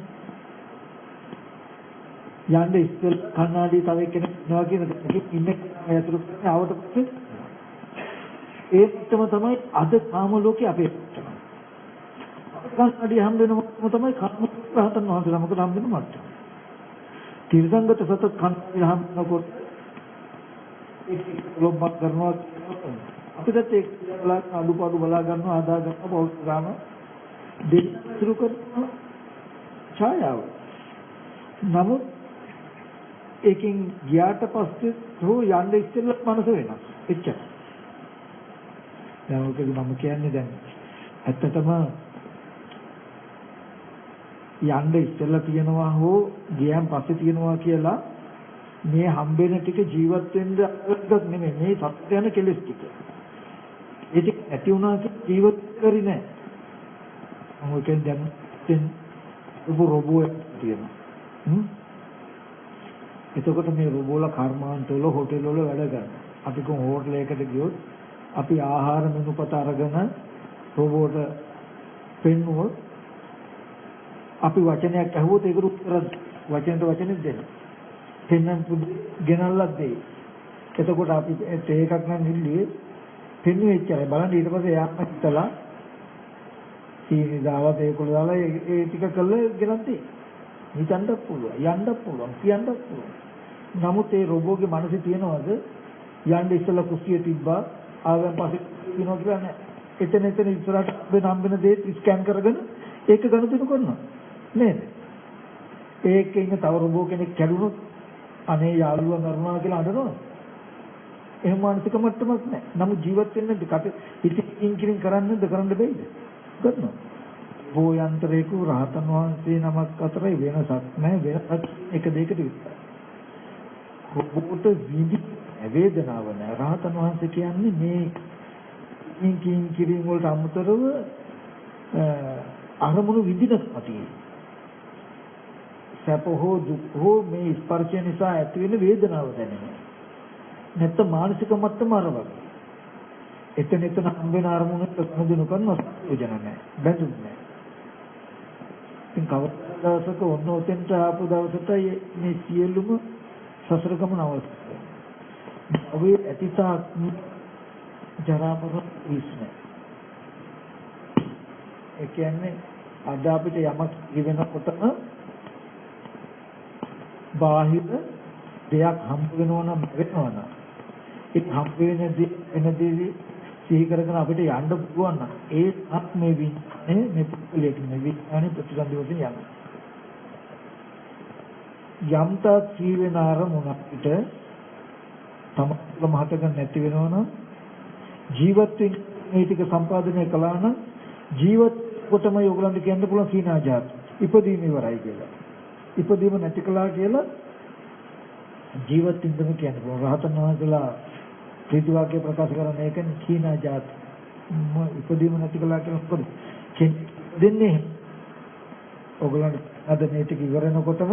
යන්නේ ඉස්සෙල් කන්නඩිය තව එක්කෙනෙක් ඉන්නවා කියන එකකින් ඉන්නේ ඇතුළු කරන්නේ ආවට පස්සේ ඒකටම තමයි අද කාම ලෝකේ අපේ කන්නඩිය හම් වෙනකොටම තමයි කර්ම රහතන් වහන්සේලා මොකද හම් වෙන මට්ටම. තිරසංගත සතත් කන්නඩිය හම් වෙනකොට ඒක ලොබ්බක් කරනවා අපිට ඒක බලා අඩුපාඩු බලා ගන්නවා ආදා ගන්නවා පෞද්ගල ගන්න දෙන්න සුරු කරන ඡායාව. නමුත් ඒකෙන් ගියාට පස්සේ හෝ යන්න ඉස්සෙල්ලා මනස වෙනස්. එච්චර. දැන් ඔකද මම කියන්නේ දැන් ඇත්තටම යන්න ඉස්සෙල්ලා තියනවා හෝ ගියන් පස්සේ තියනවා කියලා මේ හම්බෙන ටික ජීවත් වෙන්න අරගත් නෙමෙයි මේ සත්‍ය යන කෙලෙස් ටික. ඒක ඇති වුණා ජීවත් කරි නෑ. මොකෙන් දැන් රොබෝ තියෙනවා. එතකොට මේ රොබෝලා කර්මාන්තවල හොටෙල් වල වැඩ කරනවා. අපි කොහොම හෝටලයකට ගියොත් අපි ආහාර මෙනුපත අරගෙන රොබෝට පෙන්නුවොත් අපි වචනයක් අහුවොත් ඒකට උත්තර වචනෙට වචනෙත් දෙන්න. පෙන්නම් ගෙනල්ලා දෙයි. එතකොට අපි තේ එකක් නම් නිල්ලුවේ පෙන්නුවේ එච්චරයි. බලන්න ඊට පස්සේ එයාම හිතලා සීනි දාලා තේකොළ දාලා ඒ ටික කළා ගෙනත් දෙයි. හිතන්නත් පුළුවන්, යන්නත් පුළුවන්, කියන්නත් පුළුවන්. නමුත් ඒ රොබෝගේ මනසේ තියනවාද යන්න ඉස්සලා කුස්සිය තිබ්බා ආවෙන් පස්සේ කියනවා කියලා නෑ. එතන ඉස්සරහට හම්බෙන දේ ස්කෑන් කරගෙන ඒක ගණතුණු කරනවා. නේද? ඒකේ ඉන්න තව රොබෝ කෙනෙක් කැඩුනොත් අනේ යාළුවා මරුණා කියලා අඬනවා. එහෙම මානසික මට්ටමක් නෑ. නමුත් ජීවත් වෙන්න ඉතින් කිරින් කරන්නද කරන්න බැයිද? කරනවා. බෝයන්තරේක රහතන් වහන්සේ නමක් අතර වෙනසක් නෑ. වෙනසක් එක දෙයකට විතරයි. රොබෝට විඳි වේදනාව නෑ. රහතන් වහන්සේ කියන්නේ මේ කිරින් වලට අමතරව අරමුණු විඳින කතියේ සැප හෝ දුක් හෝ මේ ස්පර්ශය නිසා ඇති වෙන වේදනාව දැනෙනවා. නැත්නම් මානසික මට්ටම අර වගේ. එතන හම් වෙන අරමුණට සමුදුණු කරනවා යෝජන නැහැ. බැඳුම් නැහැ. ඉතින් කවදාසක ඔන්න ඔතෙන්ට ආපු දවසටයි මේ සියලුම සසර ගමන අවස්ථාව. ඔබේ ඇතිතාක් ජරා මරණ විශ්නේ. ඒ කියන්නේ අද අපිට යමක් ඉවෙනකොටම බාහිර දෙයක් හම්බ වෙනවා නම් ඒ හම්බ වෙන දේ සිහි කරගෙන අපිට යන්න පුළුවන් නම් ඒ ආත්මේ වින්නේ මේ පුද්ගලයෙක් නෙවෙයි අනේ ප්‍රතිසන්දිවලින් යනවා. යම්තා සීවෙන අරමුණ අපිට තමම හටගෙන නැති වෙනවා නම් ජීවත් වෙන මේ ටික සම්පාදනය කළා නම් ජීවත් කොටම යෝගලන්ට කියන්න පුළුවන් සීනාජාත ඉපදීම ඉවරයි කියලා. ඉපදීම නැති කළා කියලා ජීවත් වෙන්න කියන්න පුළුවන්. රහතන් වහන්සේලා ප්‍රීති වාක්‍ය ප්‍රකාශ කරන එක සීනාජාත ඉපදීම නැති කළා කියලා කොහොමද දෙන්නේ? ඔයගලන්ට අද මේ ටික ඉවරනකොටම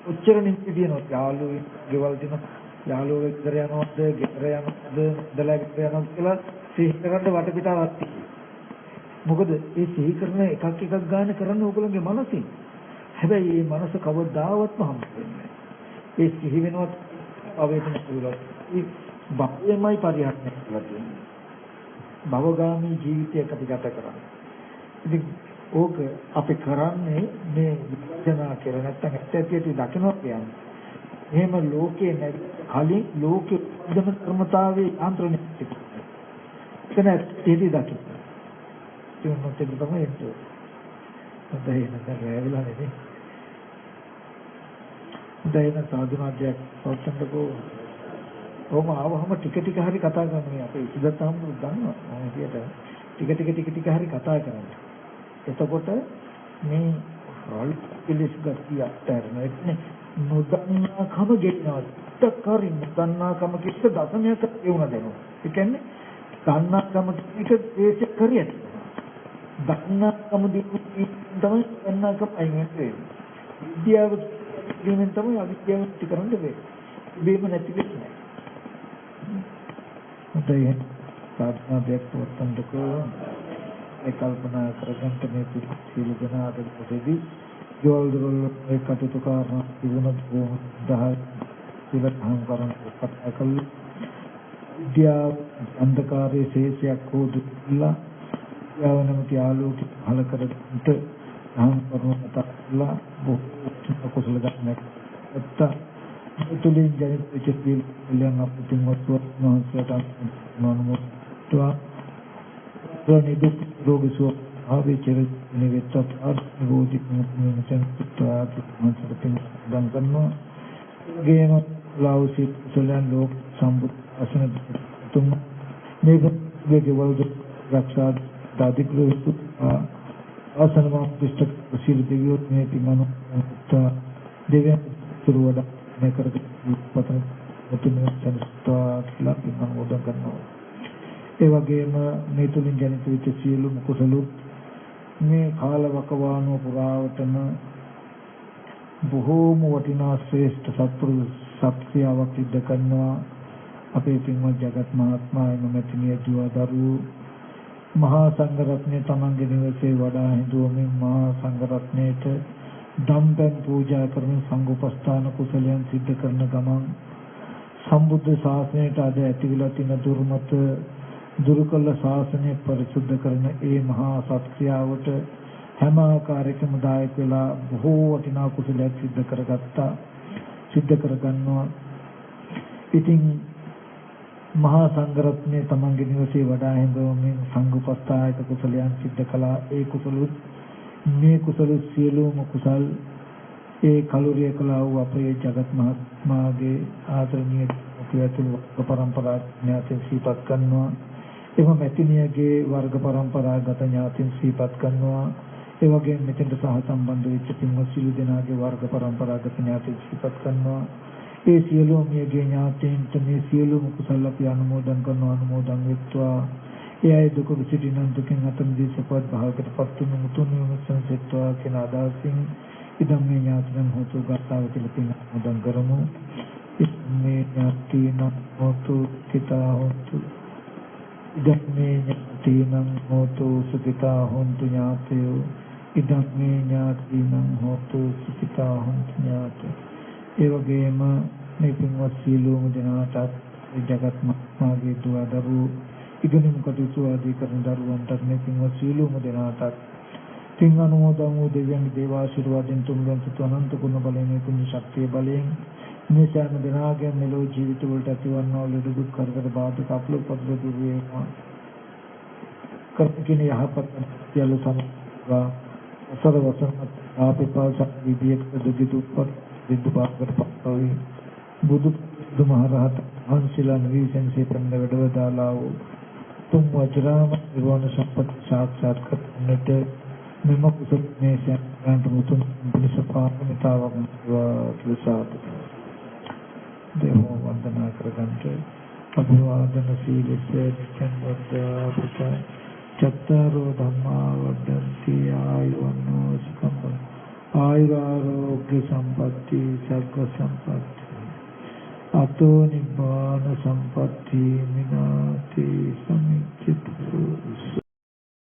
උච්චර නිමිති දිනනවා. යාළුවෝ ගෙවල් දින යාළුවෝ ගෙදර යනවද ගෙදර යනවද දලා ගෙදර යනවද කියලා සිහි කරන්න වටපිටාවක් තියෙනවා. මොකද ඒ සිහි කරන එකක් ගන්න කරන්න ඕගොල්ලෝගේ මනසින්. හැබැයි මේ මනස කවදාවත්ම හම්බ වෙන්නේ නැහැ. ඒ සිහි වෙනවත් අවේදන පුරුලක්. ඒ භවයමයි පරිහරණය කරලා තියෙන්නේ. භවගාමී ජීවිතයක් අපි ගත කරන්නේ. ඉතින් ඕක අපි කරන්නේ මේ විචාරණා කියලා නැත්නම් ඇත්තටියට දකිනවා කියන්නේ. එහෙම ලෝකේ නැති කලින් ලෝකේ උද්දම කර්මතාවේ ආන්ත්‍රණය තිබුණා. එතන ඒදී දකින්න. ඒකත් ඒක තමයි ඒක. හොඳයි නේද? රැවිලා නෙමෙයි. හොඳයි නේද? සාධුනාදයක් පවත්වන්නකෝ. ඔහොම ආවහම ටික හරි කතා කරනවා. අපේ ඉතිදත්තාම දන්නවා. මම හියට ටික හරි කතා කරනවා. එතකොට මේ රොල් පිළිස් ගතිය අත්හැරන එක්නේ නොදන්නාකම ගෙනවා. ටකරින් නොදන්නාකම කිස්ස දසමයක එවුණ දෙනවා. ඒ කියන්නේ දන්නාකම එක දේශ කරියට. දන්නාකම දිනුත් තමයි දන්නාකම අයින් වෙන්නේ. විද්‍යාව දිනෙන් තමයි අවිද්‍යාව ඉති කරන්න වෙන්නේ. බේම නැති වෙන්නේ. උදේ සාධනා දෙයක් පොත්තන්ටකෝ ඒ කල්පනා කරගන්න මේ සියලු දෙනාට පොතේදී ජෝල් දරොල් ඒ කටයුතු කරන ඉවුණත් බොහොම 10 ඉවත්හම් කරන කතා කළා. විද්‍යාව අන්ධකාරයේ ශේෂයක් හෝ දුක්ලා යවනමති ආලෝක පහල කරගන්නට හම් කරන කතාලා බොහෝ කුසල ගන්නක් අත්ත තුලින් ජනිත වෙච්ච පිළියම් අපිටින් වස්තුවක් මහන්සියට මනෝත්වා ප්‍රනිදුක් රෝගසුව ආවේචර නිවෙත්තත් ආර්ථිකෝදි මෙතන පුත්‍රාත් මහන්සියටින් දන් කරනවා ගේම ලෞසි සලයන් ලෝක සම්බුත් අසන තුම් මේ ගෙවල් රක්ෂා දාදිකලු ආසනම පිටක සිල් දෙවියෝ මේ පිමන දෙවියන් තුරුවඩ මේ කරගෙන පතන මුතුන් සනස්තා කියලා පිමන උදන් කරනවා. ඒ වගේම මේ තුලින් ජනිත වෙච්ච සියලුම කුසලුත් මේ කාලවකවානුව පුරාවටම බොහෝම වටිනා ශ්‍රේෂ්ඨ සත්පුරුෂ සත්ක්‍රියාවක් සිද්ධ කරනවා. අපේ පින්වත් ජගත් මහත්මයා එම මෙතිනිය දුව දරුවෝ මහා සංඝරත්නය තමන්ගේ නිවසේ වඩා හිඳුවමින් මහා සංඝරත්නයට දම්පැන් පූජා කරමින් සංඝෝපස්ථාන කුසලයන් සිද්ධ කරන ගමන් සම්බුද්ධ ශාසනයට අද ඇතිවිලා තියෙන දුර්මත දුරු කළ ශාසනය පරිසුද්ධ කරන ඒ මහා සත්ක්‍රියාවට හැම ආකාරයකම දායක වෙලා බොහෝ වටිනා කුසලයක් සිද්ධ කරගත්තා. සිද්ධ කරගන්නවා. ඉතින් මහා සංඝරත්නය තමන්ගේ නිවසේ වඩා හිඳවමින් සංඝෝපස්ථායක කුසලයන් සිද්ධ කළා. ඒ කුසලුත් මේ කුසල සියලුම කුසල් ඒ කලුරිය කළා වූ අපේ ජගත් මහත්මයාගේ ආදරණීය පියතුරු පරම්පරා ඥාතීන් සිහිපත් කරනවා. එම මෙතිනියගේ වර්ග පරම්පරාගත ඥාතීන් සිහිපත් කරනවා. ඒ වගේම මෙතෙන්ට සහ සම්බන්ධ වෙච්ච පින්වත් සිළු දෙනාගේ වර්ග පරම්පරාගත ඥාතීන් සිහිපත් කරනවා. ඒ සියලුම මියගේ ඥාතීන්ට මේ සියලුම කුසල අපි අනුමෝදන් කරනවා. අනුමෝදන් වෙත්වා. ඒ අය දුක විසිටිනන් දුකින් අත මිදී සපවත් භාවයකට පත් වුණු මුතුන් විමුක්තන් සෙත්වා කියන අදහසින් ඉදම් මේ ඥාතීන් හොතු ගාථාව කියලා පින් අනුමෝදන් කරමු. මේ ඥාතීන් හොතු කිතා හොතු ඉදම් මේ ඥාතීන් හොතු සුඛිතා හොන්තු ඥාතයෝ ඉදම් මේ ඥාතීන් හොතු සුඛිතා හොන්තු ඥාතයෝ. ඒ වගේම මේ පින්වත් සියලුම දෙනාටත් ජගත් මහත්මයාගේ දුව දරුවෝ ඉගෙනුම් කටයුතු ආදී කරන දරුවන්ටත් මේ පින්වත් සියලුම දෙනාටත් පින් අනුමෝදන් වූ දෙවියන්ගේ දේවාශිර්වාදයෙන් තුන්වන් සිත අනන්ත ගුණ බලයෙන් පුණ්‍ය ශක්තිය බලයෙන් මේ සෑම දෙනාගේ මෙලොව ජීවිත වලට ඇතිවන්නා වූ ලෙඩ දුක් කරදර බාධක අපල පදල දුර වේවා. කරකින යහපත් සියලු සම්වා අසර වසන ආපපාස විදියට දුක දුක්පත් විදු පාපකට පත්වී බුදු මහරහත් වහන්සේලා නිවිසෙන්සේ පෙන්න වැඩවදාලා වූ තුම් වජ්‍රාම නිර්වාණ සම්පත් සාක්ෂාත් කරගන්නට මෙම කුසල මේ සෑමට මුතුන් පිළිසපාමිතාවක් විසාද දේවෝ වන්දනා කරගන්නට අභිවාදන සීලස චන්වද්දා පුත චත්තාරෝ ධම්මා වද්දන්ති ආයුවන්නෝ සුඛං ආයුරාෝග්‍ය සම්පatti සග්ග සම්පatti අතෝ නිබ්බාන සම්පatti මිනාති සමිච්ඡතු